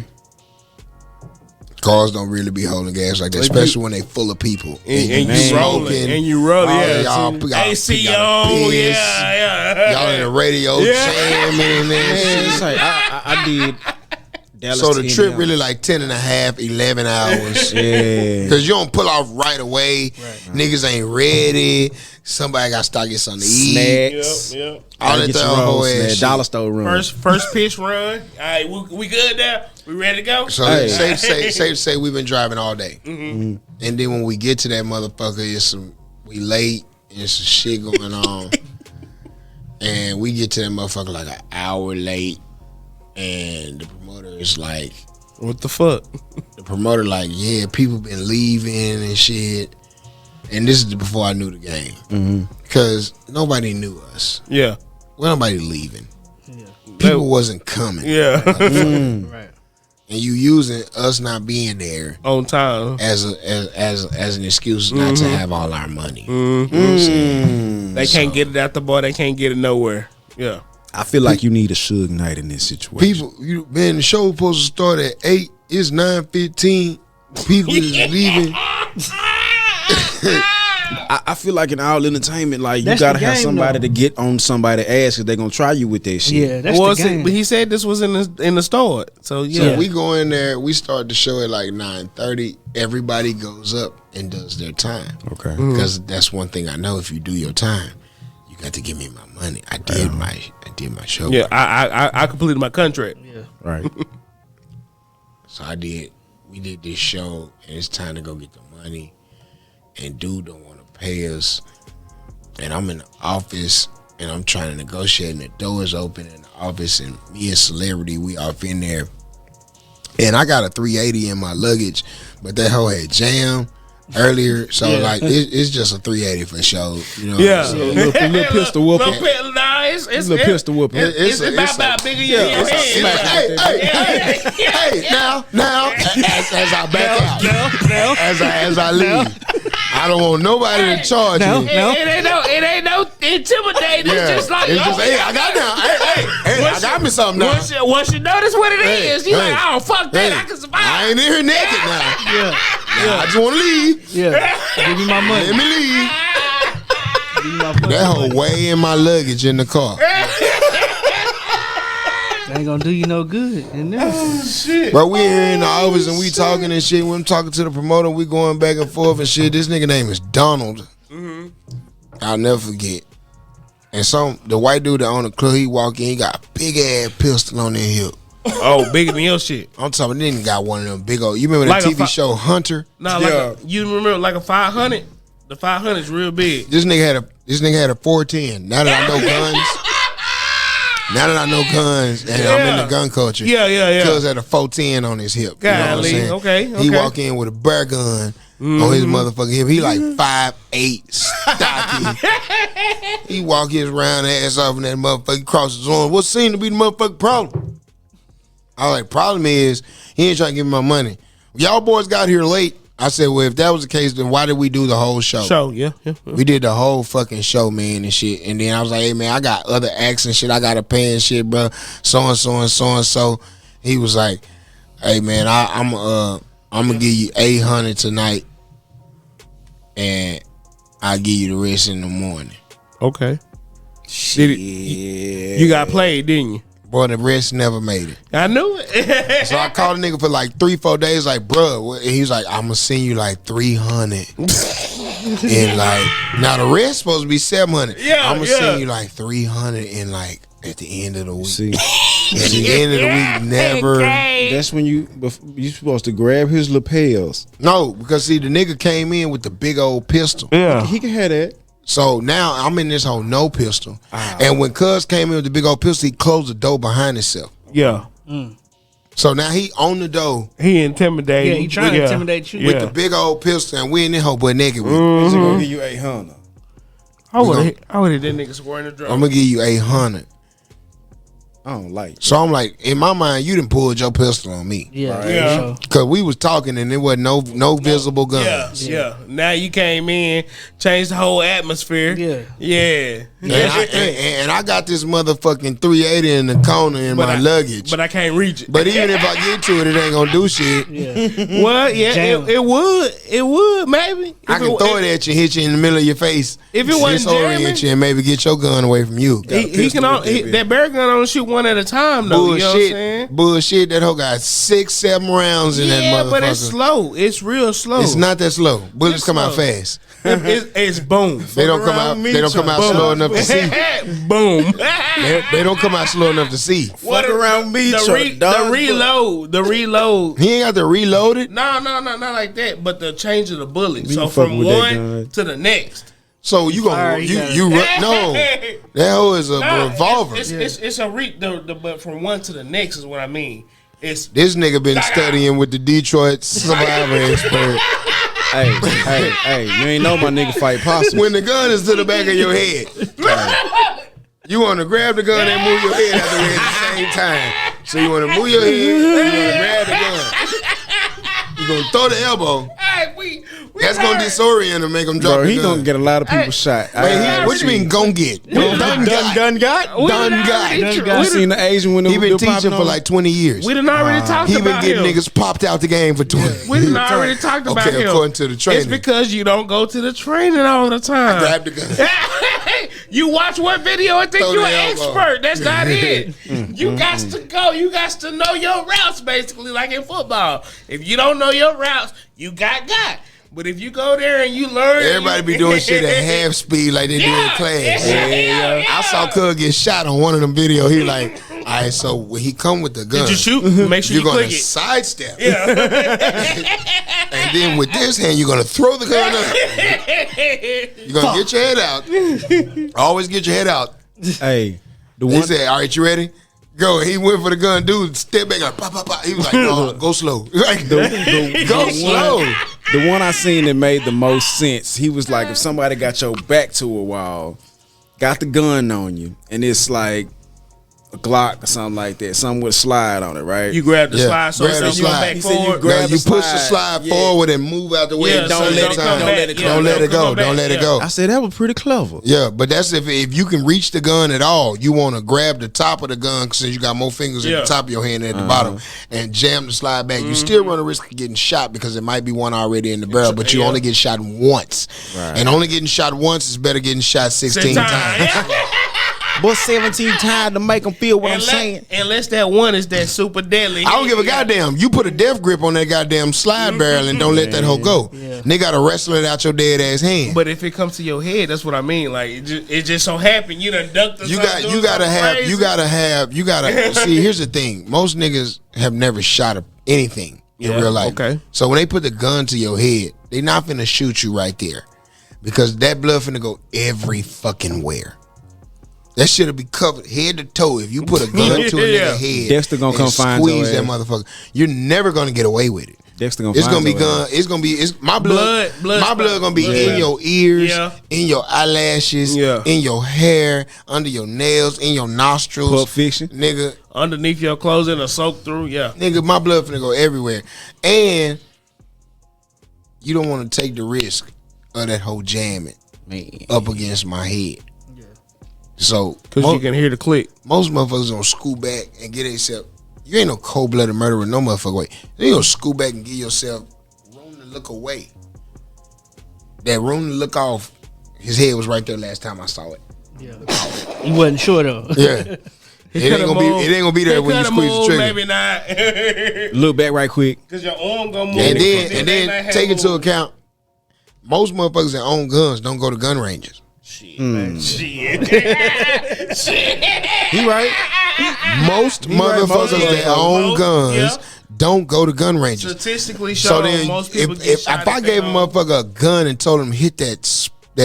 Cars don't really be holding gas like that, especially when they full of people. And you rolling. And you rolling, yeah. Y'all AC on, yeah. Y'all in the radio jamming and that It's like, I did Dallas. So the trip really like 10 and a half, 11 hours. Yeah. Because you don't pull off right away. Niggas ain't ready. Somebody got to start getting something to eat. Snacks. Yep. All that whole ass shit. Dollar store run. First pitch run. All right, we good now? We ready to go? So safe to say we've been driving all day. And then when we get to that motherfucker, we late and some shit going on. And we get to that motherfucker like an hour late. And the promoter is like, what the fuck? The promoter like, yeah, people been leaving and shit. And this is before I knew the game. Because nobody knew us. Yeah. Well, nobody leaving. Yeah. People wasn't coming. Yeah. Right. And you using us not being there on time as an excuse not to have all our money. You know what I'm saying? They can't get it out the bar. They can't get it nowhere. Yeah. I feel like you need a Suge Knight in this situation. People, the show was supposed to start at 8. It's 9:15. People is leaving. I feel like in all entertainment, like That's you gotta the have game, somebody though. to get on somebody's ass because they're gonna try you with that shit. Yeah, that's the game. But he said this was in the store. So yeah. So we go in there. We start the show at like 9:30. Everybody goes up and does their time. Okay. Because that's one thing I know. If you do your time, you got to give me my money. I did my show. Yeah, I completed my contract. Yeah. Right. So we did this show, and it's time to go get the money. And dude don't want to pay us. And I'm in the office, and I'm trying to negotiate, and the door is open in the office, and me and Celebrity, we off in there. And I got a 380 in my luggage, but that hoe had jammed earlier, so like it's just a 380 for show. You know? Yeah, a little pistol whooping. It's little pistol whooping. It's about bigger your head. Hey, now, as I back out, as I leave, I don't want nobody to charge me. It ain't no intimidating. It's just like, hey, I got now. Hey, I got me something now. Once you notice what it is, you like, oh fuck that, I can survive. I ain't in here naked now. I just want to leave. Yeah. Give me my money. Let me leave. Give me my fucking That money. whole way in my luggage in the car. Ain't gonna do you no good in there. Shit. But we here in the office and we talking and shit. When I'm talking to the promoter, we going back and forth and shit. This nigga name is Donald. I'll never forget. And the white dude that owned the club, he walk in, he got a big ass pistol on his hip. Oh, bigger than your shit. I'm talking, then he got one of them big old. You remember Like the a TV show Hunter? No, you remember like a 500? The 500 is real big. This nigga had a 410. Now that I know guns, and I'm in the gun culture. Yeah. Cuz had a 410 on his hip. You know what I'm saying? Okay. He walk in with a bear gun on his motherfucking hip. He like 5'8", stocky. He walk his round ass off in that motherfucker. He crosses his arm. What seemed to be the motherfucking problem? I was like, problem is, he ain't trying to give me my money. Y'all boys got here late. I said, well, if that was the case, then why did we do the whole show? Yeah. We did the whole fucking show, man, and shit. And then I was like, hey, man, I got other acts and shit. I got to pay and shit, bro. So. He was like, hey, man, I'm going to give you $800 tonight, and I'll give you the rest in the morning. Okay. You got played, didn't you? Boy, the rest never made it. I knew it. So I called a nigga for like 3-4 days, like, bruh. And he was like, I'm going to send you like 300. And like, now the rest supposed to be 700. I'm going to send you like 300 and like at the end of the week. See, at the end of the week, never. that's when you supposed to grab his lapels. No, because see, the nigga came in with the big old pistol. Yeah. He can have that. So now I'm in this whole no pistol. And when Cuz came in with the big old pistol, he closed the door behind himself. Yeah. So now he on the door. He intimidated. Yeah, he trying to intimidate you. With the big old pistol, and we in this whole butt naked with it. He's gonna give you 800. I would have that nigga square in the drum. I'm gonna give you 800. I don't like it. So I'm like, in my mind, you done pulled your pistol on me. Yeah. Right. Yeah. So, Cause we was talking and there wasn't no visible guns. Yeah. Now you came in, changed the whole atmosphere. Yeah. And I got this motherfucking 380 in the corner in my luggage. But I can't reach it. But even if I get to it, it ain't gonna do shit. yeah. Well, yeah, Jam. it would. It would, maybe. I can throw it at you, hit you in the middle of your face. If it wasn't disorient jamming, you and maybe get your gun away from you. he can that bear gun only shoot one at a time though. You know what I'm saying? Bullshit. That hoe got 6-7 rounds in that motherfucker. But it's slow. It's real slow. It's not that slow. Bullets It's come out slow. fast. It's boom. They don't come out. They don't come out slow enough to see. Boom. They don't come out slow enough to see. Fuck around me, the reload. He ain't got to reload it. No, not like that. But the change of the bullet. You So fucking from with that one gun. to the next. So you gonna Fire, you no. That hoe is a revolver. It's a but from one to the next is what I mean. It's This nigga been studying with the Detroit survivor expert. Hey, you ain't know my nigga fight possums. When the gun is to the back of your head, you want to grab the gun and move your head out the way at the same time. So you want to move your head, you want to grab the gun. You gonna throw the elbow. That's gonna disorient him and make him drop Bro, the he gun. gonna get a lot of people shot. What you mean gon' get? Done got. I seen the Asian when He been teaching for like 20 years. We done already talked He been about getting him. niggas popped out the game for 20. We done already talked about Okay, him. according to the training. It's because you don't go to the training all the time. Grab the gun. You watch one video and think Throw you're the an elbow. expert. That's not it. You got to go. You got to know your routes, basically, like in football. If you don't know your routes, you got. But if you go there and you learn, Everybody be doing shit at half speed like they do in class. Yeah. I saw Cug get shot on one of them videos. He like, all right, so when he come with the gun, Did you shoot? Make sure you're you gonna click it. sidestep. Yeah. And then with this hand, you're gonna throw the gun up. You're gonna get your head out. Always get your head out. Hey, the He one said, all right, you ready? Go. He went for the gun. Dude, step back. Like, pop, pop, pop. He was like, no, go slow. Like, go slow. The one I seen that made the most sense. He was like, if somebody got your back to a wall, got the gun on you, and it's like a Glock or something like that, something with a slide on it, right? You grab the slide, so grab the it's you slide. back He said you forward. grab You the push the slide. slide Yeah. forward and move out the way. Yeah, at the so same it don't time. come back. Yeah, Don't let it go. come back. Don't let it Yeah. go. I said that was pretty clever. Yeah, but that's if you can reach the gun at all, you want to grab the top of the gun since you got more fingers at Yeah. the top of your hand than at the bottom and jam the slide back. You still run a risk of getting shot because there might be one already in the barrel, but you Yeah. only get shot once. Right. And only getting shot once is better getting shot 16 times. But 17 times to make them feel what I'm saying. Unless that one is that super deadly. I don't give a goddamn. You put a death grip on that goddamn slide barrel and don't let that hoe go. Yeah. They gotta wrestle it out your dead ass hand. But if it comes to your head, that's what I mean. Like it just so happened you done ducked or You something, gotta see, here's the thing. Most niggas have never shot anything in Yeah, real life. okay. So when they put the gun to your head, they not finna shoot you right there. Because that blood finna go every fucking where. That shit'll be covered head to toe. If you put a gun to a Yeah. nigga head, Dexter gonna and come find squeeze your that ass. motherfucker. You're never gonna get away with it. Dexter gonna It's find gonna be your gun. ass. It's gonna be. It's my blood. My blood gonna be blood. in your ears, Yeah. in your eyelashes, Yeah. in your hair, under your nails, in your nostrils. Pulp Fiction. Nigga. underneath your clothes and a soak through. Yeah. Nigga, my blood finna go everywhere, and you don't want to take the risk of that whole jamming up against my head. So, Because you can hear the click. most motherfuckers gonna scoot back and get themselves. You ain't no cold-blooded murderer, no motherfucker way. You gonna scoot back and give yourself room to look away. That room to look off. His head was right there last time I saw it. You wasn't sure though. Yeah, it ain't gonna be there when you squeeze the trigger. Maybe not. Look back right quick. Because your arm gonna move. And They then might have take into move. account, most motherfuckers that own guns don't go to gun ranges. Shit. He right. Most motherfuckers that own Most, guns yeah. don't go to gun ranges. Statistically So shown, then, most people if, get if shot I if gave they a don't- motherfucker a gun and told him hit that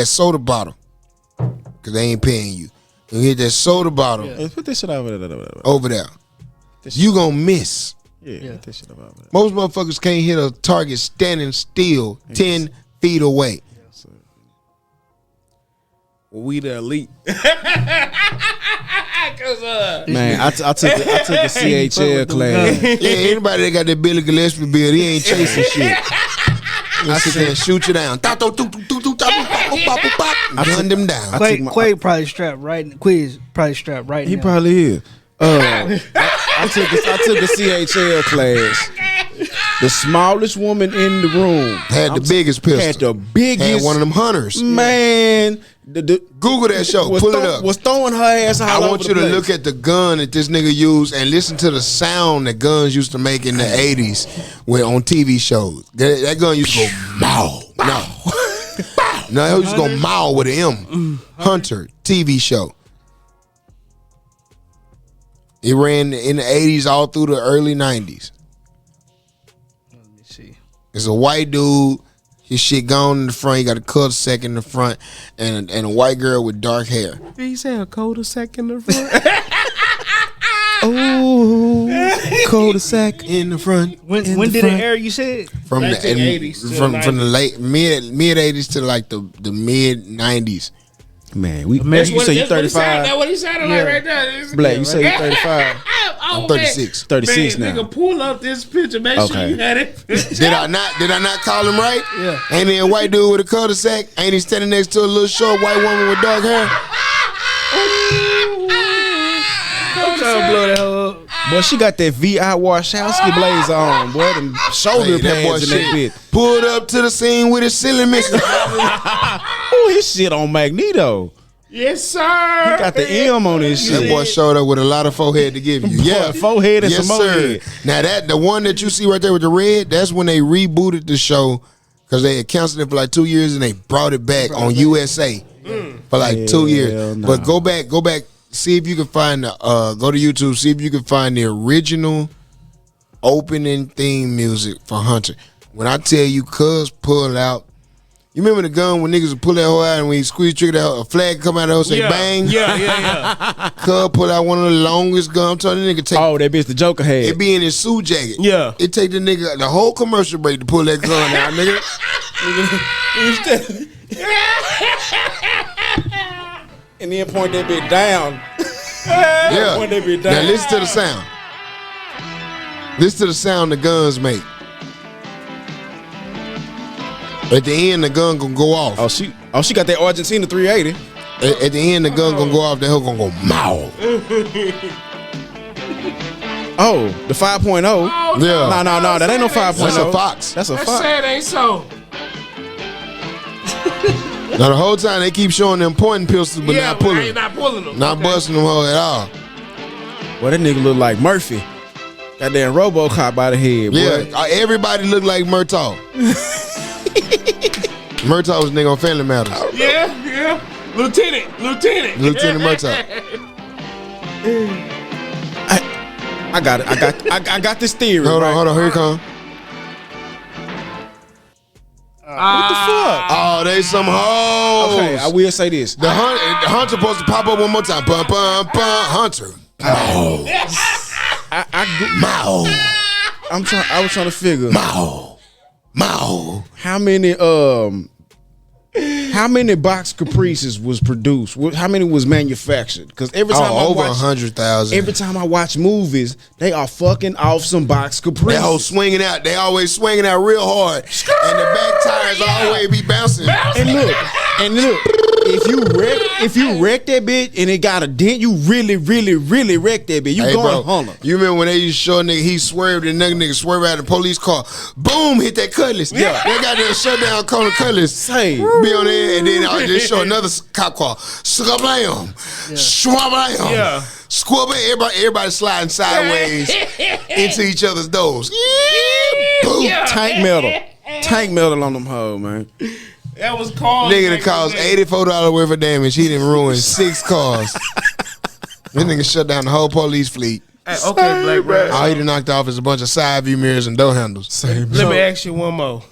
soda bottle, because they ain't paying you, you hit that soda bottle Hey, put this shit over there. over there, you gonna miss. Yeah, put this shit over there. Most motherfuckers can't hit a target standing still 10 feet away. We the elite. Man, I took a CHL class. Yeah, anybody that got that Billy Gillespie build, he ain't chasing shit. I sit there and shoot you down. Gun them down. Quay probably strapped right. Quiz probably strapped right. He now. probably is. I took a CHL class. The smallest woman in the room Had the biggest pistol. Had the biggest. Had one of them hunters. Man, Google that show. Pull it up. Was throwing her ass all I over want you the to place. look at the gun that this nigga used and listen to the sound that guns used to make in the 80s when on TV shows. That gun used to go mow. No, it used to go mow with an M. Hunter TV show. It ran in the 80s all through the early 90s. Let me see. It's a white dude. His shit gone in the front. He got a cul-de-sac in the front and a white girl with dark hair. Did he say a cul-de-sac in the front? Oh, cul-de-sac In the front. When did it air? You said From the 1980s from the late mid 80s to like the mid 90s. Man, That's you what, say you that's what he sound- 35. That's what he sounded like right there. Blaq, you say you 35. I'm 36. 36 man, now. Nigga, pull up this picture. Make sure Okay. you had it. Did I not call him right? Yeah. Ain't he a white dude with a cul-de-sac? Ain't he standing next to a little short white woman with dark hair? I'm trying to blow that hoe up. Boy, she got that V.I. Warshawski blazer on, boy. Them shoulder Hey, that boy pads in that shit bitch. pulled up to the scene with his silly mister. Oh, his shit on Magneto. Yes, sir. He got the M on his That shit. boy showed up with a lot of forehead to give you. Yeah, forehead and yes, some sir. head. Now the one that you see right there with the red, that's when they rebooted the show because they had canceled it for like 2 years and they brought it back on USA for like 2 years. nah. But go back, see if you can find the go to YouTube, see if you can find the original opening theme music for Hunter. When I tell you, cuz pull out. You remember the gun when niggas would pull that hoe out and when you squeeze trigger, that a flag come out of the hoe say bang? Yeah. Cuz pull out one of the longest guns. I'm telling you, nigga take Oh, that bitch the Joker had. it be in his suit jacket. Yeah. It take the nigga the whole commercial break to pull that gun out, nigga. And then point that bitch down. Yeah. Point that bitch Now down. listen to the sound. Listen to the sound the guns make. At the end, the gun gonna go off. Oh, she got that Argentina 380. At the end, the gun gonna go off. The hell gonna go mow. Oh, the 5.0. Yeah. No, that ain't no 5.0. That's a Fox. That's a That Fox. said ain't so. Now the whole time they keep showing them pointing pistols, but Yeah, not but I pulling, ain't not pulling them. not busting them hoe at all. Well, that nigga look like Murphy. Goddamn RoboCop by the head, boy. Yeah, everybody look like Murtaugh. Murtaugh was nigga on Family Matters. Yeah. Lieutenant. Lieutenant Murtaugh. I got it. I got this theory. Hold right? on, here it come. What the fuck? Oh, they some hoes. Okay, I will say this. The Hunter supposed to pop up one more time. Bum, bum, bum. Hunter. Mow. Mow. I was trying to figure Mow. Mow. how many box caprices was produced? How many was manufactured? Because every time I Over watch 100,000. every time I watch movies, they are fucking off some box caprices. That whole swinging out. They always swinging out real hard. And the back tires always be bouncing. And look, if you wreck that bitch and it got a dent, you really wreck that bitch. You Hey, going bro, Holler. you remember when they used to show a nigga, he swerved and another nigga swerved out of the police car. Boom, hit that cutlass. Yeah. They got that shutdown calling cutlass. Say. Be on there and then I just show another cop car. Swablam. Swablam. Yeah. Squabble. Everybody sliding sideways into each other's doors. Yeah. Boom. Yeah. Tank metal on them hoes, man. That was called. Nigga that caused $84 worth of damage. He didn't ruin 6 cars. This nigga shut down the whole police fleet. Hey, okay, Blaq Ron. All he done knocked off is a bunch of side view mirrors and door handles. Let me ask you one more.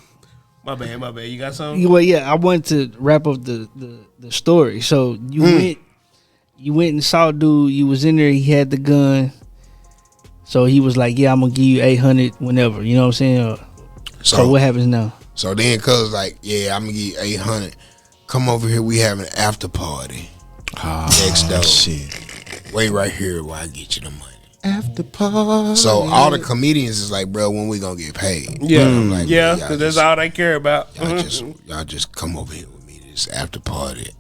My bad. You got something? Well, yeah, I wanted to wrap up the story. So you went and saw dude. You was in there. He had the gun. So he was like, "Yeah, I'm gonna give you 800 whenever." You know what I'm saying? So what happens now? So then cuz like, yeah, I'm gonna give you 800. Come over here, we having an after party. Next door. Shit. wait right here while I get you the money. After party. So all the comedians is like, bro, when we gonna get paid? Yeah, I'm like, yeah, man, because that's all they care about. y'all just come over here with me to this after party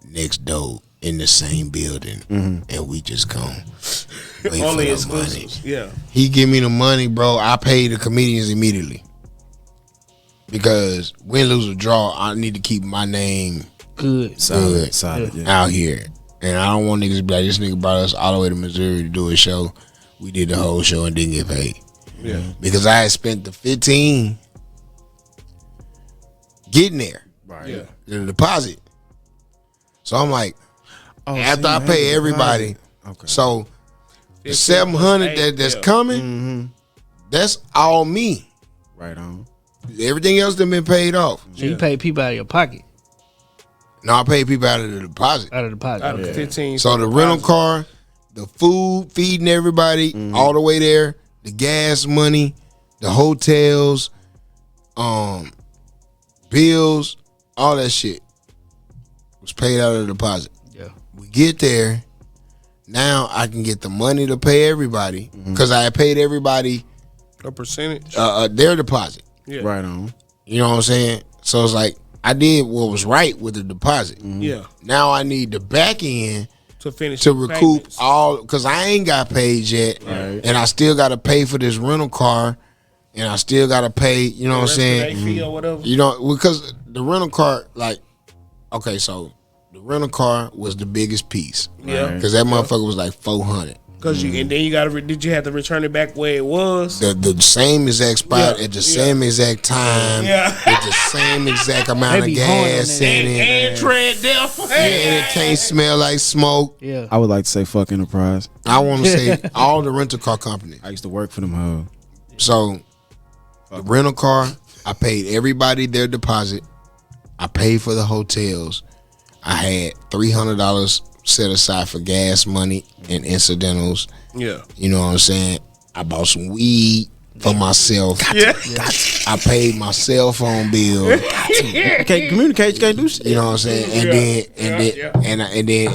next door in the same building, and we just come. Wait Only for the exclusives. money. Yeah. He give me the money, bro. I pay the comedians immediately because win, lose or draw, I need to keep my name Good. solid, out here, and I don't want niggas to be like, this nigga brought us all the way to Missouri to do a show. We did the whole show and didn't get paid. Yeah. Because I had spent the 15 getting there. Right. Yeah. The deposit. So I'm like, after so I you pay had everybody, Okay. so the 15 700 plus 8, that's yeah. coming, that's all me. Right on. Everything else done been paid off. So you pay people out of your pocket, No, I pay people out of the deposit. out of the deposit. Out of the 15. So the rental car, the food, feeding everybody all the way there, the gas money, the hotels, bills, all that shit was paid out of the deposit. Yeah. We get there, now I can get the money to pay everybody because I had paid everybody A percentage. their deposit. Yeah. Right on. You know what I'm saying? So it's like I did what was right with the deposit. Yeah. Now I need the back end To finish to the recoup payments. all because I ain't got paid yet, Right. and I still got to pay for this rental car, and I still got to pay. You know what I'm saying? Restoration fee or whatever. You know, because the rental car, like, okay, so the rental car was the biggest piece. Yeah. Because that motherfucker was like 400. Because you and then you gotta did you have to return it back where it was? The same exact spot Yeah, at the same exact time. Yeah. With the same exact amount They of be hard on gas that. in it. And tread death. And it can't smell like smoke. Yeah. I would like to say fuck Enterprise. I want to say all the rental car companies. I used to work for them hoes. So the rental car, I paid everybody their deposit. I paid for the hotels. I had $300 set aside for gas money and incidentals. Yeah. You know what I'm saying? I bought some weed for myself. Yeah. I paid my cell phone bill. You can't communicate, you can't do shit. You know what I'm saying? And then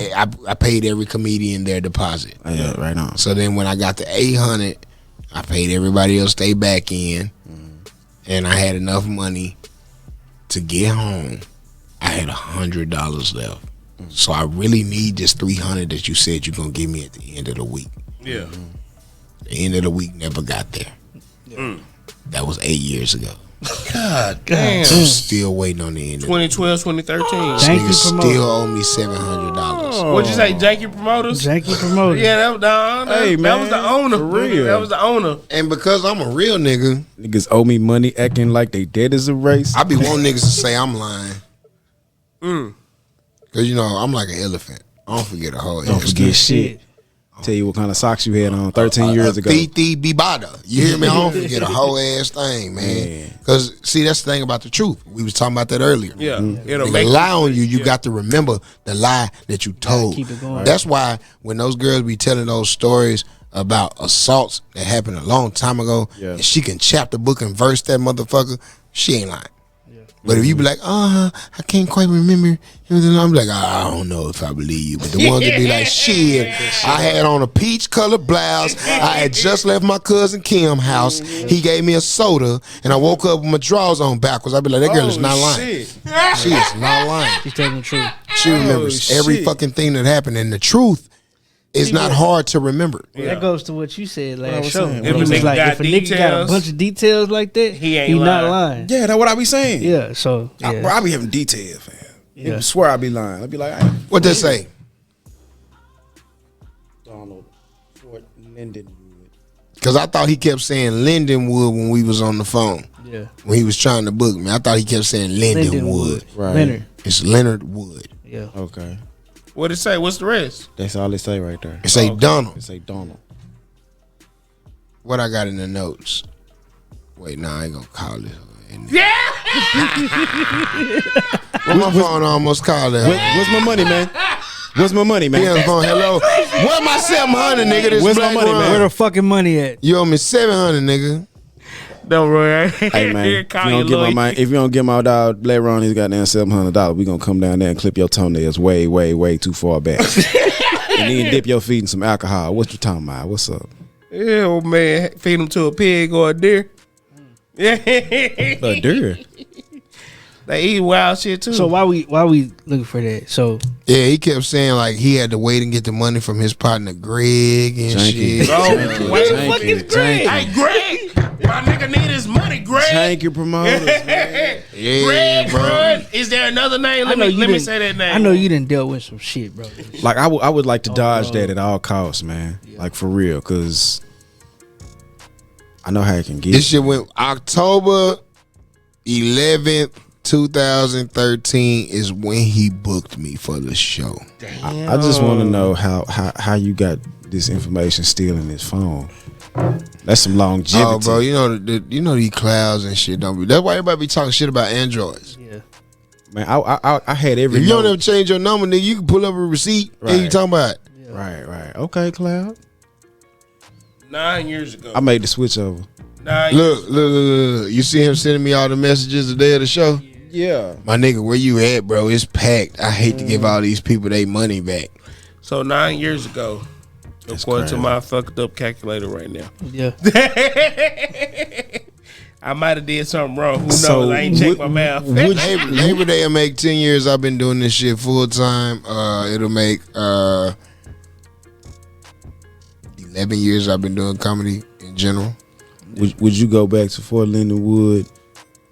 I paid every comedian their deposit. Yeah, right on. So then when I got to 800, I paid everybody else they back in, and I had enough money to get home. I had $100 left, so I really need this 300 that you said you're gonna give me at the end of the week. Yeah. The end of the week never got there. That was 8 years ago. God damn. I'm still waiting on the end. 2012, 2013. Thank you, Niggas promoter. still owe me $700. What'd you say, janky promoters? Janky promoter. Yeah, that was the Hey, that was the man, owner. for real. That was the owner. And because I'm a real nigga, Niggas owe me money acting like they dead as a race. I be wanting niggas to say I'm lying. Cause you know I'm like an elephant. I don't forget a whole. Don't forget shit. Tell you what kind of socks you had on 13 years ago. Titi Bibada. You hear me? I don't forget a whole ass thing, man. Cause see, that's the thing about the truth. We was talking about that earlier. Yeah. They It'll make lie on you. You got to remember the lie that you told. keep it going. That's why when those girls be telling those stories about assaults that happened a long time ago, Yeah. and she can chapter book and verse that motherfucker, she ain't lying. But if you be like, I can't quite remember everything, I'm like, I don't know if I believe you. But the ones that be like, shit, I had on a peach colored blouse. I had just left my cousin Kim's house. He gave me a soda, and I woke up with my drawers on backwards. I'd be like, that girl is not lying. She is not lying. She's telling the truth. She remembers every shit. fucking thing that happened, and the truth is not hard to remember. That goes to what you said I last was show. saying, It what was I was like saying. if a nigga got a Details. bunch of details like that, He ain't he not lying. lying. Yeah, that's what I be saying. Yeah, so I, yeah. bro, I be having details, fam. Yeah. I swear I be lying. I be like, I What they say? Donald Fort Lindenwood. Because I thought he kept saying Lindenwood when we was on the phone. Yeah. When he was trying to book me, I thought he kept saying Lindenwood. Right. Leonard. It's Leonard Wood. Yeah. Okay. What'd it say? What's the rest? That's all they say right there. It say Donald. They say Donald. What I got in the notes? Wait, nah, I ain't gonna call it. Yeah. Well, my phone almost called it. Where's my money, man? Where's my money, Be on the man? phone. Hello. Where my 700, nigga? This Where's my Blaq money, Ron. man? Where the fucking money at? You owe me 700, nigga. Don't worry. Hey man, if Call you don't you get my Louis. mind, if you don't get my dog Blaq Ron his goddamn $700, we gonna come down there and clip your toenails way, way, way too far back. and then dip your feet in some alcohol. What you talking about? What's up? Yeah, old man, feed them to a pig or a deer. Yeah, A deer. they eat wild shit too. So why we looking for that? So Yeah, he kept saying like he had to wait and get the money from his partner Greg and Janky. shit. Oh, where the fuck is Greg? Janky. Hey, Greg, my nigga need his money, Greg. Thank you, promoters, man. Yeah, Greg bro. Ron. Is there another name? Let me say that name. I know you done dealt with some shit, bro. Like I would like to dodge that at all costs, man. Like for real, cause I know how it can get. This shit went October 11th, 2013 is when he booked me for the show. I just want to know how you got this information still in his phone. That's some longevity. Oh, bro, you know these clouds and shit don't be. That's why everybody be talking shit about Androids. Yeah. Man, I had every. If you don't note. ever change your number, nigga, you can pull up a receipt and you Right. talking about. Right. Okay, Cloud. 9 years ago. I made the switch over. 9 years. Look. You see him sending me all the messages the day of the show? Yeah. My nigga, where you at, bro? It's packed. I hate to give all these people their money back. So 9 years ago, according to crazy. my fucked up calculator right now, Yeah. I might have did something wrong. Who knows? So I ain't checked my math. Labor Day will make 10 years I've been doing this shit full time. It'll make 11 years I've been doing comedy in general. Would you go back to Fort Leonard Wood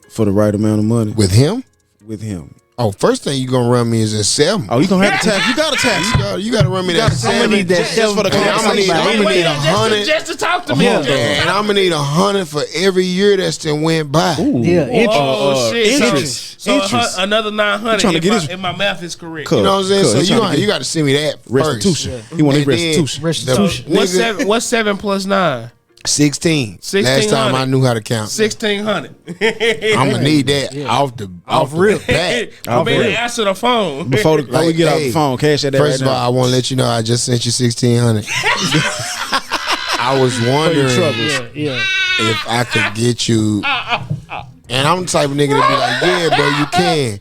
for the right amount of money With him? with him? Oh, first thing you gonna run me is at 7. Oh, you gonna have to tax? You got to tax. You gotta run me that 7. need that Just for the seven. I'm gonna need Wait, 100. just to talk to me. Yeah. And I'm gonna need 100 for every year that's then went by. Yeah. Oh shit! interest. So Interest. another 900. trying to get his- If my math is correct. Cool. You know what I'm saying? Cool. He So trying to you got to send me that Restitution. first. He want his And then restitution. Restitution. What's Nigga, seven? What's 7 plus 9? 16. 1600. Last time I knew how to count. 1600. I'm gonna need that off the bat. I better answer the phone. Before we get off the Hey, phone, cash that First right of all, now. I want to let you know I just sent you 1600. I was wondering Yeah. if I could get you. And I'm the type of nigga to be like, yeah, bro, you can.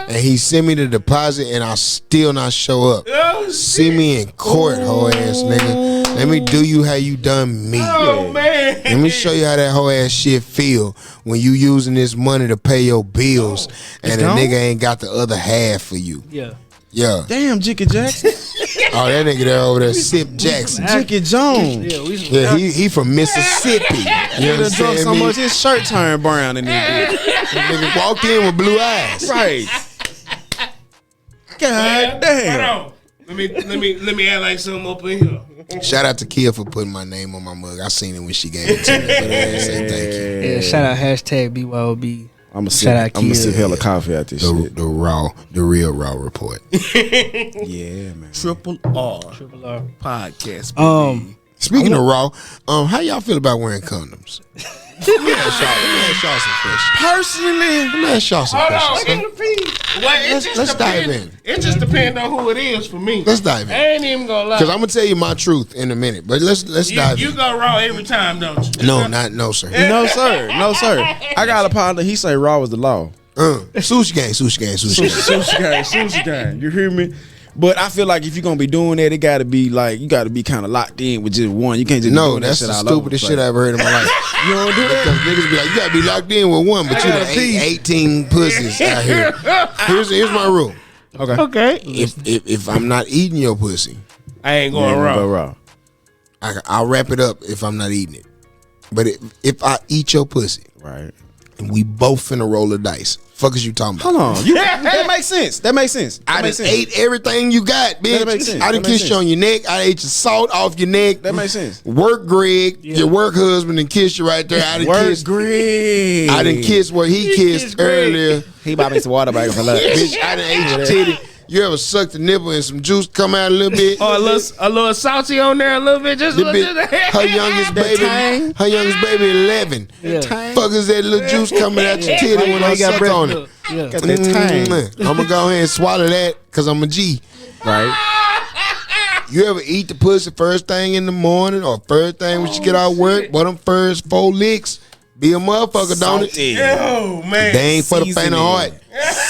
And he sent me the deposit, and I still not show up. Oh, See me in court, hoe ass nigga. Let me do you how you done me. Oh man. Let me show you how that whole ass shit feel when you using this money to pay your bills and a gone? nigga ain't got the other half for you. Yeah. Yeah. Damn, Jicky Jackson. Oh, that nigga there over there, Sip Jackson. Jicky Jones. Yeah. Yeah, he from Mississippi. You He done drunk understand so me? much his shirt turned brown in there. That nigga walked in with blue eyes. Right. God damn. Hold on. Let me add like something up in here. Shout out to Kia for putting my name on my mug. I seen it when she gave it to me. But I didn't say thank you. Yeah. Shout out #BYOB. I'm Shout out gonna Kia. sip hella coffee out this shit. The real raw report. Yeah, man. Triple R Triple R. podcast. Speaking of raw, how y'all feel about wearing condoms? Let me ask y'all some questions. Personally, Let me ask y'all some Hold questions. on. Well, Let's dive in. It just depends on who it is for me. Let's dive I in. ain't even gonna lie. Because I'm gonna tell you my truth in a minute. But let's dive You in. go raw every time, don't you? No, sir. no sir, no sir. I got a partner. He say raw is the law. Sushi gang. Sushi gang. You hear me? But I feel like if you're gonna be doing that, it gotta be like you gotta be kind of locked in with just one. You can't just be No, doing that's that the shit all over stupidest the shit I place. ever heard in my life. You don't do Because that. niggas be like, you gotta be locked in with one, but you done ate 18 pussies out here. Here's my rule. Okay. Okay. If I'm not eating your pussy, I ain't going Go raw. raw. I'll wrap it up if I'm not eating it. But if I eat your pussy Right. and we both finna roll the dice, fuck is you talking about? Hold on. That makes sense. That makes sense. I That makes just sense. ate everything you got, bitch. That makes sense. I done That makes kissed you on your neck. I ate your salt off your neck. That makes sense. Work Greg, your work husband, and kissed you right there. I done Work kissed. Greg. I done kissed where he kissed earlier. He bought me some water bag for lunch. Bitch, I done ate your titty. You ever sucked the nipple and some juice come out a little bit? Or a little salty on there, a little bit, just a The little bitch, bit. her youngest baby 11. Fuck is that little juice coming out your titty when I suck on it? Yeah. Got that tang. I'm gonna go ahead and swallow that because I'm a G. Right. You ever eat the pussy first thing in the morning or first thing when you get out of work? But them first 4 licks be a motherfucker, don't it? Oh man. They ain't for the faint of heart.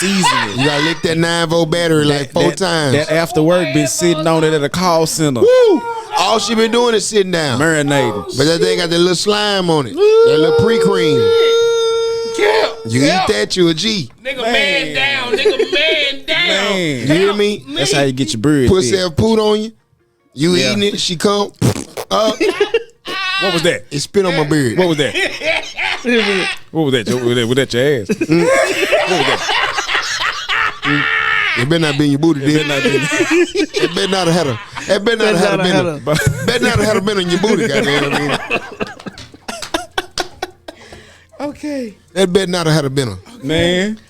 season it. You gotta lick that 9-volt battery like 4 times. That after work been sitting on it at a call center. Woo! All she been doing is sitting down. Marinating. But that thing got that little slime on it. That little pre-cream. You eat that, you a G. Nigga man down. Nigga man down. Man. You hear me? That's how you get your bread. Pussy thick. have poot on you. You eating it, she come up. What was that? It spit on my beard. What was that? What was that? Was that your ass? What was that? It better not be in your booty, dude. It better not have had a. It better not have had a. Better not have had a been on your booty, goddamn. I mean. Okay. That better not have had a been on. Man.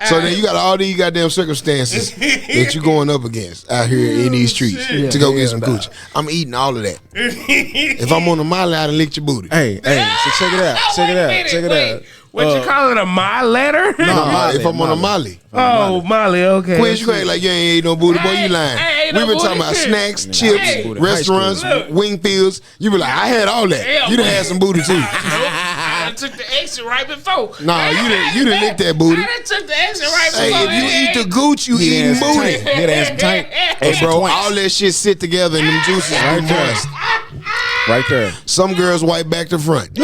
So then you got all these goddamn circumstances that you going up against out here in these streets to go get some coochie. I'm eating all of that. If I'm on the Molly, I done licked your booty. Hey, so check it out. Check it out. What you call it, a my letter? No, if I'm on a Molly. Oh, Molly, okay. Quiz, you ain't like you ain't ate no booty, boy. You lying. We been talking about snacks, chips, restaurants, wing fields. You be like, I had all that. You done had some booty too. I took the exit right before. Nah, you done licked that booty. I took the exit right before. Hey, if you eat the gooch, you eating booty. Hey, bro, all that shit sit together and them juices are moist. Right there. Some girls wipe back to front.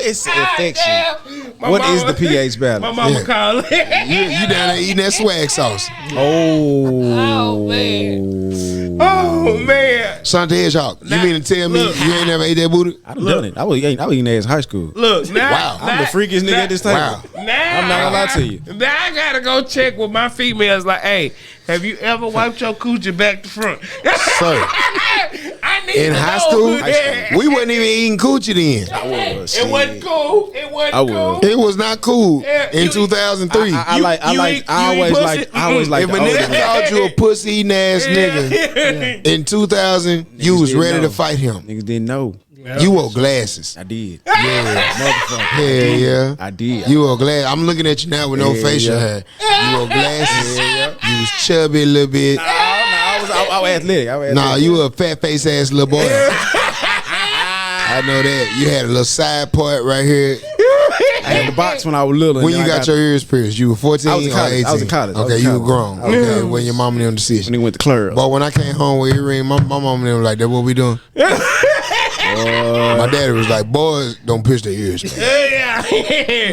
It's an infection. What is the pH balance? My mama call it. You down there eating that swag sauce. Oh man. Oh man. Santa Hedgehog, you mean to tell me you ain't never ate that booty? I done done it. I was eating ass in high school. Look, now, wow. I'm the freakiest nigga at this table. Wow. Now, I'm not gonna lie to you. Now I gotta go check with my females. Like, hey, have you ever wiped your coochie back to front? Sir. I need In to high know. school, Yeah. we wasn't even eating coochie then. It wasn't cool. It wasn't cool. It was not cool Yeah, in 2003. I always like if a the older nigga nigga. called you a pussy eating ass nigga in 2000, you was didn't ready know. to fight him. Niggas didn't know. You wore glasses. I did. Yeah, Motherfucker. yeah. I did. You wore glasses. I'm looking at you now with no facial hair. You wore glasses. You was chubby a little bit. I was athletic. Nah, you were a fat face ass little boy. I know that. You had a little side part right here. I had the box when I was little. When you got your ears pierced, you were 14 I was in or college. 18? I was in college. Okay, you were grown. Okay, when your mama and them decision. When he went to club. But when I came home with earring, my mama and them was like, that what we doing? My daddy was like, boys don't pierce their ears, man. Yeah.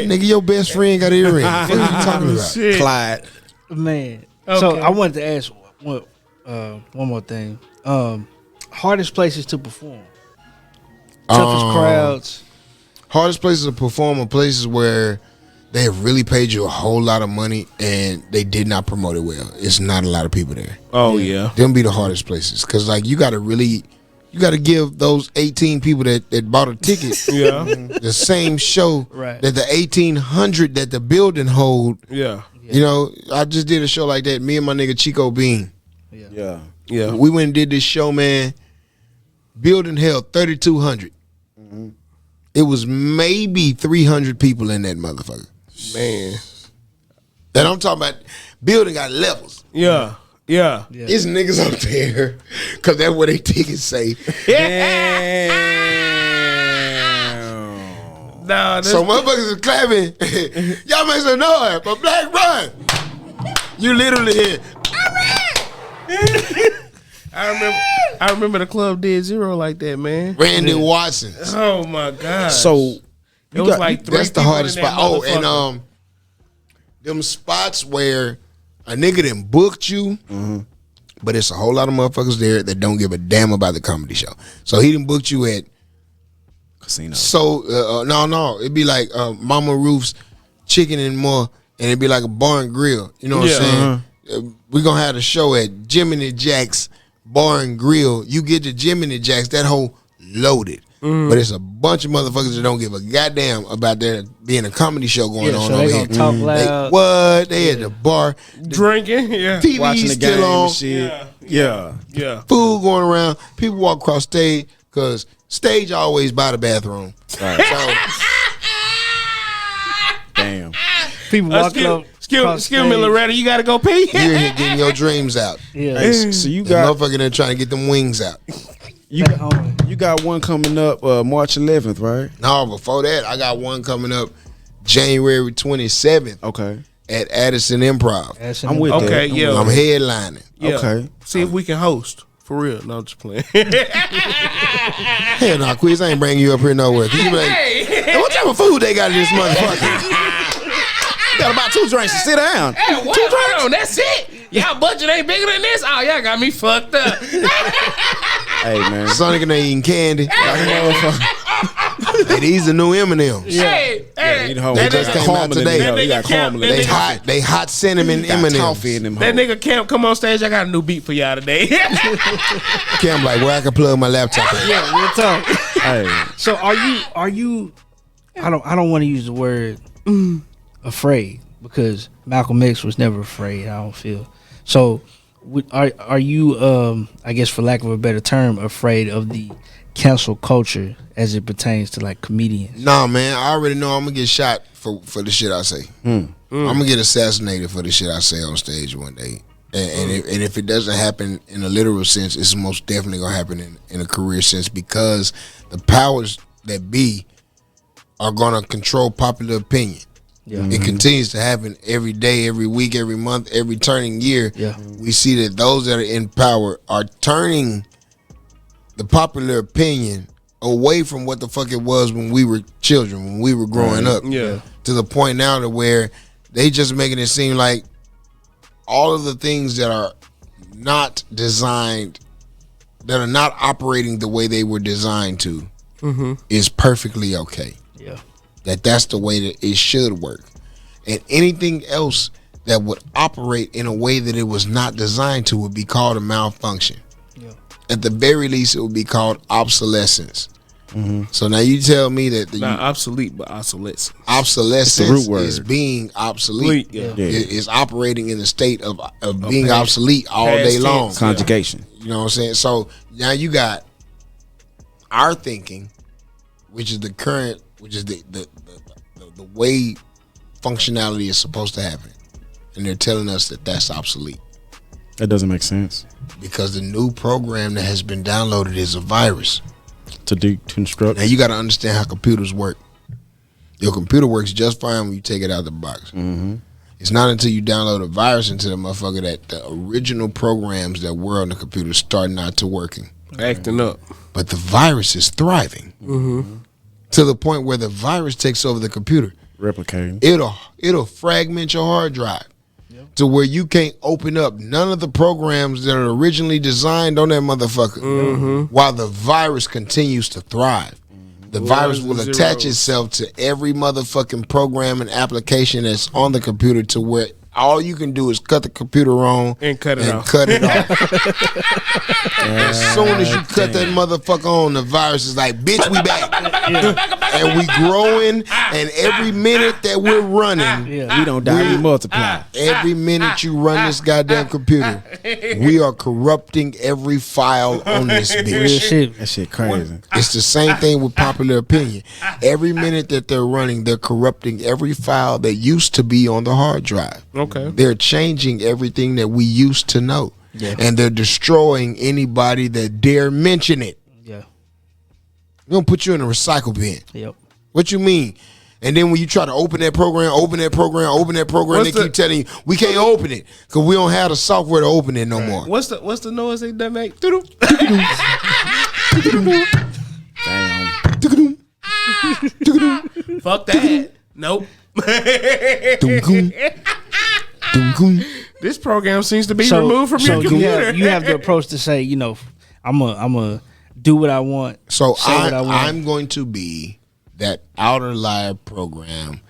Nigga, your best friend got an earring. What are you talking about? Clyde. Man. Okay. So I wanted to ask one more thing. Hardest places to perform. Toughest crowds. Hardest places to perform are places where they have really paid you a whole lot of money and they did not promote it well. It's not a lot of people there. Oh yeah. Them be the hardest places. Cause like you gotta give those 18 people that bought a ticket the same show that the 1,800 that the building hold. Yeah. You know, I just did a show like that. Me and my nigga Chico Bean. Yeah. We went and did this show, man. Building held 3,200. It was maybe 300 people in that motherfucker. Man. And I'm talking about building got levels. Yeah. It's niggas up there because that's what they tickets say. No, So motherfuckers is clapping. Y'all make some noise for Blaq Ron. You literally hear. I remember the club did zero like that, man. Randy Watson. Oh my god. So it was like three that's the people hardest in that spot. Oh, motherfucker. and them spots where a nigga done booked you, but it's a whole lot of motherfuckers there that don't give a damn about the comedy show. So he done booked you at casino. So no, it'd be like Mama Ruth's Chicken and More, and it'd be like a bar and grill. You know what I'm saying? We're gonna have the show at Jiminy Jack's Bar and Grill. You get to Jiminy Jack's, that whole loaded. But it's a bunch of motherfuckers that don't give a goddamn about there being a comedy show going on so over they here. gonna talk loud. What? They at the bar, Drinking, TV Watching the still game on, and shit. Yeah. food going around. People walk across stage because stage always by the bathroom. Right. Damn. People walking up. Excuse me, Loretta, you gotta go pee. You're here getting your dreams out. Yeah. So you The got motherfucker there trying to get them wings out. you got one coming up March 11th, right? No, before that, I got one coming up January 27th Okay. at Addison Improv. I'm with that. Okay, yeah. I'm headlining. Yeah. Okay. See if we can host. For real. No, I'm just playing. Hell no, Quiz, I ain't bringing you up here nowhere. You be like, hey, what type of food they got in this motherfucker? You got about 2 drinks to sit down. Hey, what? Hold on, that's it? Y'all budget ain't bigger than this? Oh, y'all got me fucked up. Hey, man. Sonic and they eating candy. Hey, these the new M&M's. Hey, You know, They just came out today. You got caramel. They hot cinnamon M&M's. Toffee in them. that nigga Camp come on stage. I got a new beat for y'all today. Cam like, where I can plug my laptop in. Yeah, real talk. Hey, So are you? I don't want to use the word afraid because Malcolm X was never afraid. I don't feel so. Are you? I guess for lack of a better term, afraid of the cancel culture as it pertains to like comedians? Nah, man, I already know I'm gonna get shot for the shit I say. I'm gonna get assassinated for the shit I say on stage one day. And if it doesn't happen in a literal sense, it's most definitely gonna happen in a career sense because the powers that be are gonna control popular opinion. Yeah. It continues to happen every day, every week, every month, every turning year. Yeah. We see that those that are in power are turning the popular opinion away from what the fuck it was when we were children, when we were growing up. Yeah. To the point now to where they just making it seem like all of the things that are not designed, that are not operating the way they were designed to, is perfectly okay. Yeah. That's the way that it should work. And anything else that would operate in a way that it was not designed to would be called a malfunction. Yeah. At the very least, it would be called obsolescence. So now you tell me that Not obsolete, but obsolescence. obsolescence root word. is being obsolete. Yeah. Is operating in a state of being obsolete all Past day long. tense. conjugation. You know what I'm saying? So now you got our thinking, which is the current, which is the way functionality is supposed to happen, and they're telling us that that's obsolete That doesn't make sense. because the new program that has been downloaded is a virus. To deconstruct. Now you got to understand how computers work. Your computer works just fine when you take it out of the box. It's not until you download a virus into the motherfucker that the original programs that were on the computer start not to working. Acting up. But the virus is thriving to the point where the virus takes over the computer. Replicating. It'll fragment your hard drive to where you can't open up none of the programs that are originally designed on that motherfucker while the virus continues to thrive. The virus will attach itself to every motherfucking program and application that's on the computer to where all you can do is cut the computer on And cut it off. As soon as you cut that motherfucker on, the virus is like, bitch, we back. And we growing, and every minute that we're running, We don't die, we multiply. every minute you run this goddamn computer, we are corrupting every file on this Real bitch. shit. That shit crazy. It's the same thing with popular opinion. Every minute that they're running, they're corrupting every file that used to be on the hard drive. Okay. They're changing everything that we used to know. Yeah. And they're destroying anybody that dare mention it. Yeah. We're gonna put you in a recycle bin. Yep. What you mean? And then when you try to open that program, What's they keep telling you we can't open it because we don't have the software to open it no more. What's the noise they done make? Doo-doo. Damn. Fuck that. Nope. This program seems to be removed from your computer. You have the approach to say, you know, I'm a do what I want. So say what I want. I'm going to be that outer layer program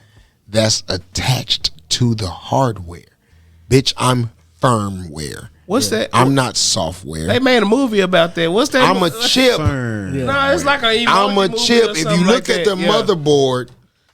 that's attached to the hardware. Bitch, I'm firmware. What's that? I'm not software. They made a movie about that. What's that? I'm a chip. No, it's like an emoji I'm a movie chip. or If you something look like at that. the motherboard,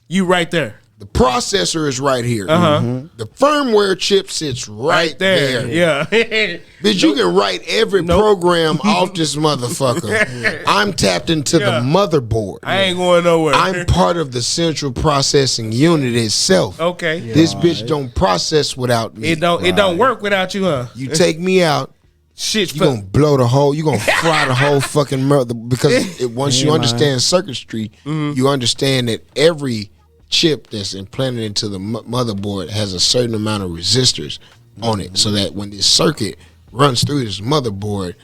you right there. the processor is right here. The firmware chip sits right there. Yeah. Bitch, you can write every program off this motherfucker. I'm tapped into the motherboard. I ain't going nowhere. I'm part of the central processing unit itself. Okay. This bitch don't process without me. It don't work without you, huh? You take me out, Shit. you gonna blow the whole, you gonna fry the whole fucking mother, because once you understand circuitry, you understand that every chip that's implanted into the motherboard has a certain amount of resistors on it, so that when this circuit runs through this motherboard,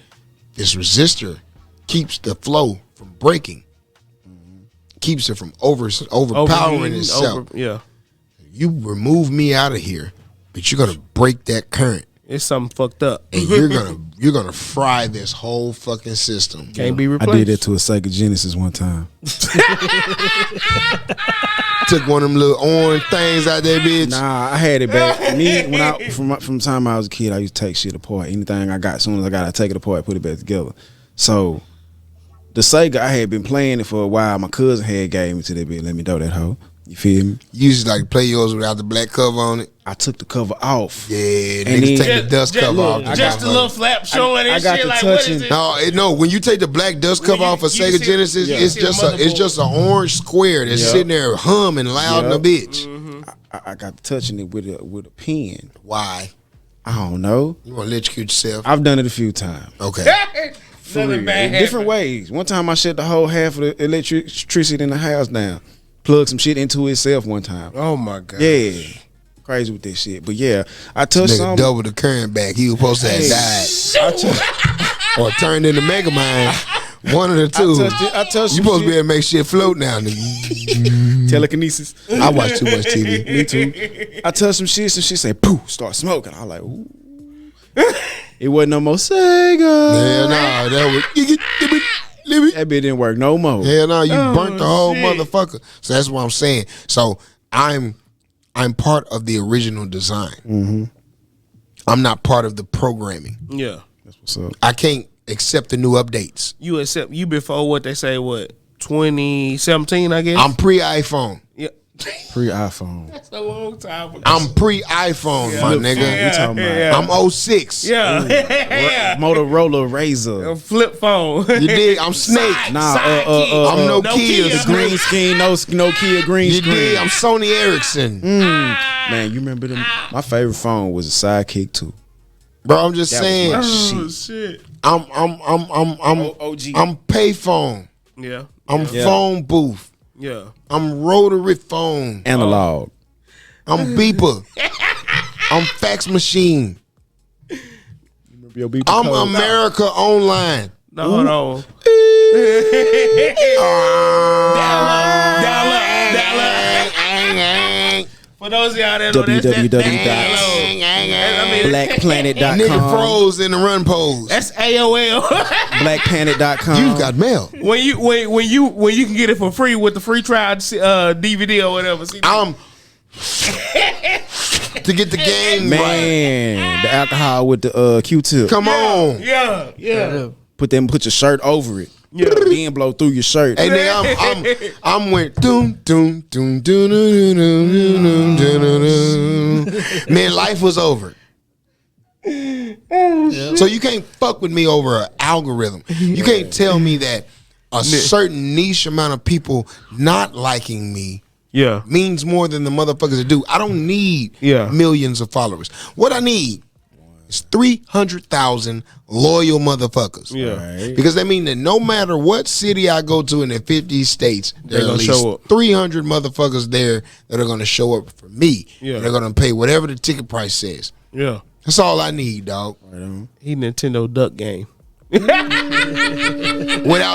this resistor keeps the flow from breaking, keeps it from overpowering itself. You remove me out of here, but you're gonna break that current. It's something fucked up, and you're gonna fry this whole fucking system. Can't be replaced. I did that to a Sega Genesis one time. Took one of them little orange things out there, bitch. Nah, I had it back. Me, from the time I was a kid, I used to take shit apart. Anything I got, as soon as I got it, I take it apart, put it back together. So the Sega, I had been playing it for a while. My cousin had gave me to that bitch. Let me know that hoe. You feel me? You used to like play yours without the black cover on it. I took the cover off. Yeah, niggas take the dust cover off. Just a little flap showing and shit. Like, what is it? No, when you take the black dust cover off a Sega Genesis, it's just an orange square that's sitting there humming loud in a bitch. I got to touching it with a pen. Why? I don't know. You want to electrocute yourself? I've done it a few times. Okay. Nothing bad in different ways. One time I shut the whole half of the electricity in the house down. Plugged some shit into itself one time. Oh my god. Yeah. Crazy with this shit. But yeah, I touched something. Double the current back. He was supposed to have died. Or turned into Megamind. One of the two. I touched you supposed to be able to make shit float now. Telekinesis. I watch too much TV. Me too. I touched some shit said, poof, start smoking. I was like, ooh. It wasn't no more Sega. Yeah, nah, that was that bitch didn't work no more. Hell no, you burnt the whole motherfucker. So that's what I'm saying. So I'm part of the original design. Mm-hmm. I'm not part of the programming. Yeah, that's what's up. I can't accept the new updates. You accept you before what they say? What 2017? I guess I'm pre-iPhone. Yeah. Pre-iPhone. That's a long time ago. I'm pre-iPhone, my nigga. We talking about. I'm 06. Yeah. Motorola Razr. A flip phone. You dig? I'm Snake. Nah, I'm Nokia. The green screen, no Nokia green you screen. Dig? I'm Sony Ericsson. Man, you remember them? My favorite phone was a Sidekick too. Bro, I'm just saying. Oh shit. I'm OG. I'm payphone. Yeah. I'm phone booth. Yeah. I'm rotary phone. Analog. I'm beeper. I'm fax machine. Remember your beeper I'm code? America Online. No, hold on. Dial up. For those of y'all that know www.blackplanet.com. Nigga froze in the run pose. That's AOL. Blackplanet.com. You've got mail. When you can get it for free with the free trial DVD or whatever. See, to get the game man, right. The alcohol with the Q-tip. Come on. Yeah. Put your shirt over it. Yeah. Then blow through your shirt. Hey nigga, I'm went doom doom doom doom doom doom doom doom. Man, life was over. So you can't fuck with me over an algorithm. You can't tell me that a certain niche amount of people not liking me means more than the motherfuckers that do. I don't need millions of followers. What I need is 300,000 loyal motherfuckers. Yeah. Because that means that no matter what city I go to in the 50 states, there are at least 300 motherfuckers there that are going to show up for me. Yeah. They're going to pay whatever the ticket price says. Yeah. That's all I need, dog. He Nintendo Duck game. Without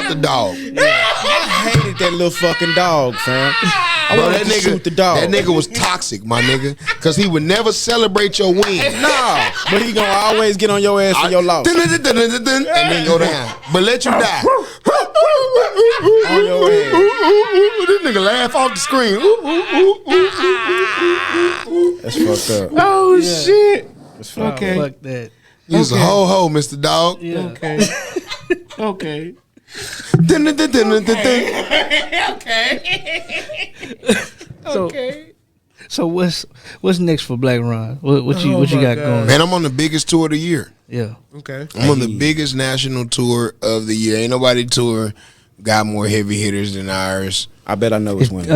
the dog. I hated that little fucking dog, fam. I wanted to shoot the dog. That nigga was toxic, my nigga. Because he would never celebrate your win. Nah, but he gonna always get on your ass for your loss. And then go down. But let you die. On your ass. This nigga laugh off the screen. That's fucked up. Oh shit. That's fucked Okay. Fuck that. You was a ho-ho, Mr. Dog. Yeah. Okay. Okay. So what's next for Blaq Ron? What you got going? Man, I'm on the biggest tour of the year. Yeah. Okay. I'm on the biggest national tour of the year. Ain't nobody tour got more heavy hitters than ours. I bet I know which one.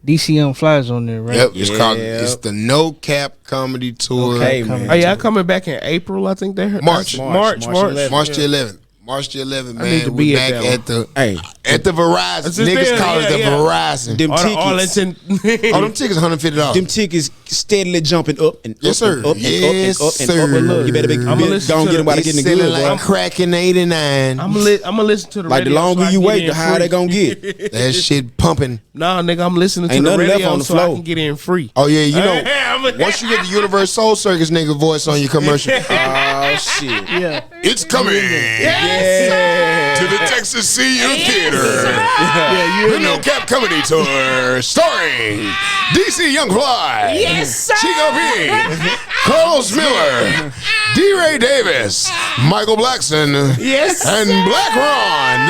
DCM Flyers on there, right? Yep. It's the No Cap Comedy Tour. Okay, man. Oh yeah, coming back in April. I think they heard March. March March the 11th. March the 11th, I need to man. be We at back that at the Verizon. It's Niggas there, call it the yeah. Verizon. Them tickets. Oh, them tickets $150. Them tickets steadily jumping up and up Yes, sir. and up and Yes, up and up and up. sir. You better be I'ma listen go and to get them while they It's getting selling good, like boy. cracking 89. I'm gonna listen to the Like the radio longer so I you can wait, get the in higher free. they gonna get. That shit pumping. Nah, nigga, I'm listening to Ain't the nothing left radio on the so I floor. can get in free. Oh yeah, you know. I'm- Once you get the Universe Soul Circus nigga voice on your commercial, Oh shit. Yeah. it's coming Yeah. to the Texas CU Theater. Yeah, The No Cap Comedy Tour, starring DC Young Fly, Yes, sir. Chico Bean, Carlos Miller, DeRay Davis, Michael Blackson, Yes, and Blaq Ron.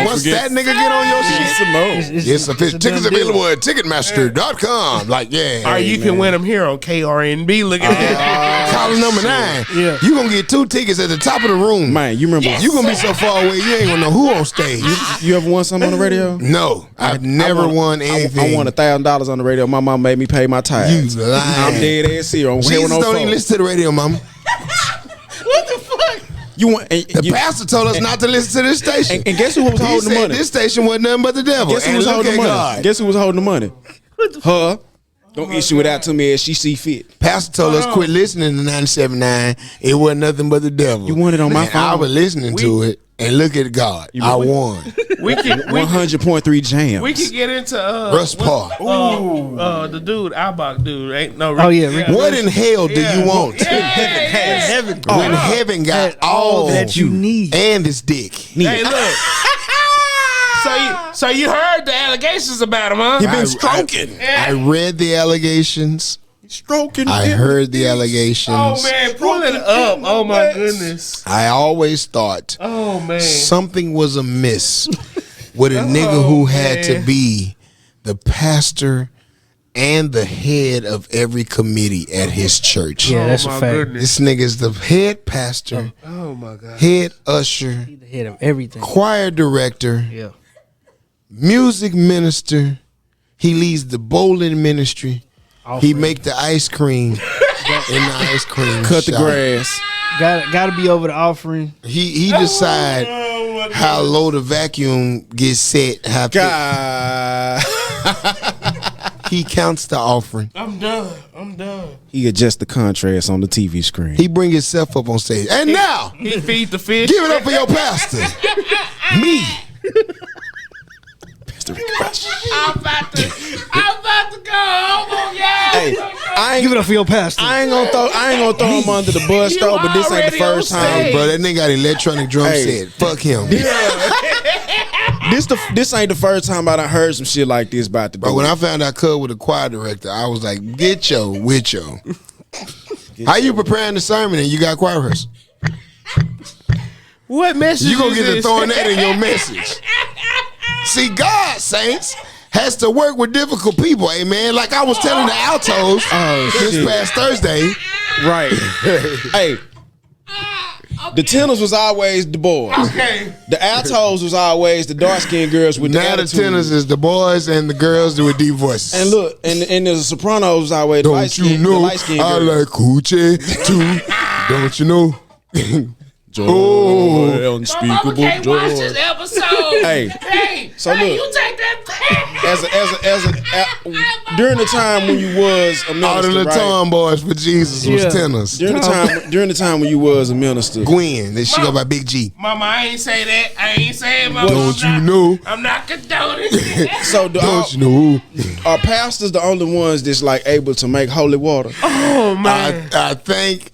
Once that nigga get on your shit, Simone. it's official. Tickets done deal. available at Ticketmaster.com. Like, yeah. Or you can win them here on KRNB. Look at that. Caller number 9. Yeah. You gonna get 2 tickets at the top of the room. Man, you remember You gonna be so far away, you ain't gonna know who on stage. you ever won something on the radio? No, I've never won anything. I won $1,000 on the radio. My mom made me pay my tithes. You lying. I'm dead ass here on Jesus don't 104. even listen to the radio, mama. What the fuck? You want The pastor told us not to listen to this station. and guess who was He holding the said money? this station wasn't nothing but the devil. Guess who And was look holding the at money? God. Guess who was holding the money? Her. Don't issue it out to me as she see fit. Pastor told us quit listening to 97.9. It wasn't nothing but the devil. You won it on my And phone. I was listening to it, and look at God. I won. We can 100.3 jams. we can get into Russ Paul. the dude Albach dude ain't no. Oh, yeah, Rick- What in hell do you want? Heaven. When heaven got all that you need. and his dick. Hey, look. So you heard the allegations about him, huh? You been stroking. I read the allegations. Stroking. I heard the allegations. Oh man, pull it up. Oh my goodness. I always thought Oh man. something was amiss with a nigga who had to be the pastor and the head of every committee at his church. Yeah, that's oh a my fact. goodness. This nigga's the head pastor, Oh my god. head usher, The head of everything. choir director, Yeah. music minister. He leads the bowling ministry. He Offering. make the ice cream in the ice cream Cut the shop. grass. Gotta be over the offering. He decide how low the vacuum gets set. How thick. God. He counts the offering. I'm done. He adjusts the contrast on the TV screen. He bring himself up on stage. And now, He feed the fish. give it up for your pastor. Me. I'm about to go. Oh yeah. Hey, I Give it ain't, up for your pastor. I ain't gonna throw him under the bus, You though. But this ain't the already on first time, stage. Bro, that nigga got electronic drum Hey. set. Fuck him. This ain't the first time I done heard some shit like this about the Bro, dude. when I found out Cud with a choir director, I was like, get yo, with yo. How you preparing the sermon and you got choir rehearsal? What message? You gonna is get to this? throwing that in your message. See, God, saints, has to work with difficult people, amen. Like I was telling the altos this shit. past Thursday. Right. Hey. The tenors was always the boys. Okay. The altos was always the dark skinned girls with the Now the attitude. tenors is the boys and the girls with deep voices. And look, and the sopranos was always the don't you know light-skinned I girls. like coochie too? Don't you know? Joy, Oh. unspeakable Mama can't watch joy. this episode. Hey. So hey, look. you take that. During the time when you was a All the minister, little right? tomboys for Jesus was Yeah. tenors. During the time when you was a minister, Gwen, she go by Big G. Mama, I ain't say that. I ain't saying mama. Don't you know? I'm not condoning. so Don't you know? are pastors the only ones that's like able to make holy water? Oh man. I think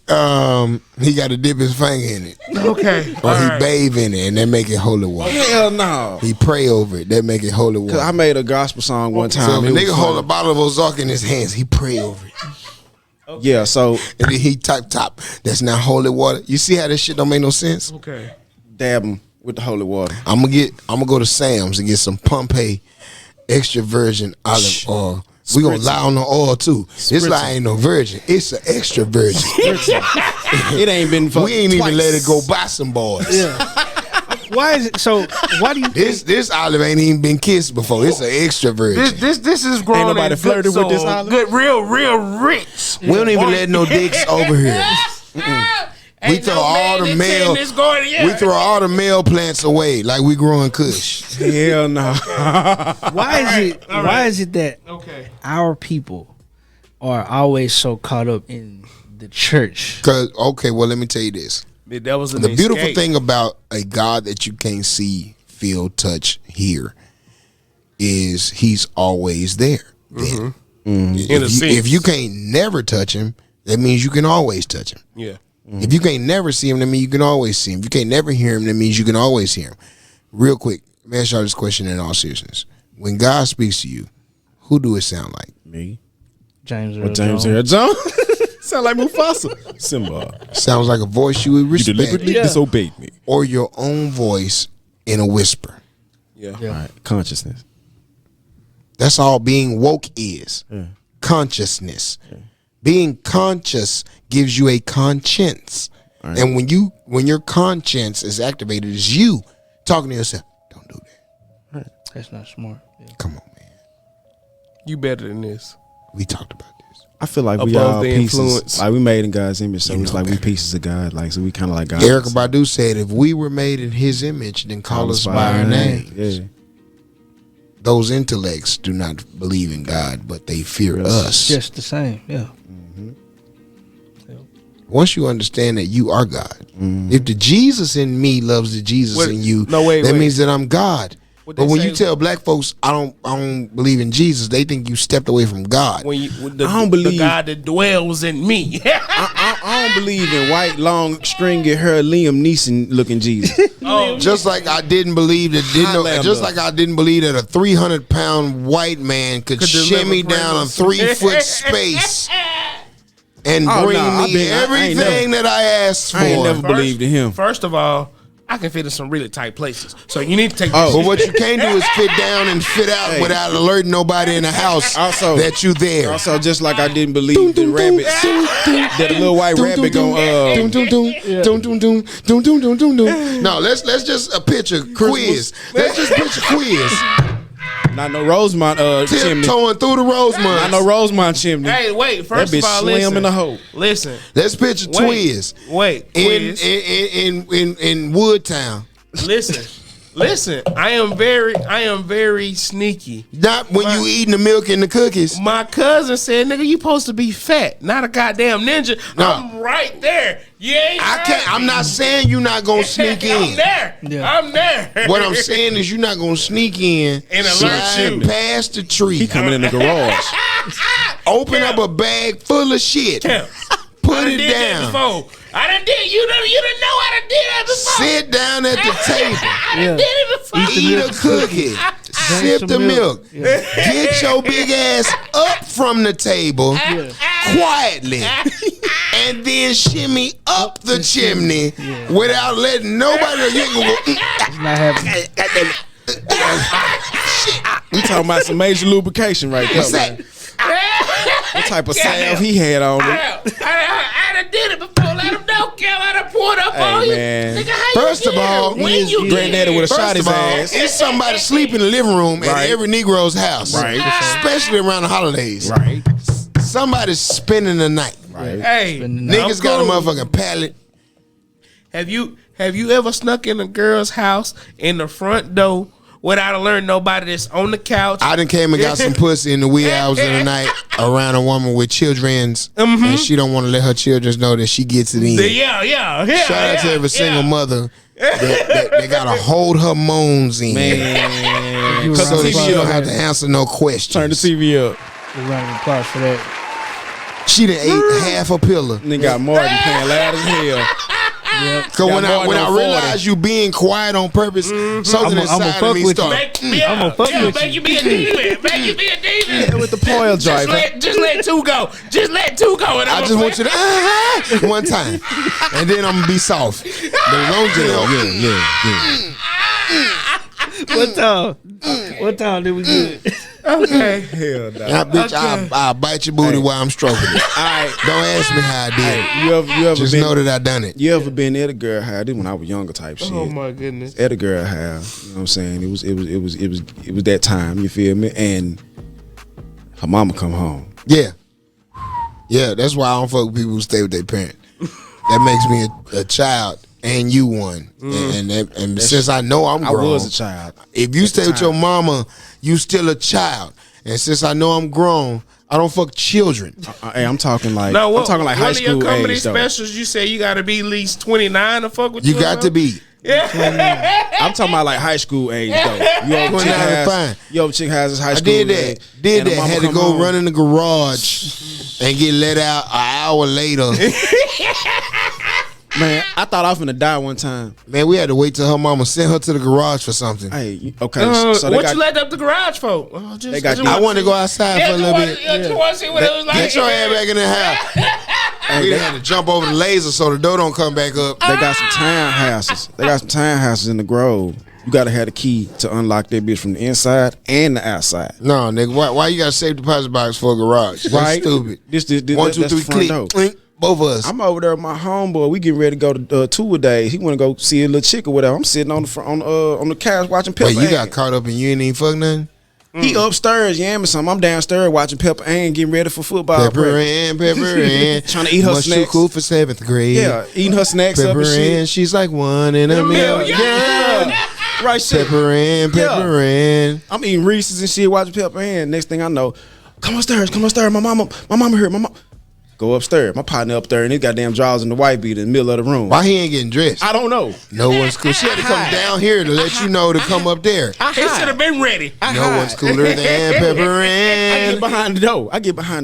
he got to dip his finger in it, Okay. or All he right. bathe in it, and that make it holy water. Hell no. He pray over it, that make it holy Cause water. I made a gospel song one time. So if a It was nigga hold a funny. bottle of Ozark in his hands, he pray over it, Yeah, so and then he type top. That's not holy water. You see how this shit don't make no sense? Okay. dab them with the holy water. I'm gonna go to Sam's and get some Pompeii extra virgin olive oil. We gonna lie on the oil too. This lie ain't no virgin. It's an extra virgin. It ain't been fucked We ain't even twice. let it go buy some boys. Why is it so? Why do you think This olive ain't even been kissed before. It's an extra virgin. This is grown. Ain't nobody in flirted good with this soul. olive? Good, real rich. We don't even let no dicks over here. We Ain't throw no all man the in male. tennis going, yeah. We throw all the male plants away like we growing kush. Hell no. Why is it that Okay. our people are always so caught up in the church? Cause well, let me tell you this. That was an The beautiful escape. thing about a God that you can't see, feel, touch, hear is He's always there. Then. In a sense. If you can't never touch Him, that means you can always touch Him. Yeah. If you can't never see Him, that means you can always see Him. If you can't never hear Him, that means you can always hear Him. Real quick, let me ask y'all this question in all seriousness. When God speaks to you, who do it sound like? Me. James Or Earl James Jones. Earl Jones. Sound like Mufasa. Simba. Sounds like a voice you would You respect. deliberately disobeyed me. Or your own voice in a whisper. Yeah. All right. Consciousness. That's all being woke is. Consciousness. Being conscious gives you a conscience. Right. And when your conscience is activated, it's you talking to yourself. Don't do that. That's not smart. Yeah. Come on, man. You better than this. We talked about this. I feel like we Above all the pieces. influence. Like we made in God's image, so You it's know like we better. pieces of God. Like so we kind of like God. Erykah Badu said, if we were made in His image, then call us by our name. Yeah. Those intellects do not believe in God, but they fear us. Just the same. Yeah. Once you understand that you are God, if the Jesus in me loves the Jesus Wait, in you, no, wait, that wait. means that I'm God. What But they when say- you tell black folks I don't believe in Jesus, they think you stepped away from God. When you, the, I don't the believe- God that dwells in me. I don't believe in white, long, stringy hair, Liam Neeson looking Jesus. Just like I didn't believe that Highlander. just like I didn't believe that a 300-pound white man could deliver shimmy down a presents. 3-foot space and Oh, bring no, I me ain't everything that I asked for. I ain't never believed in him. First of all, I can fit in some really tight places. So you need to take Oh. But what you can't do is fit down and fit out Hey. without alerting nobody in the house Also- that you there. Also, just like I didn't believe the rabbits, that a little white rabbit gonna No, let's just a picture quiz. Let's just picture quiz. not no Rosemont chimney. Tiptoeing through the Rosemont. Not no Rosemont chimney. Hey, wait. First That of bitch all, slim listen. in the hole. Listen. Let's picture Twiz Wait. in Quiz. in Woodtown. Listen. I am very sneaky. Not when you eating the milk and the cookies. My cousin said, "Nigga, you supposed to be fat, not a goddamn ninja." No. I'm right there. You ain't. I can't. I'm not saying you're not gonna sneak I'm in. there. Yeah. I'm there. What I'm saying is you're not gonna sneak in And alert slide you. past the tree. He coming in the garage. Open up a bag full of shit. Damn. Put I done it did that down. before. I done did. You done know I done did that before. Sit down at the table. I done did it before. Eat a cookie. Sip some the milk. milk. Get your big ass up from the table quietly. And then shimmy up the chimney without letting nobody know. You ain't gonna go, It's not happening. We talking about some major lubrication right there. what's that? man. What type of salve he had on him? I done did it before. Let him know, Kel. I done pulled up Hey, on you. man. Nigga, how First you of get all, here? When his you granddaddy would've get shot First his of all, ass. it's somebody sleep in the living room at Right. every Negro's house. Right. Especially around the holidays. Right. Somebody's spending the night. Right. Hey, Niggas got a motherfucking pallet. Have you ever snuck in a girl's house in the front door without alerting nobody that's on the couch? I done came and got some pussy in the wee hours of the night around a woman with children's, and she don't want to let her children know that she gets it in. Yeah. Shout out to every single mother that got to hold her moans in, Man. so that TV she don't up. have to answer no questions. Turn the TV up. A round of applause for that. She done ate half a pillar. Then got Martin playing loud as hell. Cause when Got I more than 40. realized you being quiet on purpose, something I'ma inside fuck of me with you. started. I'ma fuck with make you be a demon. Make you be a demon. Yeah, with the Poil Just driver. let two go. Just let two go. And I just want you to one time, and then I'm gonna be soft. But as long as you know, What time did we get? Okay. Hell no. I bitch, I'll bite your booty while I'm stroking it. Alright. Don't ask me how I did it. You ever Just been know that I done it. You ever been at a girl house? This when I was younger type shit. Oh my goodness. At a girl house, you know what I'm saying? It was that time, you feel me? And her mama come home. Yeah, that's why I don't fuck with people who stay with their parents. that makes me a child. And you one, and since I know I'm grown, I was a child. If you stay with your mama, you still a child. And since I know I'm grown, I don't fuck children. Hey, I'm talking like No, I'm talking like high school one of your comedy age, though. specials, you say you got to be at least 29 to fuck with you. You got to be. I'm talking about like high school age though. You over chick has, chick has his high school. I did that. age, Did and the that. mama Had to come go home. run in the garage and get let out an hour later. Man, I thought I was finna die one time. Man, we had to wait till her mama sent her to the garage for something. Hey, okay. So what you let up the garage for? They got I wanted to go outside for a little bit. You want to see what it was like? Get your ass back in the house. We had to jump over the laser so the door don't come back up. They got some townhouses. They got some townhouses in the Grove. You gotta have the key to unlock that bitch from the inside and the outside. No, nigga, why you got a safe deposit box for a garage? That's Right? stupid. This 1, 2, that's the 3, front click. door. Clink. Both of us. I'm over there with my homeboy. We getting ready to go to two-a-days. He want to go see a little chick or whatever. I'm sitting on the front, on the couch watching Pepper. Wait, you got caught up and you ain't even fuck nothing? He upstairs, yeah, me something. I'm downstairs watching Pepper Ann getting ready for football. Pepper Ann. Trying to eat her Much too snacks. cool for 7th grade. Yeah, eating her snacks up Pepper and shit. Ann, she's like one in a million. Yeah. Right shit. Pepper Ann. I'm eating Reese's and shit, watching Pepper Ann. Next thing I know, come upstairs. My mama here. Go upstairs. My partner up there and his goddamn drawers in the white beat in the middle of the room. Why he ain't getting dressed? I don't know. No one's cool. She had to come down here to let you know to come up there. He should have been ready. No one's cooler than Pepper I Ann. get behind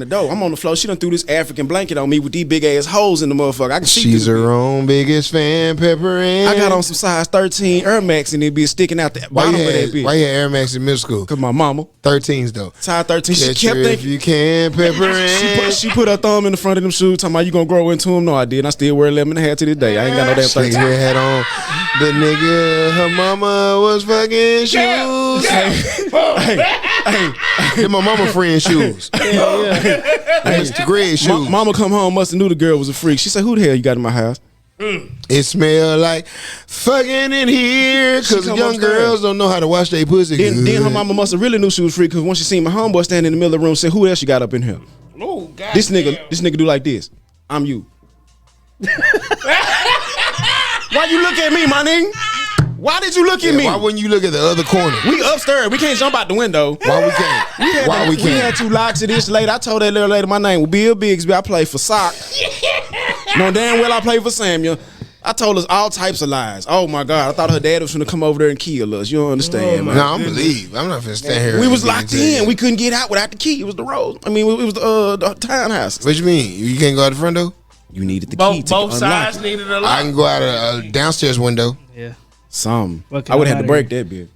the door. I'm on the floor. She done threw this African blanket on me with these big ass holes in the motherfucker. I can see She's through her own biggest fan, Pepper Ann. I got on some size 13 Air Max and it be sticking out the bottom of that bitch. Why you had Air Max in middle school? Cause my mama, 13s though. size 13, she Catch kept her if thinking. you can, Pepper Ann. She put her thumb in the front of them shoes, talking about you gonna grow into them. No, I did. I still wear 11.5 to this day. I ain't got no damn Nigga 13. had on the nigga. Her mama was fucking shoes. Hey, my mama friend shoes. Mr. Greg shoes. Mama come home, must have knew the girl was a freak. She said, "Who the hell you got in my house?" It smell like fucking in here because come young upstairs. girls don't know how to wash their pussy. Then her mama must have really knew she was freak because when she seen my homeboy standing in the middle of the room, said, "Who else you got up in here?" Oh, God. This nigga do like this. I'm you. Why you look at me, my nigga? Why did you look at me? Why wouldn't you look at the other corner? We upstairs. We can't jump out the window. Why we can't? Why we We had can't? 2 locks of this lady. I told that little lady my name was Bill Bigsby. I played for Sock. No, damn well I played for Samuel. I told us all types of lies. Oh my God. I thought her dad was gonna come over there and kill us. You don't understand, man. No, I'm believe. I'm not finna stand here. We was and locked say- in. We couldn't get out without the key. It was the road. I mean, it was the townhouse. What you mean? You can't go out the front door? You needed the key Both, to both unlock sides it. needed a I lock. can go out a downstairs window. Yeah. Some. Fucking I would have out to of break that bitch.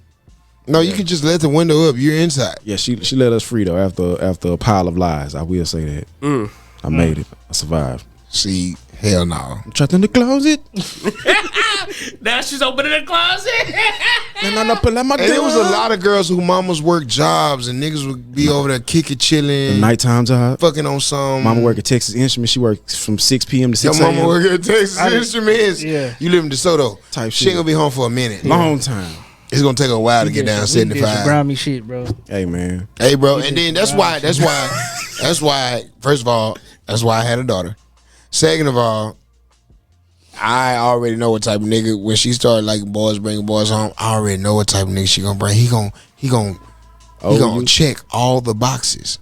No, you can just let the window up. You're inside. Yeah, she let us free though after a pile of lies. I will say that. I made it. I survived. See, hell no. I'm trapped in the closet. Now she's opening the closet. And I pull out my gun. And there was a lot of girls who mamas work jobs and niggas would be over there kicking, chilling, Nighttime job. fucking on some. Mama work at Texas Instruments. She works from 6 p.m. to Your 6 mama a.m. work at Texas Instruments. Yeah. You live in DeSoto. Type She shit. ain't gonna be home for a minute. Long time. It's gonna take a while to get down We did some 75. grimy shit, bro. Hey man. Hey, bro, and then that's why. First of all, that's why I had a daughter. Second of all, I already know what type of nigga when she started like boys bringing boys home. I already know what type of nigga she gonna bring. He gonna check all the boxes.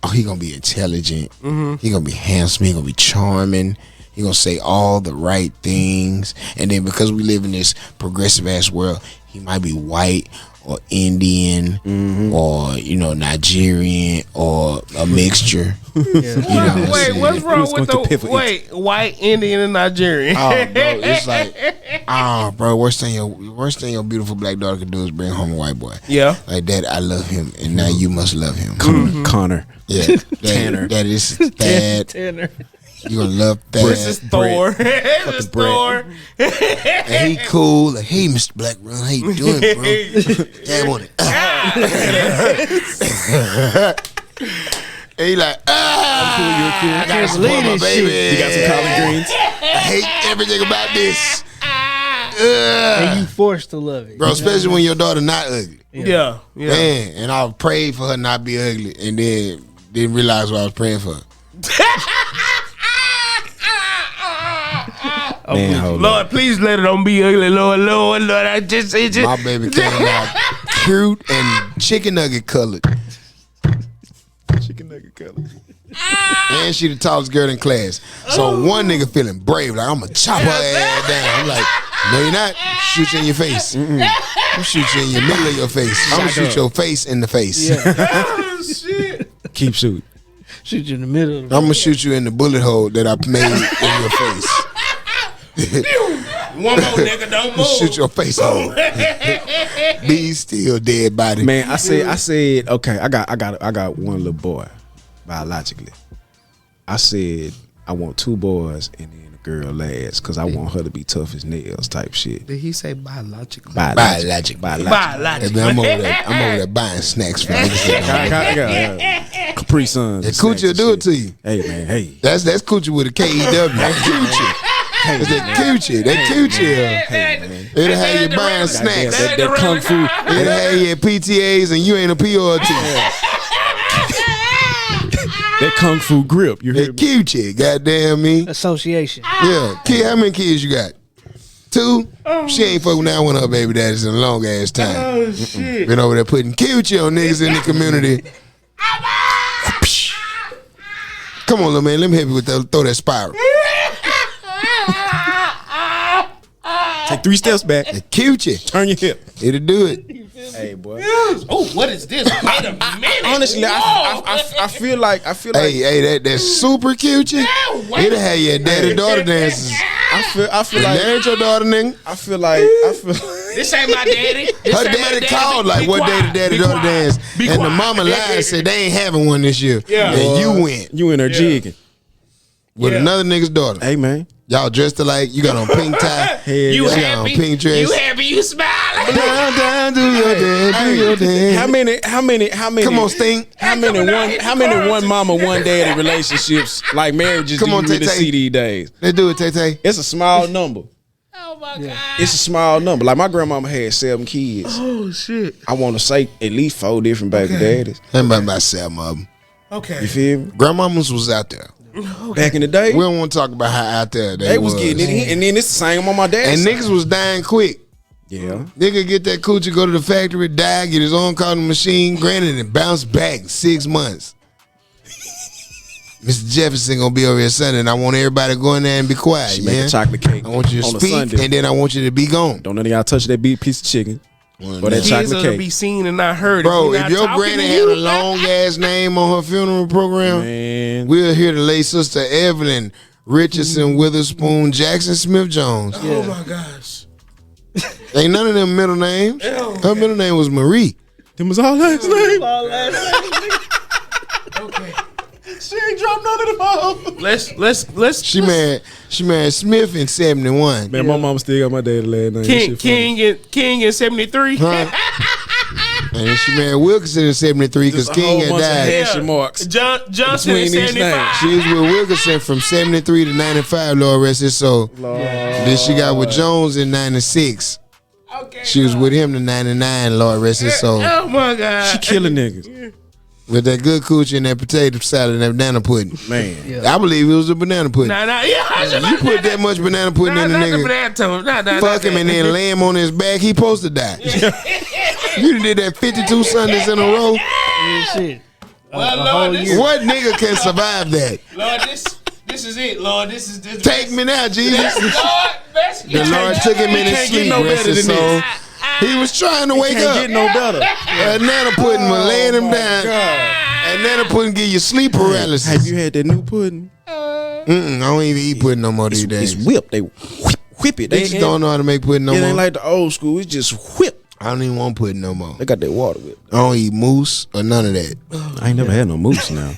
Oh, he gonna be intelligent. He gonna be handsome. He gonna be charming. He gonna say all the right things. And then because we live in this progressive ass world, he might be white or Indian or Nigerian or a mixture. Wait, what's wrong was with going to pivot the white Indian and Nigerian? Oh, bro, it's like, bro, worst thing your beautiful black daughter could do is bring home a white boy. Yeah. Like that, I love him, and now you must love him. Connor. Yeah, Tanner. That is that. Tanner. You gonna love that. This is Thor. This is Thor. And he cool. Like, hey, Mr. Blaq Ron, how you doing, bro? Dad want it. And he like, I gotta support my baby. You got some collard greens. I hate everything about this. And you forced to love it. Bro, especially when your daughter not ugly. Yeah. Man, and I prayed for her not be ugly, and then didn't realize what I was praying for. Man, hold up. Lord, please let it don't be ugly. Lord, I just My baby came out cute and chicken nugget colored. Chicken nugget color. And she the tallest girl in class. So one nigga feeling brave, like I'm gonna chop her ass down. I'm like, no, you're not. Shoot you in your face. I'm shoot you in your middle of your face. I'm gonna shoot your face in the face. oh shit. Keep shooting. Shoot you in the middle. I'm gonna shoot you in the bullet hole that I made in your face. One more nigga, don't move. Shoot your face hole. Be still dead body. Man, I said, okay, I got one little boy, biologically. I said I want 2 boys and then a girl last, cause I want her to be tough as nails type shit. Did he say biological? Biologic. Biological. Hey, man, I'm over there buying snacks for niggas. Capri Suns. That coochie will do it to you. Hey man, hey. That's coochie with a K-E-W. Coochie. It's that coochie. That coochie. It'll have you buying snacks. That kung fu. It'll have you at PTAs and you ain't a PRT. That kung fu grip. You hear That me? coochie. Goddamn me. Association. Yeah. Kid, how many kids you got? 2? She ain't fucking with one of her baby daddies in a long ass time. Oh shit. Been over there putting coochie on niggas in the community. Come on, little man. Let me help you with that. Throw that spiral. Take 3 steps back. That coochie. Turn your hip. It'll do it. Hey boy. Oh, what is this? Wait a minute. Honestly, I feel like Hey, that super coochie. It'll have your daddy daughter dances. I feel That like ain't your daughter, nigga. I feel like This ain't my daddy. This Her ain't my daddy called like, Be what day quiet. the daddy Be daughter quiet. dance? Be And the quiet. mama lied and said they ain't having one this year. Yeah. And you went you in there jigging. with another nigga's daughter. Hey man. Y'all dressed alike. You got on pink tie. You got on happy? pink dress. You happy? You smiling? Down, do your dance, do your dance. How many Come on, Sting. How many one mama, one daddy relationships like marriages Come do on, you really Tay-Tay. see these days? Let's do it, Tay-Tay. It's a small number. Oh my god. It's a small number. Like my grandmama had 7 kids. Oh shit. I want to say at least 4 different baby daddies. That about 7 of them. Okay. You feel me? Grandmamas was out there. Back in the day, We don't want to talk about how out there they was getting it, and then it's the same on my dad's And side. niggas was dying quick. Yeah. Nigga get that coochie, go to the factory, die, get his own cotton machine, granted, and bounce back in 6 months. Mr. Jefferson gonna be over here Sunday, and I want everybody to go in there and be quiet. She make Yeah? a chocolate cake. I want you to on a speak, Sunday. and then I want you to be gone. Don't none of y'all touch that big piece of chicken or that Kids chocolate will cake. be seen and not heard. Bro, we if not your talking granny to had you, a long ass name on her funeral program, Man. we'll hear the late sister Evelyn Richardson Witherspoon Jackson Smith Jones. Oh my gosh. Ain't none of them middle names. Her middle name was Marie. Them was all last name. Okay. She ain't dropped none of them all. Let's She married Smith in 71. Man, my mama still got my daddy last name. King in 73. And she married Wilkinson in 73 because King had died. Hashing marks. Johnson in Between each 75. She was with Wilkinson from 73 to 95, Lord rest his soul. Then she got with Jones in 96. Okay. She was with him to 99, Lord rest his soul. Oh my god. She killing niggas. With that good coochie and that potato salad and that banana pudding. Man. I believe it was a banana pudding. Yeah. You put that much banana pudding in the nigga, fuck him and then lay him on his back, he supposed to die. You done did that 52 Sundays in a row. Yeah, shit. Well, Lord, this, What nigga can survive that? Lord, this is it, Lord. This is this. Take me now, Jesus. Lord, best. The Lord took him in his can't get sleep, no rest better his than soul. He was trying to wake Can't up. get no better. Banana pudding was laying him down. And banana pudding give you sleep paralysis. Have you had that new pudding? I don't even eat pudding no more these days. It's whipped. They whip it. They just don't know how to make pudding no It more. ain't like the old school. It's just whipped. I don't even want pudding no more. They got that water whip. I don't eat mousse or none of that. I ain't never had no mousse now.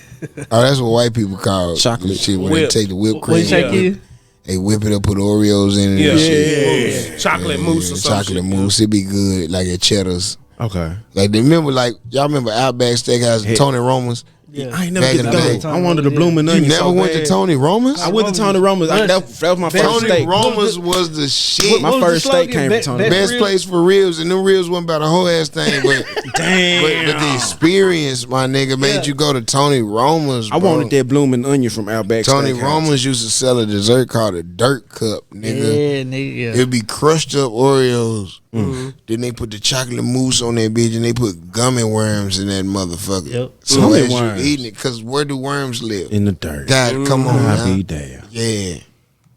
Oh, that's what white people call Chocolate. shit when Whip. they take the whipped What cream. you say, kid? They whip it up, put Oreos in it and shit. Yeah. Chocolate mousse or something. Chocolate mousse. It be good, like at Cheddar's. Okay. Like, they remember, like, y'all remember Outback Steakhouse and Tony Roma's? I ain't never Back get in to the go. day. I wanted the blooming You onion. never so went bad. to Tony Roma's? I went to Tony Roma's. That was my first Tony steak. Roma's was the shit. My first steak came from Tony. Best place for ribs, and them ribs wasn't about a whole ass thing, but but the experience, my nigga, made you go to Tony Roma's. I bro. wanted that blooming onion from Outback Tony Steakhouse. Roma's used to sell a dessert called a dirt cup, nigga. It'd be crushed up Oreos. Then they put the chocolate mousse on that bitch, and they put gummy worms in that motherfucker. Yep. So Gummy as worms. you eating it, cause where do worms live? In the dirt. God, come on, I'll man. be damn. Yeah,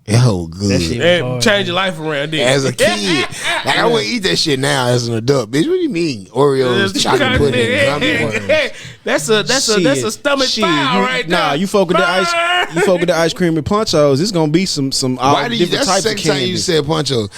that whole good. That shit Hey, hard, change your life around there. As a kid, like I wouldn't eat that shit now as an adult. Bitch, what do you mean Oreos, chocolate pudding, and gummy worms? That's a stomach Shit, file right there. Nah, you fuck with the ice. You fuck with the ice cream and punchos. It's gonna be some all Why do you? different That's the types of second time you candy. said Ponchos.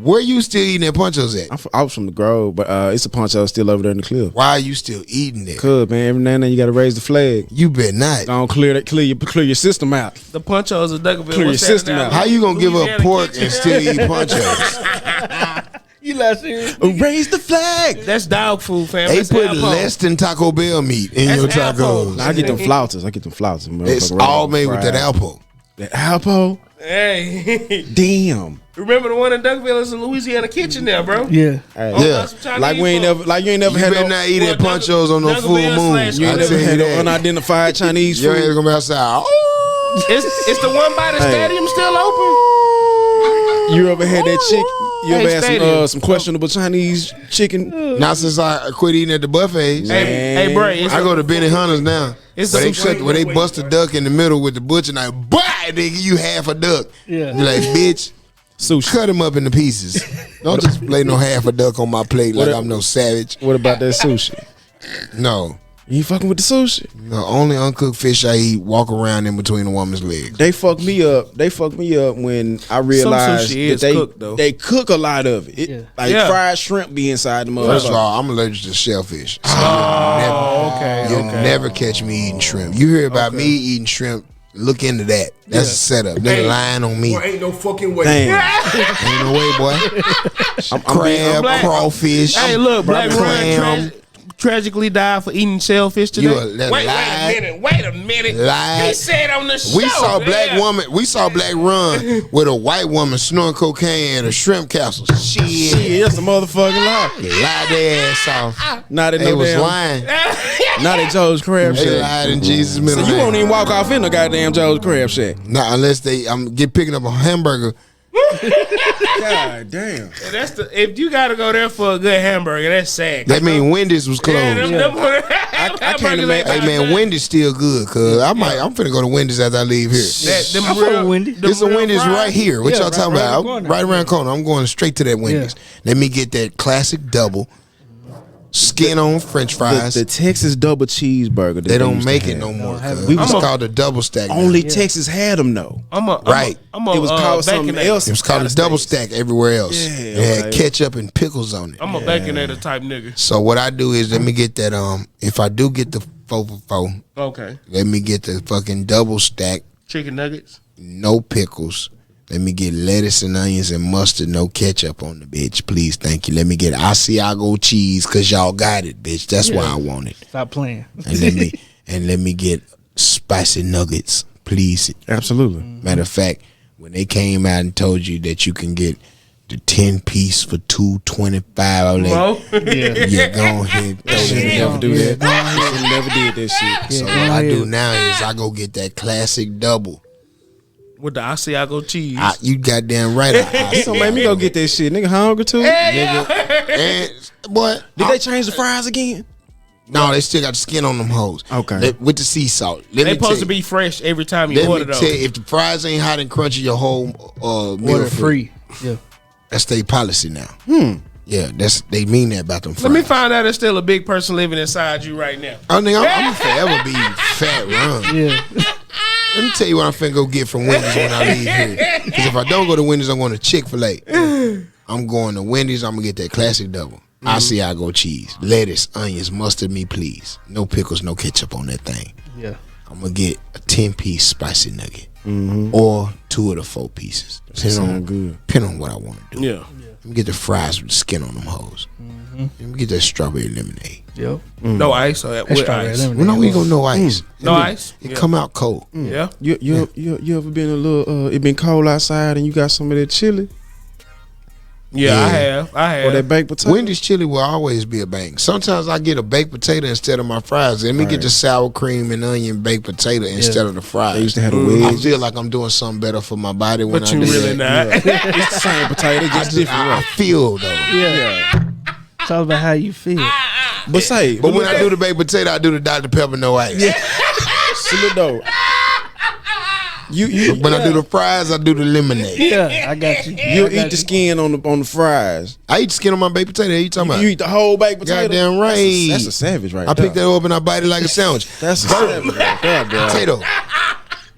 Where you still eating at Ponchos at? I was from the Grove, but it's a poncho still over there in the cliff. Why are you still eating it? Cause man, every now and then you gotta raise the flag. You better not. Don't clear your system out. The Ponchos of Duncanville. Clear your system out. How you gonna give up Louisiana pork kitchen? and still eat Ponchos? You not serious? Raise the flag. That's dog food, fam. They That's put Alpo. less than Taco Bell meat in That's your Alpo. tacos. I get them flouters. It's all made with that Alpo. That Alpo. Hey, Damn. remember the one in Duncanville is a Louisiana kitchen there, bro. Yeah. Yeah. Like you ain't never You had better no. not eat at Ponchos on no Duncanville full moon. slash You ain't I never tell you had no that. unidentified Chinese Your ass food. gonna be outside. Oh. It's the one by the stadium still open. You ever had that chick? You Hey, ever had stadium. some questionable Chinese chicken? Not since I quit eating at the buffets. Hey, bro, it's I go to Benny Hunter's now. It's Where the- they shut, where they bust a duck in the middle with the butcher knife. Bah! They give you half a duck. Yeah. You're like, bitch, Sushi. cut him up into pieces. Don't just lay no half a duck on my plate like I'm no savage. What about that sushi? No. You fucking with the sushi? The only uncooked fish I eat walk around in between a woman's legs. They fucked me up. They fucked me up when I realized sushi that is they cooked, though. they cook a lot of it. Yeah. Like Yeah. fried shrimp be inside the First of motherfucker. all, I'm allergic to shellfish. So okay. you'll never catch me eating shrimp. You hear about me eating shrimp, look into that. That's a setup. Nigga lying on me. Ain't no fucking way. Damn. Ain't no way, boy. Crab, Black- crawfish, Hey, look, Blaq clam. Ron tragically died for eating shellfish today. You a Wait lie. a minute. Lie. He said on the show. We saw yeah. We saw Blaq Ron with a white woman snorting cocaine at a shrimp castle. Shit. Shit, that's a motherfucking lie. Lied their ass off. Not at They no was damn. lying. Not at Joe's Crab They Shack. lied in Jesus' middle So you name. won't even walk off in the goddamn Joe's Crab Shack. Not unless I'm picking up a hamburger. God damn. That's if you got to go there for a good hamburger, that's sad. That mean Wendy's was closed. I can't imagine. Hey man, Wendy's still good, cause I'm finna go to Wendy's after I leave here. I fuck with Wendy. There's a Wendy's right here. What Yeah, y'all talking right around about? the corner. Right around the corner. I'm going straight to that Wendy's. Let me get that classic double, skin on French fries. The Texas double cheeseburger. that They don't used to make it have. no more. have Cause it. it was called the double stack. now. Only Texas had them though. Right. It was called something else. It was called a double stack everywhere else. Yeah, It had okay. ketchup and pickles on it. I'm a baconator type nigga. So what I do is let me get that. If I do get the 4 for 4, Okay. let me get the fucking double stack. Chicken nuggets. No pickles. Let me get lettuce and onions and mustard, no ketchup on the bitch. Please, thank you. Let me get Asiago cheese, cause y'all got it, bitch. That's why I want it. Stop playing. And let me get spicy nuggets, please. Absolutely. Matter of fact, when they came out and told you that you can get the 10-piece for $2.25, I was like, Bro. yeah, go ahead. Throw that in. Never do that. Should never did that shit. So what I do now is I go get that classic double. With the Asiago cheese. You goddamn right. So make me go get that shit. Nigga hungry too? And boy, Did they change the fries again? no, they still got the skin on them hoes. Okay. With the sea salt. They supposed to be fresh every time you Let order me those. tell you, if the fries ain't hot and crunchy, your whole meal Order free. Yeah. That's their policy now. Yeah, they mean that about them fries. Let me find out there's still a big person living inside you right now. I think I'm forever be fat Ron. Yeah. Let me tell you what I'm finna go get from Wendy's when I leave here. Because if I don't go to Wendy's, I'm going to Chick-fil-A. I'm going to Wendy's. I'm going to get that classic double. Asiago cheese, lettuce, onions, mustard me, please. No pickles, no ketchup on that thing. Yeah. I'm gonna get a 10-piece spicy nugget, or 2 of the 4 pieces. Depending on what I want to do. Yeah. Let me get the fries with the skin on them hoes. Let me get that strawberry lemonade. Yep. No ice or with strawberry ice. lemonade. Well, no, we gonna no ice. No ice. It come out cold. Yeah. You ever been a little? It been cold outside and you got some of that chili Yeah, I have. or that baked potato. Wendy's chili will always be a bang. Sometimes I get a baked potato instead of my fries. Let me get the sour cream and onion baked potato instead of the fries. They used to have the I wedge. feel like I'm doing something better for my body when But I you do really that. not. It's the same potato, just different. I feel though. Yeah. It's all about how you feel. But say, But when I do the baked potato, I do the Dr. Pepper no ice. salute though. You When I do the fries, I do the lemonade. Yeah, I got you. you eat the skin on the fries. I eat the skin on my baked potato. What you talking about? You eat the whole baked potato. Goddamn right. That's a savage right I there. pick that up and I bite it like a sandwich. That's a savage right there, bro. Potato.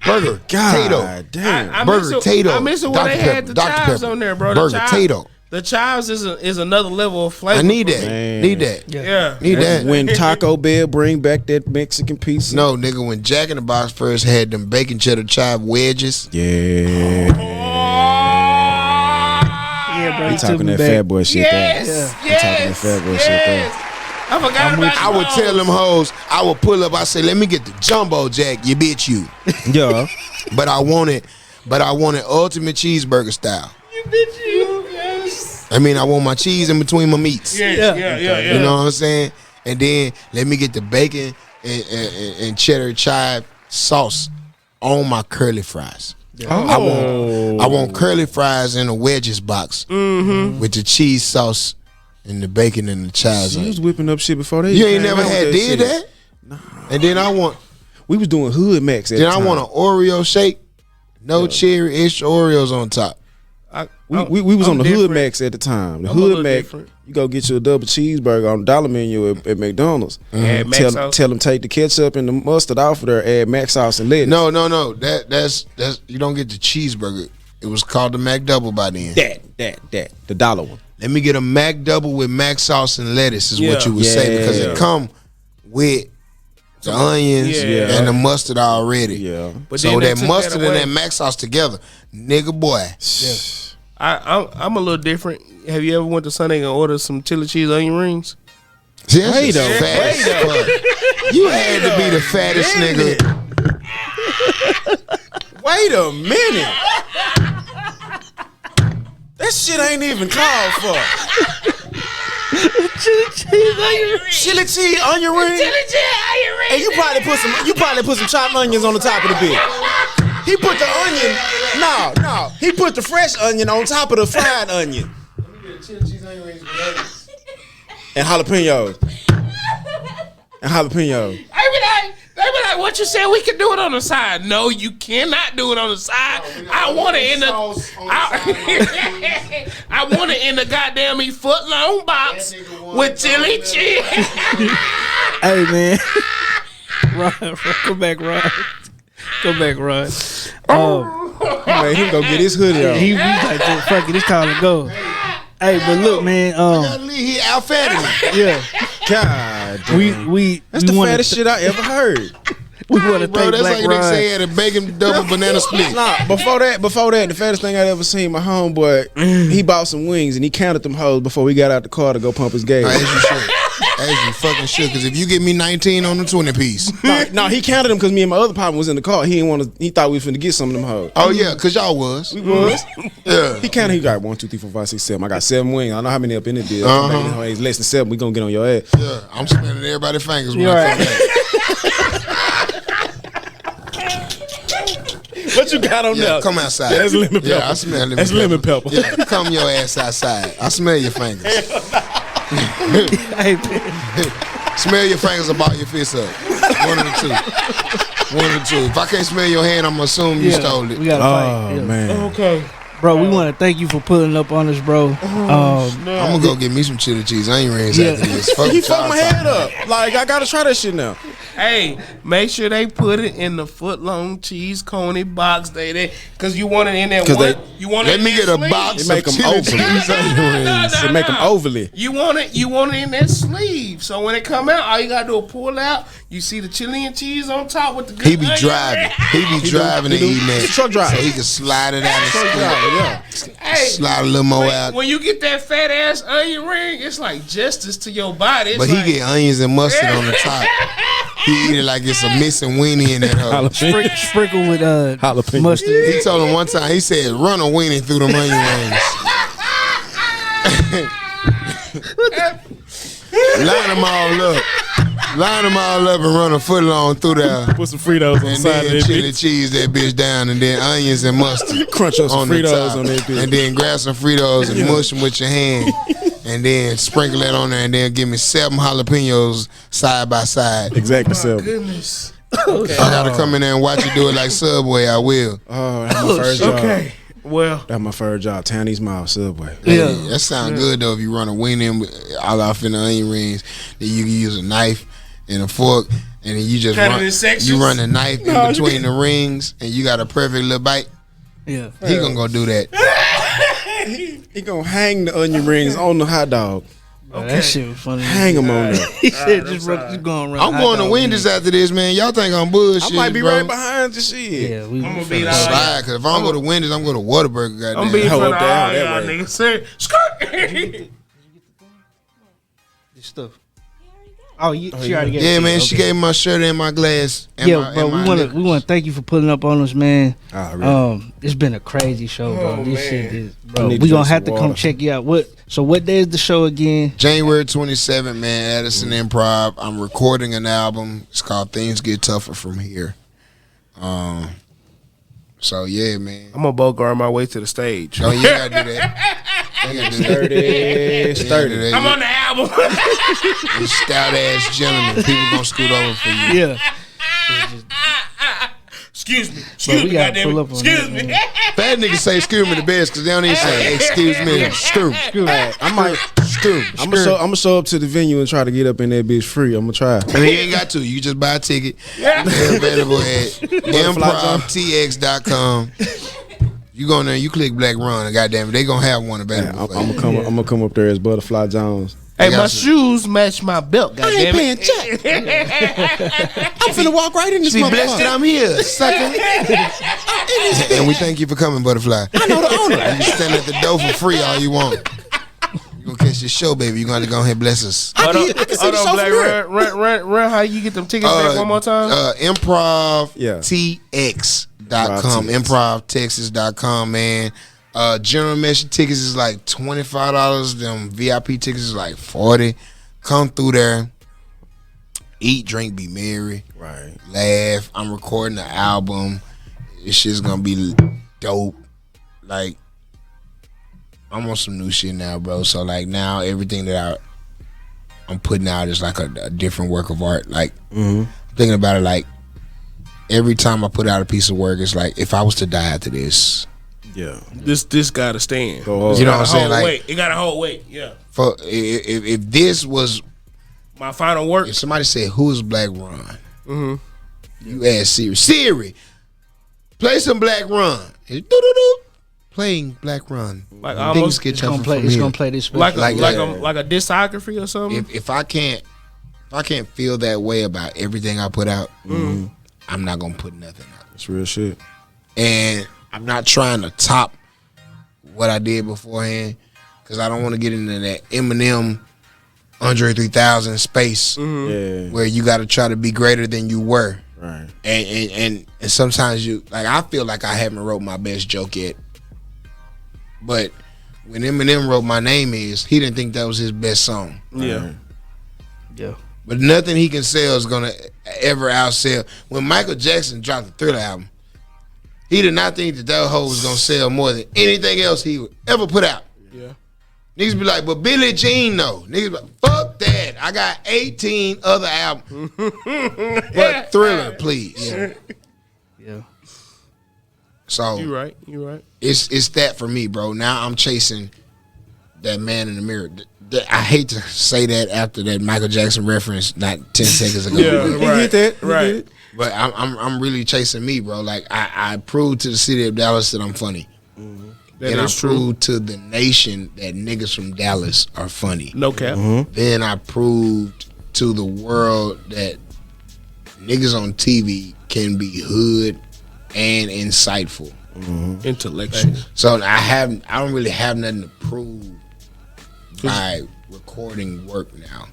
Burger. Potato. God damn. I Burger. miss Tato. I miss it when Dr. they Pepper, had the Dr. chives Pepper. on there, bro. Burger. Tato. The chives is another level of flavor. I need for that. me. Man. Need that. Yeah. Need that. When Taco Bell bring back that Mexican pizza. No, nigga, when Jack in the Box first had them bacon cheddar chive wedges. Yeah. Yeah, bro. He talking that fat boy shit there. Yes. He talking that fat boy shit there. I forgot about I would tell them hoes, I would pull up, I say, let me get the jumbo Jack, you bitch you. Yeah. But I want it ultimate cheeseburger style. You bitch you. Yes. I mean, I want my cheese in between my meats. Yeah. You know what I'm saying? And then let me get the bacon and cheddar chive sauce on my curly fries. I want curly fries in a wedges box with the cheese sauce and the bacon and the chives. She was whipping up shit before they. You ain't came never out with had did shit. that? No. And then We was doing Hood Max at then the I time. want an Oreo shake, no cherry, extra Oreos on top. We was on the Hood different. Max at the time. The I'm a Hood little Max, different. you go get you a double cheeseburger on the dollar menu at McDonald's. Add mac sauce. Tell them take the ketchup and the mustard off of there, add mac sauce and lettuce. No. That's you don't get the cheeseburger. It was called the Mac Double by then. That the dollar one. Let me get a Mac Double with mac sauce and lettuce is what Yeah. you would say because Yeah. it come with the onions Yeah. and the mustard already. Yeah. But So then they that took mustard that and away. that mac sauce together, nigga boy. I'm a little different. Have you ever went to Sunday and ordered some chili cheese onion rings? See, that's Wait just a- fat as fuck. You had to be the fattest nigga. Wait a minute. That shit ain't even called for. Chili cheese onion ring. And you probably put some chopped onions on the top of the bit. He put the onion. No. He put the fresh onion on top of the fried onion. And jalapenos. They be like, what you said? We can do it on the side. No, you cannot do it on the side. I want it in the. I want it in the goddamn foot long box with chili cheese. Hey, man. Ron, come back, Ron. Come back, Ron. Man, he go get his hoodie on. He like, fuck it, it's time to go. Hey, but look, man. He outfatted me. Yeah, God, we that's the wanna fattest shit I ever heard. We want to Bro, thank that's Blaq like they Ron. say had a bacon double banana split. Nah, before that, the fattest thing I'd ever seen, my homeboy, he bought some wings and he counted them hoes before we got out the car to go pump his gas. As you should. As you fucking should. Because if you get me 19 on the 20 piece. No, he counted them because me and my other partner was in the car. He didn't want to. He thought we was finna get some of them hoes. Oh, yeah, because y'all was. We was. Yeah. He counted. He got 1, 2, 3, 4, 5, 6, 7. I got 7 wings. I don't know how many up in the deal. It's less than 7. We gonna get on your ass. Yeah, I'm smelling everybody's fingers when You I right. come back. What you got on Yeah, there? come outside. That's lemon pepper. Yeah, I smell lemon That's pepper. lemon pepper. Yeah, come your ass outside. I smell your fingers. Hey, man. Smell your fingers about your fist up. One of the two. If I can't smell your hand, I'm going to assume you stole it. We got to fight. Oh Yeah. man. Okay. Bro, we want to thank you for pulling up on us, bro. I'm going to go get me some chili cheese onion rings Yeah. after this. Fuck He what y'all fucked my talking head up. Like I gotta try that shit now. Hey, make sure they put it in the foot-long cheese coney box. Because you want it in that one. You want Let it me in get that a sleeve. box They make of them chili overly. cheese onion rings. They make them overly. You want it in that sleeve. So when it come out, all you gotta do is pull out. You see the chili and cheese on top with the good He be onion. driving. He be driving and eating that. Truck driver. So he can slide it out and Yeah. Hey, slide a little more out. when you get that fat ass onion ring, it's like justice to your body. It's But like, he get onions and mustard on the top. He eat it like it's a missing weenie in that hoe. Sprinkle with Jalapeno. mustard. He told him one time, he said, run a weenie through them onion rings. Line them all up. Line them all up and run a foot long through there. Put some Fritos on the And side of then that chili bitch. cheese that bitch down, and then onions and mustard. Crunch up some the Fritos top. on that bitch. And then grab some Fritos and mush them with your hand. And then sprinkle that on there, and then give me 7 jalapenos side by side. Exactly, so. goodness. If I gotta come in there and watch you do it like Subway, I will. Oh, that's my first job. Okay. Well, That's my first job. Townie's Mile, Subway. Yeah, that sounds good though. If you run a wing in all off in the onion rings, then you can use a knife and a fork, and then you just Cut it run. in sections? You run a knife in between the rings, and you got a perfect little bite. Yeah. He gonna go do that. He gonna hang the onion rings on the hot dog. That shit was funny. Hang them on there. He said just going around. I'm going to Wendy's after this, man. Y'all think I'm bullshit? I might be bro. right behind the shit. Yeah, we I'm gonna finna be go. like- Slide, cause if I don't go to Wendy's, I'm going to Whataburger. Goddamn. I'm being Hold for up the there, all that y'all way. niggas. Say, skirt. This stuff. Oh, she already gave it Yeah, to man. you. She Okay. gave me my shirt and my glass. And Yeah, my, bro. and my We want to thank you for pulling up on us, man. Ah, really? It's been a crazy show, bro. Oh, this man. shit is, I bro. need We to gonna drink have to some come water. check you out. What day is the show again? January 27th, man, Addison Improv. I'm recording an album. It's called Things Get Tougher From Here. So yeah, man. I'm gonna bogart my way to the stage. No, you gotta do that. You gotta do that. Sturdy. You gotta do that. I'm on the album. You stout ass gentlemen. People gonna scoot over for you. Yeah. Excuse me. Bro, Excuse we me, gotta goddamn pull it. up on Excuse that, me. Bad niggas say excuse me the best because they don't even say excuse me. Screw. I might. Screw. I'm gonna show up to the venue and try to get up in that bitch free. I'm gonna try. And you ain't got to. You just buy a ticket. They're available at improvtx.com. You go in there, you click Blaq Ron, and goddamn it, they gonna have one available. I'm for you. gonna come up there as Butterfly Jones. Hey, got my some- shoes match my belt. Goddamn it. check. I'm finna walk right in this Be blessed that I'm here, sucker. And we thank you for coming, Butterfly. I know the owner. You can stand at the door for free all you want. You gonna catch your show, baby. You gonna have to go ahead and bless us. Hold on, I can see the show from Black, run. How you get them tickets back one more time? Improvtx.com. Improvtexas.com, man. General admission tickets is like $25. Them VIP tickets is like $40. Come through there. Eat, drink, be merry. Right. Laugh. I'm recording an album. This shit's gonna be dope. Like, I'm on some new shit now, bro. So like now everything that I'm putting out is like a different work of art. Like thinking about it, like every time I put out a piece of work, it's like if I was to die after this, Yeah. This gotta stand. Go hard. you know what I'm saying? Like it got a whole weight. Yeah. for if this was, My final work. if somebody said who's Blaq Ron, you ask Siri, play some Blaq Ron. It do-do-do. Playing Blaq Ron. Like Things almost get It's tougher gonna play. from It's here. gonna play this special. like Like a discography or something. If I can't feel that way about everything I put out, I'm not gonna put nothing out. That's real shit. And I'm not trying to top what I did beforehand because I don't want to get into that Eminem, Andre 3000 space Yeah. where you got to try to be greater than you were. Right. And sometimes you like I feel like I haven't wrote my best joke yet. But when Eminem wrote My Name Is, he didn't think that was his best song. yeah. Yeah. But nothing he can sell is gonna ever outsell. When Michael Jackson dropped the Thriller album, he did not think that hoe was gonna sell more than anything else he would ever put out. Yeah. Niggas be like, but Billie Jean though. Niggas be like, fuck that. I got 18 other albums. But Thriller, please. Yeah. So You right. it's that for me, bro. Now I'm chasing that man in the mirror. I hate to say that after that Michael Jackson reference not 10 seconds ago. Yeah, He hit that. He Right. did it. But I'm really chasing me, bro. Like I proved to the city of Dallas that I'm funny. That Then I is true. proved to the nation that niggas from Dallas are funny. No cap. Then I proved to the world that niggas on TV can be hood and insightful. Intellectual. So I don't really have nothing to prove by recording work now.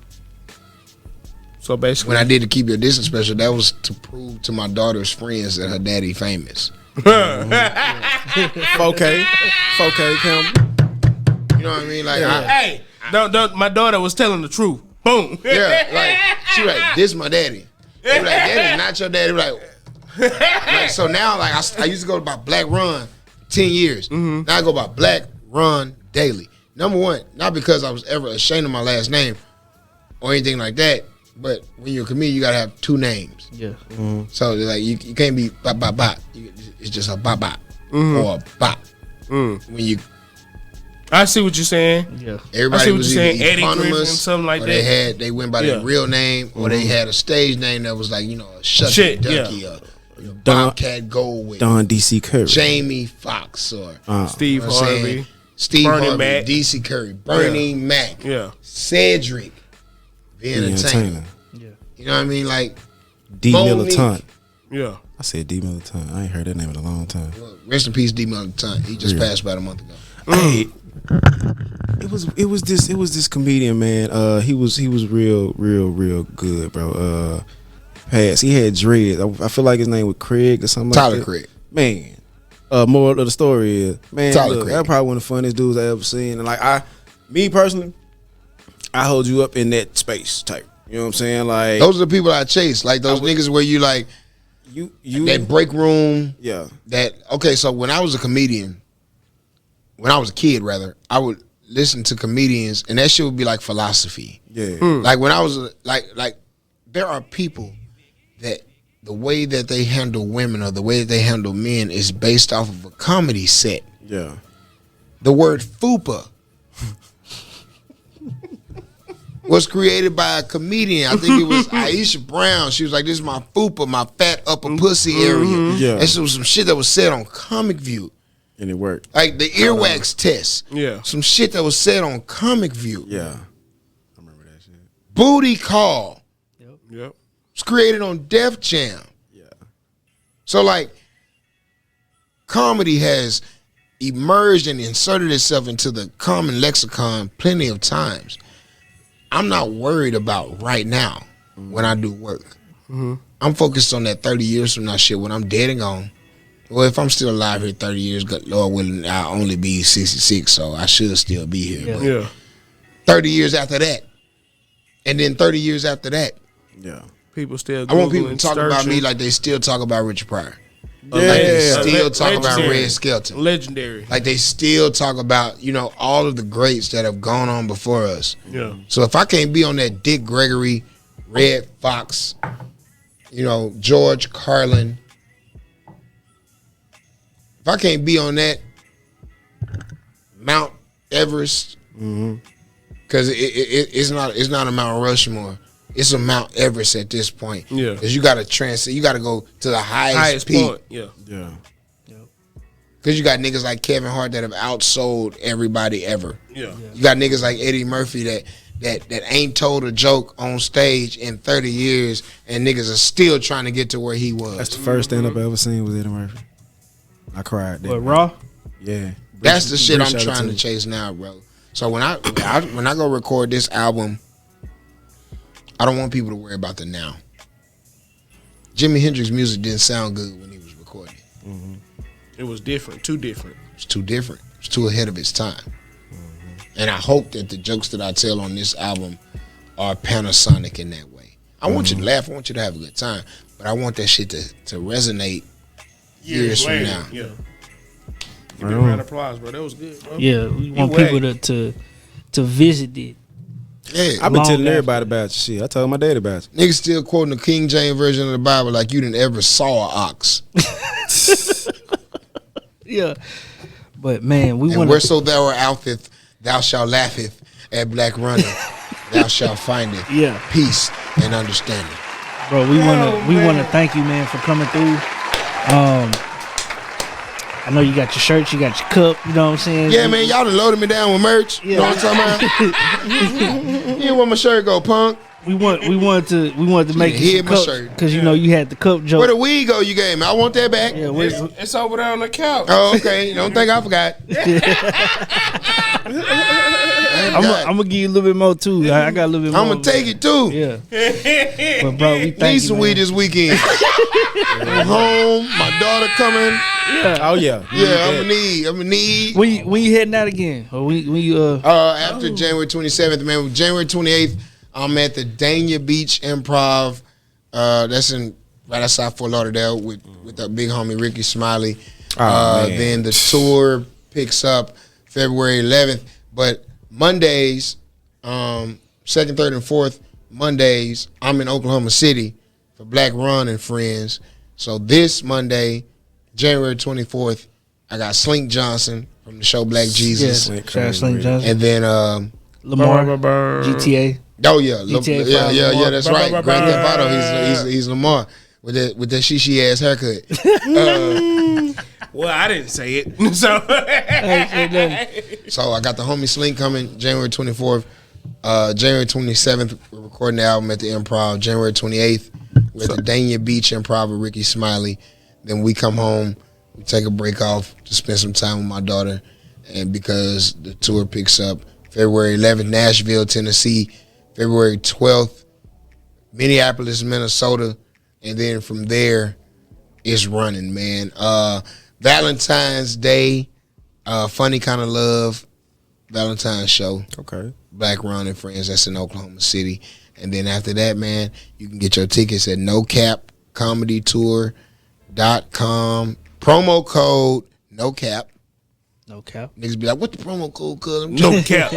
So basically, When I did the Keep Your Distance special, that was to prove to my daughter's friends that her daddy famous. 4K camera. You know what I mean? Like, hey, don't. My daughter was telling the truth. Boom. yeah, like she like, this my daddy. They be like, that is not your daddy. They be like so now, like I used to go by Blaq Ron 10 years. Now I go by Blaq Ron daily. Number one, not because I was ever ashamed of my last name or anything like that, but when you're a comedian, you gotta have two names. Yeah. So like you can't be bop bop bop. It's just a bop bop or a bop. When you I see what you're saying. Yeah. everybody I see what was you're either saying, Eddie Griffin, eponymous something like or that. they went by Yeah. their real name or they had a stage name that was like, you know, a Shucky Shit, Ducky yeah. or Bobcat Goldwyn, Don DC Curry. Jamie Foxx or Steve you know what I'm Harvey. saying? Steve Bernie Harvey, Mac. DC Curry, Bernie Mac, Yeah. Cedric, the entertainer. Yeah. You know what I mean? Like D Monique. Militant. Yeah. I said D Militant. I ain't heard that name in a long time. rest in peace, D. Militant. He just passed about a month ago. Hey, it was this comedian, man. He was real good, bro. He had dreads. I feel like his name was Craig or something. Tyler like that. Craig. Man. Moral of the story is, man, Tyler look, Craig. that's probably one of the funniest dudes I ever seen. And like me personally, I hold you up in that space type. You know what I'm saying? Like Those are the people I chase. Like those niggas where you like you that break room. yeah. Okay, so when I was a comedian, when I was a kid rather, I would listen to comedians and that shit would be like philosophy. Yeah. Like when I was like there are people that the way that they handle women or the way that they handle men is based off of a comedy set. Yeah. The word fupa was created by a comedian. I think it was Aisha Brown. She was like, this is my fupa, my fat upper pussy area. Yeah. And so it was some shit that was said on Comic View. And it worked. Like the earwax test. Yeah. Some shit that was said on Comic View. Yeah. I remember that shit. Booty Call Yep. was created on Def Jam. Yeah. So like comedy has emerged and inserted itself into the common lexicon plenty of times. I'm not worried about right now when I do work. I'm focused on that 30 years from now shit when I'm dead and gone. Well, if I'm still alive here 30 years, God, Lord willing, I'll only be 66, so I should still be here. Yeah. But Yeah. 30 years after that, and then 30 years after that, Yeah. People still. I want people to Googling, talk about me searching. like they still talk about Richard Pryor. Yeah. Like they still talk about Legendary. Red Skelton. Legendary. Like they still talk about, you know, all of the greats that have gone on before us. Yeah. So if I can't be on that Dick Gregory, Red Fox, you know, George Carlin, if I can't be on that Mount Everest, because it's not a Mount Rushmore, it's a Mount Everest at this point. Yeah. Because you got to you got to go to the highest peak. point. Yeah. Yeah. Because you got niggas like Kevin Hart that have outsold everybody ever. Yeah. You got niggas like Eddie Murphy that ain't told a joke on stage in 30 years and niggas are still trying to get to where he was. That's the first stand up I ever seen was Eddie Murphy. I cried. that What, night. Raw? Yeah. That's the shit I'm Shout out trying to him. chase now, bro. So when I go record this album, I don't want people to worry about the now. Jimi Hendrix music didn't sound good when he was recording. It was different. Too different. It's too different. It's too ahead of its time. And I hope that the jokes that I tell on this album are Panasonic in that way. I want you to laugh. I want you to have a good time. But I want that shit to resonate years from later. now. Yeah. Give me a round of applause, bro. That was good, bro. Yeah, we want whack. people to visit it. Yeah. I've been Long telling after. everybody about your shit. I told my daddy about you. Niggas still quoting the King James Version of the Bible like you didn't ever saw an ox. Yeah. But man, we And want whereso thou art outfit, thou shalt laugheth. at Blaq Ron, thou shalt find it. Yeah. Peace and understanding. Bro, we wanna thank you, man, for coming through. I know you got your shirts, you got your cup, you know what I'm saying? Yeah, man, y'all done loaded me down with merch. Yeah. You know what I'm talking about? You know where my shirt go, punk? We wanted to make Hid you my cups, shirt. because you know you had the cup joke. Where the weed go you gave me? I want that back. Yeah, It's over there on the couch. Oh, okay. Don't think I forgot. I'm gonna give you a little bit more too. I got a little bit more. I'm gonna take it too. Yeah. But bro, we Need thank some you, weed man. this weekend. I'm home. My daughter coming. Oh yeah. Yeah, I'm gonna need. When you heading out again? Or After January 27th, man. January 28th, I'm at the Dania Beach Improv. That's right outside Fort Lauderdale with the big homie Ricky Smiley. Then the tour picks up February 11th. But Mondays, 2nd, 3rd, and 4th Mondays, I'm in Oklahoma City for Blaq Ron and friends. So this Monday, January 24th, I got Slink Johnson from the show Black Jesus. Yes, shout out Slink Johnson. And then Lamar, GTA. oh yeah, GTA yeah, that's right. Grand Theft Auto, he's Lamar with that shishi ass haircut. Well, I didn't say it. So So I got the homie Slink coming January 24th. January 27th, we're recording the album at the Improv. January 28th, we're at the Dania Beach Improv with Ricky Smiley. Then we come home, we take a break off to spend some time with my daughter. And because the tour picks up February 11th, Nashville, Tennessee. February 12th, Minneapolis, Minnesota. And then from there, it's running, man. Valentine's Day, Funny Kind of Love, Valentine's show. Okay. Blaq Ron and friends. That's in Oklahoma City. And then after that, man, you can get your tickets at nocapcomedytour.com. Promo code NOCAP. No cap. Niggas be like, what the promo code? Cause I'm no cap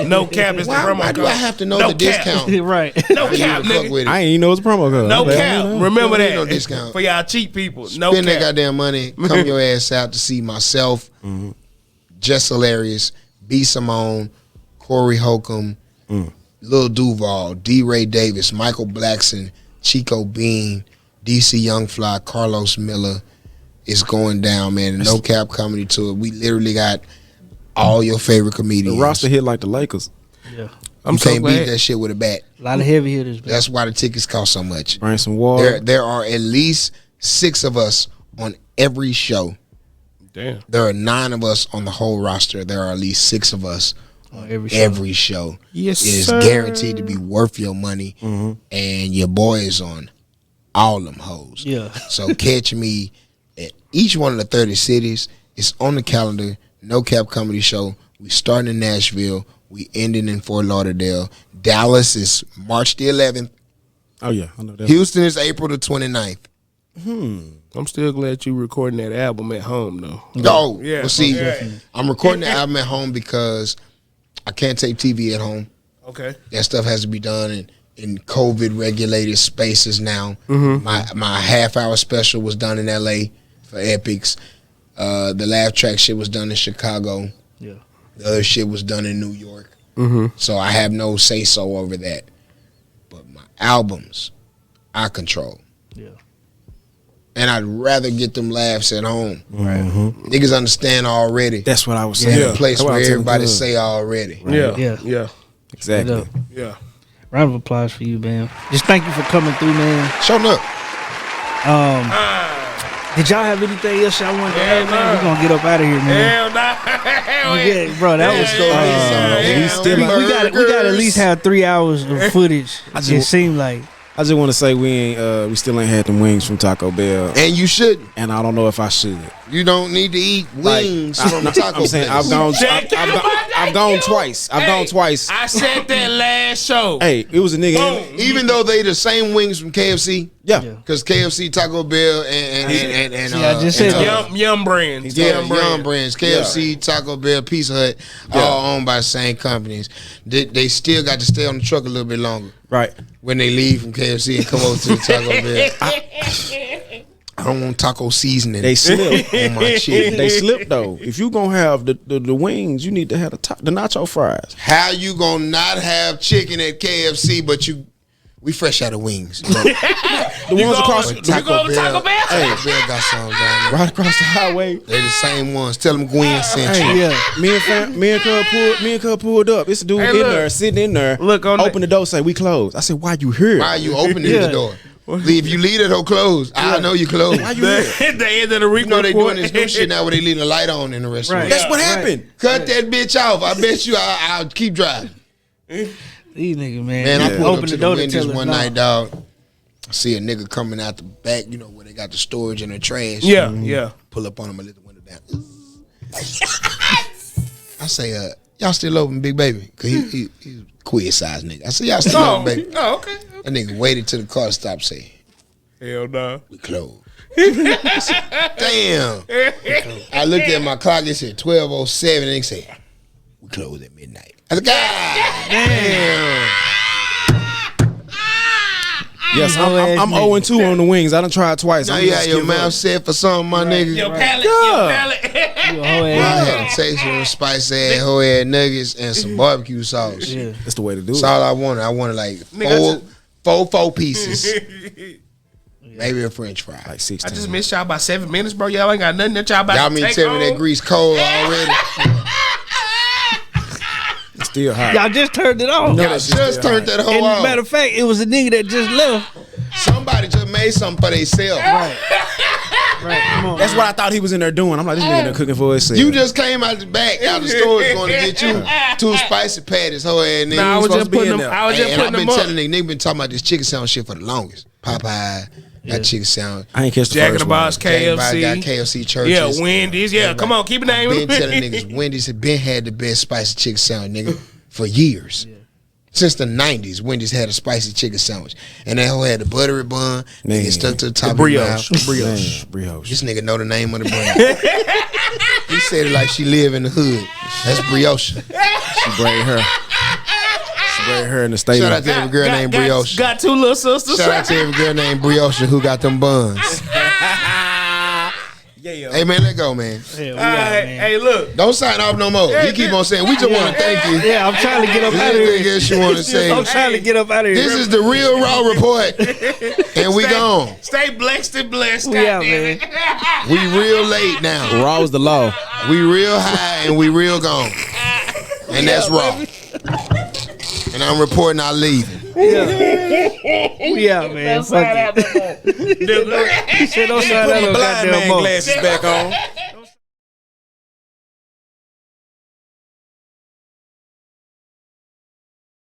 is the promo why code. do I have to know No the cap. discount? Right. No I need cap, to fuck nigga. with it. I ain't even know it's a promo code. No But I cap. don't know. Remember Don't need that. no discount. For y'all cheap people. No Spend that cap. goddamn money. Come your ass out to see myself, Jess Hilarious, B. Simone, Cory Holcomb, Lil Duval, DeRay Davis, Michael Blackson, Chico Bean, DC Youngfly, Carlos Miller. It's going down, man. The No Cap Comedy Tour. We literally got all your favorite comedians. The roster hit like the Lakers. Yeah. You can't beat that shit with a bat. A lot of heavy hitters, man. That's why the tickets cost so much. Bring some water. There are at least 6 of us on every show. Damn. There are 9 of us on the whole roster. There are at least 6 of us On every show. every show. Yes, It is sir. guaranteed to be worth your money. And your boy is on all them hoes. Yeah. So catch me at each one of the 30 cities. It's on the calendar. No Cap Comedy Show. We starting in Nashville. We ending in Fort Lauderdale. Dallas is March the 11th. Oh yeah, I know that. Houston is April the 29th. I'm still glad you recording that album at home, though. Oh, Yeah. well, see, Yeah. I'm recording the album at home because I can't take TV at home. Okay. That stuff has to be done in COVID regulated spaces now. My half-hour special was done in LA for Epics. The laugh track shit was done in Chicago. Yeah. The other shit was done in New York. So I have no say-so over that. But my albums, I control. Yeah. And I'd rather get them laughs at home. Right. Niggas understand already. That's what I was in saying. a place That's what I where was everybody telling say already. Yeah. Yeah. Yeah. exactly. Straight up. Yeah. Round of applause for you, man. Just thank you for coming through, man. Show up. Did y'all have anything else y'all wanted to Hell add, man? no. We're gonna get up out of here, man. Hell nah. Hell Yeah, bro, that was we got at least have 3 hours of footage. It seemed like I just want to say we still ain't had them wings from Taco Bell, And you shouldn't. and I don't know if I should. You don't need to eat wings from the taco I'm saying place. I've gone twice. I've gone twice. I said that last show. Hey, it was a nigga. Boom. Even though they the same wings from KFC. Yeah. Because KFC, Taco Bell, and See, I just said that. Yum brands. Yeah, Young Brands, KFC, Taco Bell, Pizza Hut, all owned by the same companies. They still got to stay on the truck a little bit longer Right. when they leave from KFC and come over to the Taco Bell. I don't want taco seasoning. They slip on my chicken. They slip though. If you gonna have the wings, you need to have the nacho fries. How you gonna not have chicken at KFC, but we fresh out of wings? The ones across You go to Taco Bell? Hey, Bell got some down there. right across the highway. They the same ones. Tell them Gwen sent you. Hey, yeah. Me and Cub pulled up. It's a dude in there, sitting in there. Look on open the door, say we closed. I said, why you here? Why are you opening the door? If you leave it whole closed, I know you closed. Why you here? The end of the You know they doing this new shit now where they leave the light on in the restaurant. Right. That's what happened. Cut that bitch off. I bet you I'll keep driving. These niggas, man. Man, I pulled up Open to the the door to Wendy's tell us one no. night, dog. I see a nigga coming out the back, you know, where they got the storage and the trash. Yeah, yeah. Pull up on him and let the window down. I say, y'all still open, big baby? Cause he's a quiz size nigga. I said, y'all still open, baby? Oh, okay. That nigga waited till the car stopped saying, Hell no. we closed. I said, damn. I looked at my clock, it said 12:07, and they said, we closed at midnight. I said, God damn. Yes, I'm 0-2 on the wings. I done tried twice. Now you had your mouth set for something, my nigga. Your palate, You a hoe I ass had a taste of them spicy ass whole ass nuggets and some barbecue sauce. Yeah. That's the way to do That's it. all I wanted. I wanted like four pieces. Maybe a French fry. Like 16. I just missed y'all by 7 minutes, bro. Y'all ain't got nothing that y'all about Y'all to mean take tell me that home? grease cold already? It's still hot. Y'all just turned it off. Y'all just turned that whole And off. matter of fact, it was a nigga that just left. Somebody just made something for themselves. Right, come on. That's what I thought he was in there doing. I'm like, this nigga in there cooking for himself. You just came out the back, out the store, going to get you 2 spicy patties, whole ass nigga. Nah, I was supposed just to be putting in them. there. I was just And I've putting been them up. telling nigga been talking about this chicken sandwich shit for the longest. Popeye, got chicken sandwich. I ain't catch the Jack in first the one. Box, Everybody got KFC. KFC churches. Yeah, Wendy's. Yeah, come on, keep it I've naming. been telling niggas Wendy's had been had the best spicy chicken sandwich, nigga, for years. Since the 90s, Wendy's had a spicy chicken sandwich. And that hoe had the buttery bun, and it stuck to the top of your mouth. Brioche. Brioche. This nigga know the name of the brand. He said it like she live in the hood. That's brioche. She braided her. She braided her in the stadium. Shout out to every girl named Brioche. Got 2 little sisters. Shout out to every girl named Brioche who got them buns. Yeah. Hey, man, let go, man. Yeah, we All got it, right, man. hey, look. Don't sign off no more. He keep on saying, we just want to thank you. Yeah, I'm trying to get up out of Anything here. else you want to say? I'm trying to get up out of here. This is the Real Raw Report. And we gone. Stay blessed and blessed. We out, goddamn man. it. We real late now. Raw is the law. We real high and we real gone. And that's raw. And I'm reporting I leaving. We out, man. Fuck it. He said, don't sign that Put my no blind goddamn man more. glasses back on.